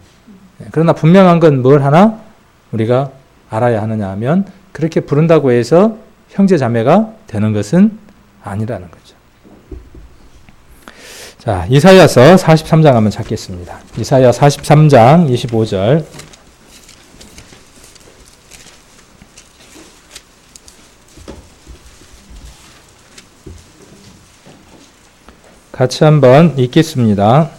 그러나 분명한 건 뭘 하나 우리가 알아야 하느냐 하면 그렇게 부른다고 해서 형제 자매가 되는 것은 아니라는 거죠. 자, 이사야서 43장 한번 찾겠습니다. 이사야 43장 25절. 같이 한번 읽겠습니다.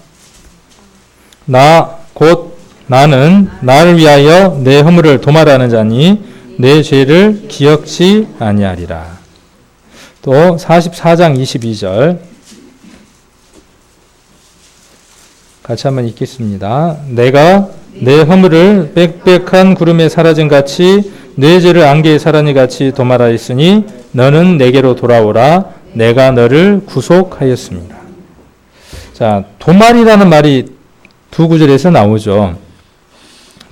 나는 나를 위하여 내 허물을 도말하는 자니 내 죄를 기억지 아니하리라. 또 44장 22절 같이 한번 읽겠습니다. 내가 내 허물을 빽빽한 구름에 사라진 같이 내 죄를 안개에 사라진 같이 도말하였으니 너는 내게로 돌아오라. 내가 너를 구속하였습니다. 자, 도말이라는 말이 두 구절에서 나오죠.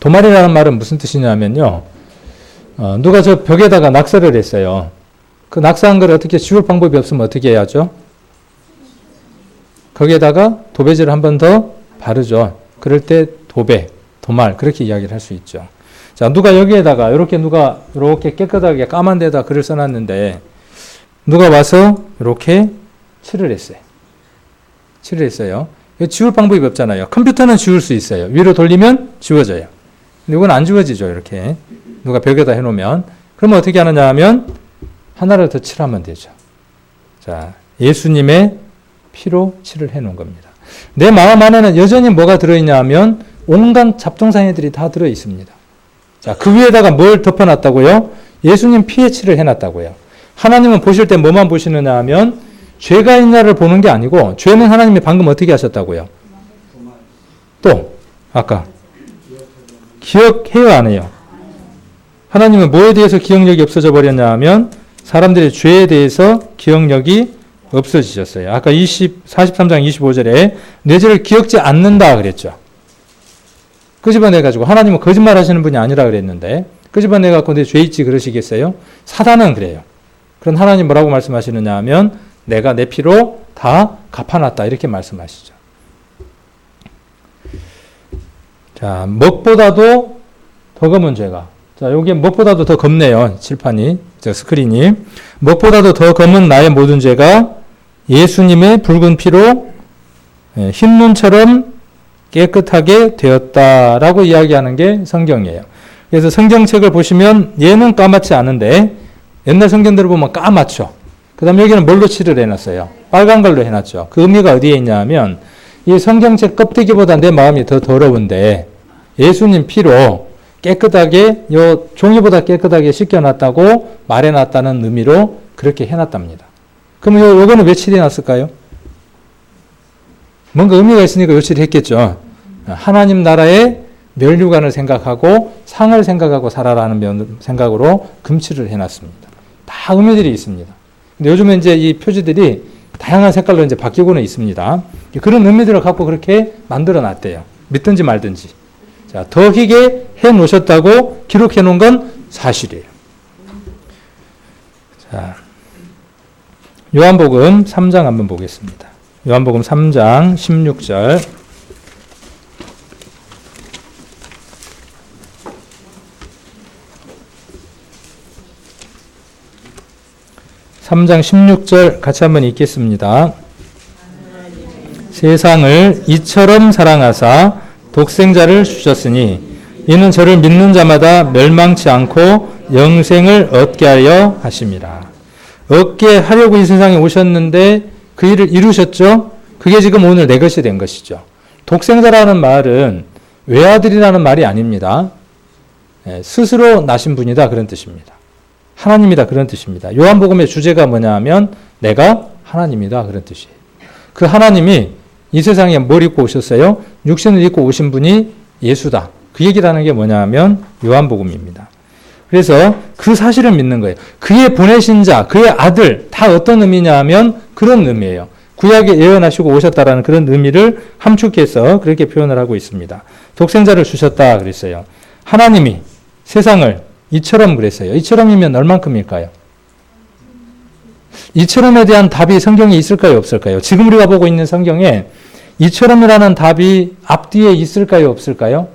도말이라는 말은 무슨 뜻이냐면요. 누가 저 벽에다가 낙서를 했어요. 그 낙서한 걸 어떻게 지울 방법이 없으면 어떻게 해야죠? 거기에다가 도배지를 한 번 더 바르죠. 그럴 때 도말 그렇게 이야기를 할 수 있죠. 자, 누가 여기에다가 이렇게 깨끗하게 까만 데다 글을 써놨는데 누가 와서 이렇게 칠을 했어요. 지울 방법이 없잖아요. 컴퓨터는 지울 수 있어요. 위로 돌리면 지워져요. 근데 이건 안 지워지죠. 이렇게 누가 벽에다 해놓으면. 그러면 어떻게 하느냐 하면 하나를 더 칠하면 되죠. 자, 예수님의 피로 칠을 해놓은 겁니다. 내 마음 안에는 여전히 뭐가 들어있냐 하면 온갖 잡동사니들이 다 들어있습니다. 자, 그 위에다가 뭘 덮어놨다고요? 예수님 피에 칠을 해놨다고요. 하나님은 보실 때 뭐만 보시느냐 하면 죄가 있냐를 보는 게 아니고 죄는 하나님이 방금 어떻게 하셨다고요? 또 아까 기억해요 안 해요? 하나님은 뭐에 대해서 기억력이 없어져 버렸냐 하면 사람들의 죄에 대해서 기억력이 없어지셨어요. 아까 43장 25절에 내 죄를 기억지 않는다 그랬죠. 끄집어내가지고 하나님은 거짓말 하시는 분이 아니라 그랬는데 끄집어내갖고 내 죄 있지 그러시겠어요? 사단은 그래요. 그럼 하나님 뭐라고 말씀하시느냐 하면 내가 내 피로 다 갚아놨다 이렇게 말씀하시죠. 자, 먹보다도 더 검은 죄가. 자, 여기 먹보다도 더 검네요. 칠판이, 스크린이. 먹보다도 더 검은 나의 모든 죄가 예수님의 붉은 피로 흰 눈처럼 깨끗하게 되었다라고 이야기하는 게 성경이에요. 그래서 성경책을 보시면 얘는 까맣지 않은데 옛날 성경들을 보면 까맣죠. 그 다음에 여기는 뭘로 칠을 해놨어요? 빨간 걸로 해놨죠. 그 의미가 어디에 있냐 하면 이 성경책 껍데기보다 내 마음이 더 더러운데 예수님 피로 깨끗하게 요 종이보다 깨끗하게 씻겨놨다고 말해놨다는 의미로 그렇게 해놨답니다. 그럼 요거는 왜 칠해놨을까요? 뭔가 의미가 있으니까 요 칠했겠죠. 하나님 나라의 멸류관을 생각하고 상을 생각하고 살아라는 생각으로 금칠을 해놨습니다. 다 의미들이 있습니다. 근데 요즘에 이제 이 표지들이 다양한 색깔로 이제 바뀌고는 있습니다. 그런 의미들을 갖고 그렇게 만들어 놨대요. 믿든지 말든지. 자, 더히게 해 놓으셨다고 기록해 놓은 건 사실이에요. 자, 요한복음 3장 한번 보겠습니다. 요한복음 3장 16절. 3장 16절 같이 한번 읽겠습니다. 세상을 이처럼 사랑하사 독생자를 주셨으니 이는 저를 믿는 자마다 멸망치 않고 영생을 얻게 하려 하심이라. 얻게 하려고 이 세상에 오셨는데 그 일을 이루셨죠? 그게 지금 오늘 내 것이 된 것이죠. 독생자라는 말은 외아들이라는 말이 아닙니다. 스스로 나신 분이다 그런 뜻입니다. 하나님이다 그런 뜻입니다. 요한복음의 주제가 뭐냐 하면 내가 하나님이다 그런 뜻이에요. 그 하나님이 이 세상에 뭘 입고 오셨어요? 육신을 입고 오신 분이 예수다. 그 얘기라는 게 뭐냐 하면 요한복음입니다. 그래서 그 사실을 믿는 거예요. 그의 보내신 자, 그의 아들 다 어떤 의미냐 하면 그런 의미예요. 구약에 예언하시고 오셨다라는 그런 의미를 함축해서 그렇게 표현을 하고 있습니다. 독생자를 주셨다 그랬어요. 하나님이 세상을 이처럼 그랬어요. 이처럼이면 얼만큼일까요? 이처럼에 대한 답이 성경에 있을까요? 없을까요? 지금 우리가 보고 있는 성경에 이처럼이라는 답이 앞뒤에 있을까요? 없을까요?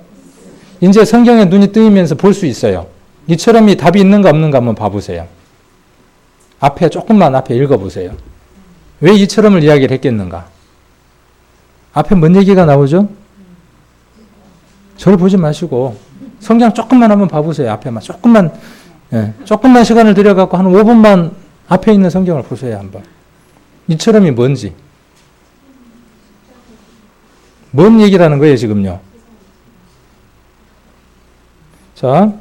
이제 성경에 눈이 뜨이면서 볼 수 있어요. 이처럼이 답이 있는가 없는가 한번 봐보세요. 조금만 앞에 읽어보세요. 왜 이처럼을 이야기를 했겠는가? 앞에 뭔 얘기가 나오죠? 저를 보지 마시고 성경 조금만 한번 봐보세요. 앞에만 조금만 시간을 들여갖고 한 5분만 앞에 있는 성경을 보세요. 한번. 이처럼이 뭔지. 뭔 얘기라는 거예요 지금요? 자,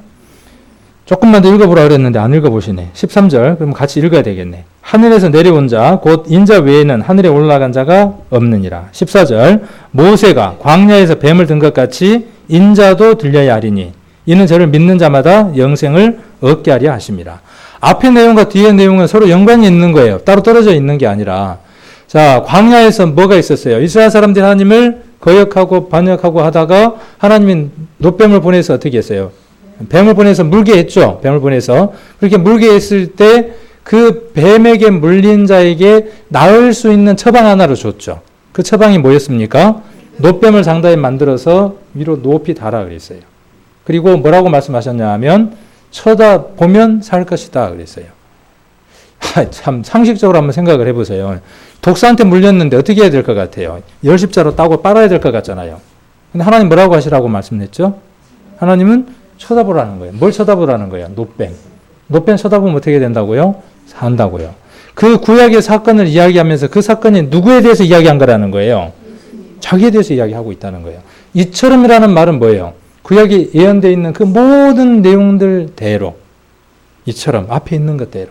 조금만 더 읽어보라 그랬는데 안 읽어보시네. 13절 그럼 같이 읽어야 되겠네. 하늘에서 내려온 자 곧 인자 외에는 하늘에 올라간 자가 없느니라. 14절 모세가 광야에서 뱀을 든 것 같이 인자도 들려야 하리니 이는 저를 믿는 자마다 영생을 얻게 하려 하심이라. 앞의 내용과 뒤의 내용은 서로 연관이 있는 거예요. 따로 떨어져 있는 게 아니라. 자, 광야에서 뭐가 있었어요? 이스라엘 사람들이 하나님을 거역하고 반역하고 하다가 하나님이 놋뱀을 보내서 어떻게 했어요? 뱀을 보내서 물게 했죠. 뱀을 보내서. 그렇게 물게 했을 때 그 뱀에게 물린 자에게 나을 수 있는 처방 하나를 줬죠. 그 처방이 뭐였습니까? 놋뱀을 상다에 만들어서 위로 높이 달아 그랬어요. 그리고 뭐라고 말씀하셨냐 하면 쳐다보면 살 것이다 그랬어요. 참 상식적으로 한번 생각을 해보세요. 독사한테 물렸는데 어떻게 해야 될 것 같아요? 열십자로 따고 빨아야 될 것 같잖아요. 근데 하나님 뭐라고 하시라고 말씀했죠? 하나님은 쳐다보라는 거예요. 뭘 쳐다보라는 거예요? 놋뱀. 놋뱀 쳐다보면 어떻게 된다고요? 산다고요. 그 구약의 사건을 이야기하면서 그 사건이 누구에 대해서 이야기한 거라는 거예요? 자기에 대해서 이야기하고 있다는 거예요. 이처럼이라는 말은 뭐예요? 구약에 예언되어 있는 그 모든 내용들대로 이처럼 앞에 있는 것대로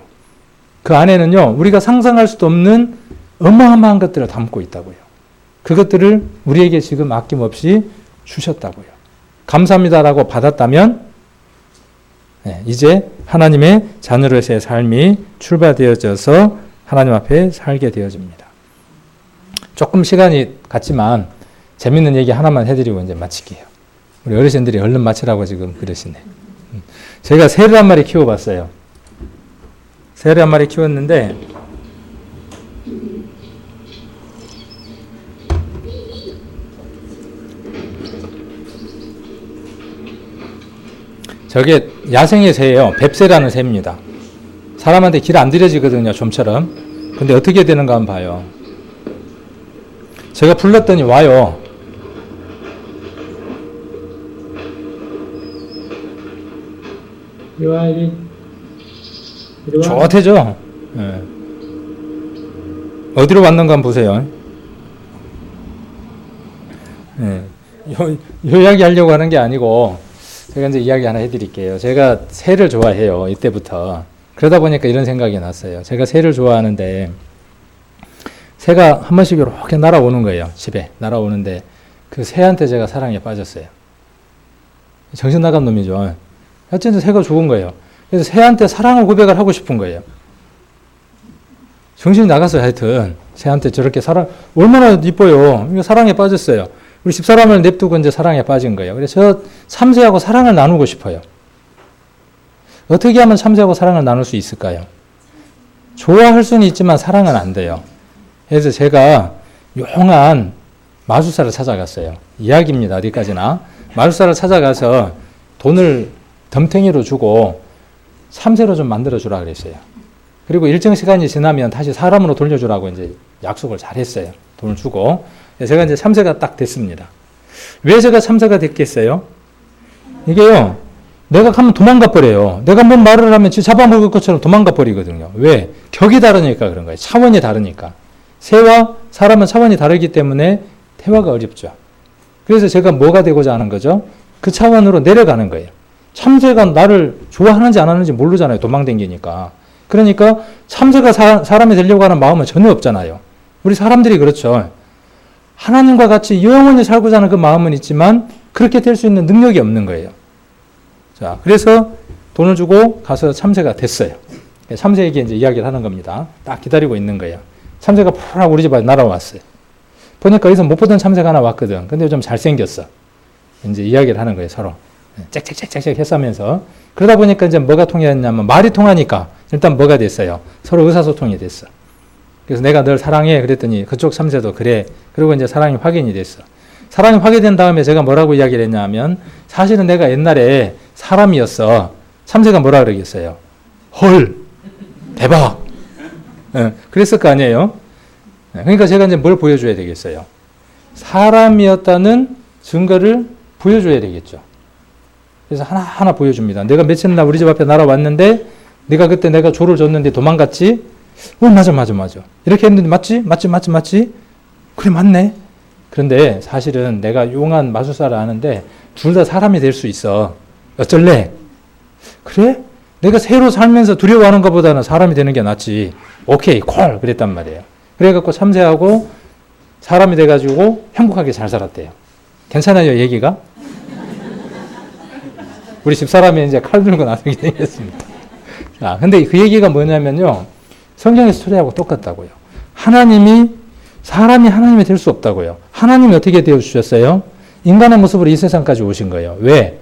그 안에는요 우리가 상상할 수도 없는 어마어마한 것들을 담고 있다고요. 그것들을 우리에게 지금 아낌없이 주셨다고요. 감사합니다라고 받았다면 이제 하나님의 자녀로서의 삶이 출발되어져서 하나님 앞에 살게 되어집니다. 조금 시간이 갔지만 재밌는 얘기 하나만 해드리고 이제 마칠게요. 우리 어르신들이 얼른 마치라고 지금 그러시네. 제가 새를 한 마리 키워봤어요. 새를 한 마리 키웠는데 저게 야생의 새예요. 뱁새라는 새입니다. 사람한테 길 안 들여지거든요. 좀처럼. 근데 어떻게 되는가 한번 봐요. 제가 불렀더니 와요. 이리 와. 좋대죠. 네. 어디로 왔는가 한번 보세요. 네. 요 이야기 하려고 하는 게 아니고 제가 이제 이야기 하나 해드릴게요. 제가 새를 좋아해요. 이때부터. 그러다 보니까 이런 생각이 났어요. 제가 새를 좋아하는데 새가 한 번씩 이렇게 날아오는 거예요. 집에 날아오는데 그 새한테 제가 사랑에 빠졌어요. 정신 나간 놈이죠. 어쨌든 새가 좋은 거예요. 그래서 새한테 사랑을 고백을 하고 싶은 거예요. 정신이 나갔어요. 하여튼 새한테 저렇게 얼마나 이뻐요. 이거 사랑에 빠졌어요. 우리 집사람을 냅두고 이제 사랑에 빠진 거예요. 그래서 저 참새하고 사랑을 나누고 싶어요. 어떻게 하면 참새하고 사랑을 나눌 수 있을까요? 좋아할 수는 있지만 사랑은 안 돼요. 그래서 제가 용한 마술사를 찾아갔어요. 이야기입니다. 어디까지나. 마술사를 찾아가서 돈을 덤탱이로 주고 참새로 좀 만들어주라 그랬어요. 그리고 일정 시간이 지나면 다시 사람으로 돌려주라고 이제 약속을 잘 했어요. 돈을 주고. 제가 이제 참새가 딱 됐습니다. 왜 제가 참새가 됐겠어요? 이게요, 내가 가면 도망가 버려요. 내가 뭔 말을 하면 잡아먹을 것처럼 도망가 버리거든요. 왜? 격이 다르니까 그런 거예요. 차원이 다르니까. 새와 사람은 차원이 다르기 때문에 대화가 어렵죠. 그래서 제가 뭐가 되고자 하는 거죠? 그 차원으로 내려가는 거예요. 참새가 나를 좋아하는지 안 하는지 모르잖아요. 도망다니니까. 그러니까 참새가 사람이 되려고 하는 마음은 전혀 없잖아요. 우리 사람들이 그렇죠. 하나님과 같이 영원히 살고자 하는 그 마음은 있지만 그렇게 될 수 있는 능력이 없는 거예요. 자, 그래서 돈을 주고 가서 참새가 됐어요. 참새에게 이제 이야기를 하는 겁니다. 딱 기다리고 있는 거예요. 참새가 푸르르 우리 집에 날아왔어요. 보니까 여기서 못 보던 참새가 하나 왔거든. 근데 좀 잘생겼어. 이제 이야기를 하는 거예요, 서로. 짹짹짹짹 했으면서. 그러다 보니까 이제 뭐가 통했냐면 말이 통하니까 일단 뭐가 됐어요? 서로 의사소통이 됐어. 그래서 내가 널 사랑해. 그랬더니 그쪽 참새도 그래. 그리고 이제 사랑이 확인이 됐어. 사랑이 확인된 다음에 제가 뭐라고 이야기를 했냐면 사실은 내가 옛날에 사람이었어. 참새가 뭐라 그러겠어요? 헐! 대박! 그랬을 거 아니에요? 그러니까 제가 이제 뭘 보여줘야 되겠어요? 사람이었다는 증거를 보여줘야 되겠죠. 그래서 하나하나 보여줍니다. 내가 며칠 날 우리 집 앞에 날아왔는데 네가 그때 내가 조를 줬는데 도망갔지? 맞아. 이렇게 했는데 맞지? 그래, 맞네. 그런데 사실은 내가 용한 마술사를 아는데 둘 다 사람이 될 수 있어. 어쩔래? 그래? 내가 새로 살면서 두려워하는 것보다는 사람이 되는 게 낫지. 오케이, 콜! 그랬단 말이에요. 그래갖고 참새하고 사람이 돼가지고 행복하게 잘 살았대요. 괜찮아요, 얘기가? 우리 집사람이 이제 칼 들고 나서게 생겼습니다. 자, 근데 그 얘기가 뭐냐면요. 성경의 스토리하고 똑같다고요. 사람이 하나님이 될 수 없다고요. 하나님이 어떻게 되어주셨어요? 인간의 모습으로 이 세상까지 오신 거예요. 왜?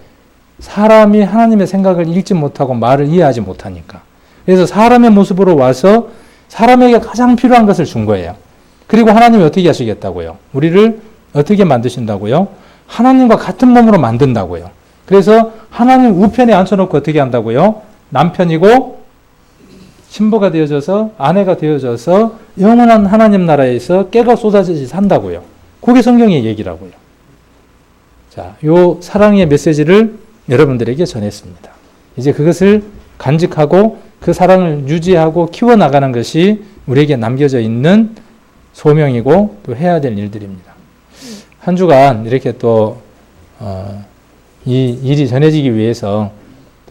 사람이 하나님의 생각을 읽지 못하고 말을 이해하지 못하니까. 그래서 사람의 모습으로 와서 사람에게 가장 필요한 것을 준 거예요. 그리고 하나님이 어떻게 하시겠다고요? 우리를 어떻게 만드신다고요? 하나님과 같은 몸으로 만든다고요. 그래서 하나님 우편에 앉혀놓고 어떻게 한다고요? 남편이고 신부가 되어져서 아내가 되어져서 영원한 하나님 나라에서 깨가 쏟아지듯이 산다고요. 그게 성경의 얘기라고요. 자, 요 사랑의 메시지를 여러분들에게 전했습니다. 이제 그것을 간직하고 그 사랑을 유지하고 키워나가는 것이 우리에게 남겨져 있는 소명이고 또 해야 될 일들입니다. 한 주간 이렇게 또 이 일이 전해지기 위해서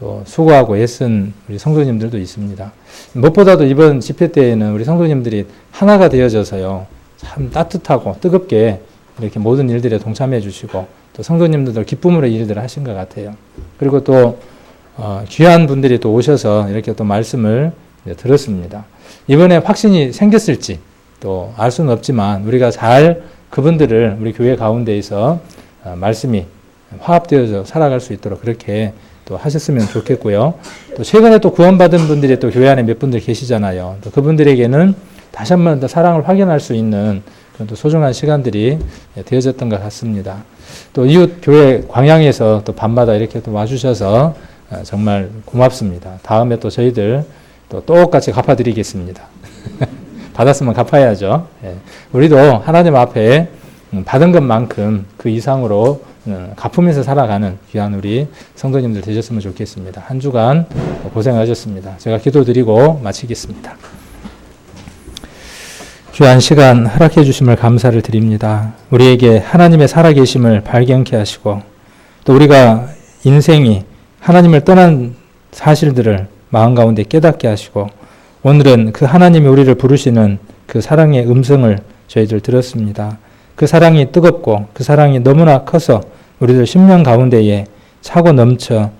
또 수고하고 애쓴 우리 성도님들도 있습니다. 무엇보다도 이번 집회 때에는 우리 성도님들이 하나가 되어져서요. 참 따뜻하고 뜨겁게 이렇게 모든 일들에 동참해 주시고 또 성도님들도 기쁨으로 일들을 하신 것 같아요. 그리고 또 귀한 분들이 또 오셔서 이렇게 또 말씀을 들었습니다. 이번에 확신이 생겼을지 또 알 수는 없지만 우리가 잘 그분들을 우리 교회 가운데에서 말씀이 화합되어서 살아갈 수 있도록 그렇게 또 하셨으면 좋겠고요. 또 최근에 또 구원받은 분들이 또 교회 안에 몇 분들 계시잖아요. 또 그분들에게는 다시 한번 더 사랑을 확인할 수 있는 그런 또 소중한 시간들이 되어졌던 것 같습니다. 또 이웃 교회 광양에서 또 밤마다 이렇게 또 와주셔서 정말 고맙습니다. 다음에 또 저희들 또 똑같이 갚아드리겠습니다. 받았으면 갚아야죠. 우리도 하나님 앞에 받은 것만큼 그 이상으로 갚으면서 살아가는 귀한 우리 성도님들 되셨으면 좋겠습니다. 한 주간 고생하셨습니다. 제가 기도드리고 마치겠습니다. 귀한 시간 허락해 주심을 감사를 드립니다. 우리에게 하나님의 살아계심을 발견케 하시고 또 우리가 인생이 하나님을 떠난 사실들을 마음 가운데 깨닫게 하시고 오늘은 그 하나님이 우리를 부르시는 그 사랑의 음성을 저희들 들었습니다. 그 사랑이 뜨겁고 그 사랑이 너무나 커서 우리들 심령 가운데에 차고 넘쳐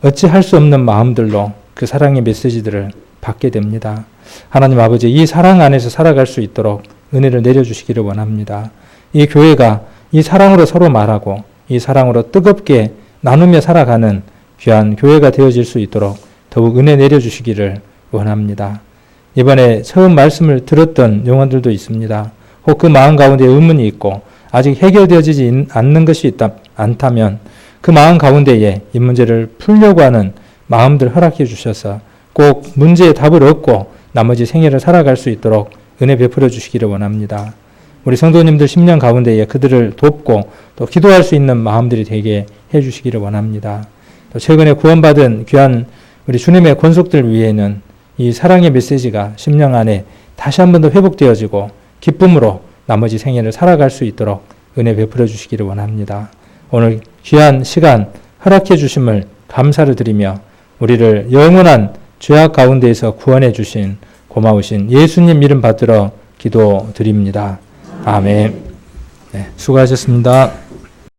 어찌할 수 없는 마음들로 그 사랑의 메시지들을 받게 됩니다. 하나님 아버지, 이 사랑 안에서 살아갈 수 있도록 은혜를 내려주시기를 원합니다. 이 교회가 이 사랑으로 서로 말하고 이 사랑으로 뜨겁게 나누며 살아가는 귀한 교회가 되어질 수 있도록 더욱 은혜 내려주시기를 원합니다. 이번에 처음 말씀을 들었던 영혼들도 있습니다. 혹 그 마음 가운데 의문이 있고 아직 해결되어지지 않는 것이 않다면 그 마음 가운데에 이 문제를 풀려고 하는 마음들 허락해 주셔서 꼭 문제의 답을 얻고 나머지 생애를 살아갈 수 있도록 은혜 베풀어 주시기를 원합니다. 우리 성도님들 10년 가운데에 그들을 돕고 또 기도할 수 있는 마음들이 되게 해주시기를 원합니다. 또 최근에 구원받은 귀한 우리 주님의 권속들 위에는 이 사랑의 메시지가 10년 안에 다시 한 번 더 회복되어지고 기쁨으로 나머지 생애를 살아갈 수 있도록 은혜 베풀어 주시기를 원합니다. 오늘 귀한 시간 허락해 주심을 감사를 드리며 우리를 영원한 죄악 가운데에서 구원해 주신 고마우신 예수님 이름 받들어 기도드립니다. 아멘. 네, 수고하셨습니다.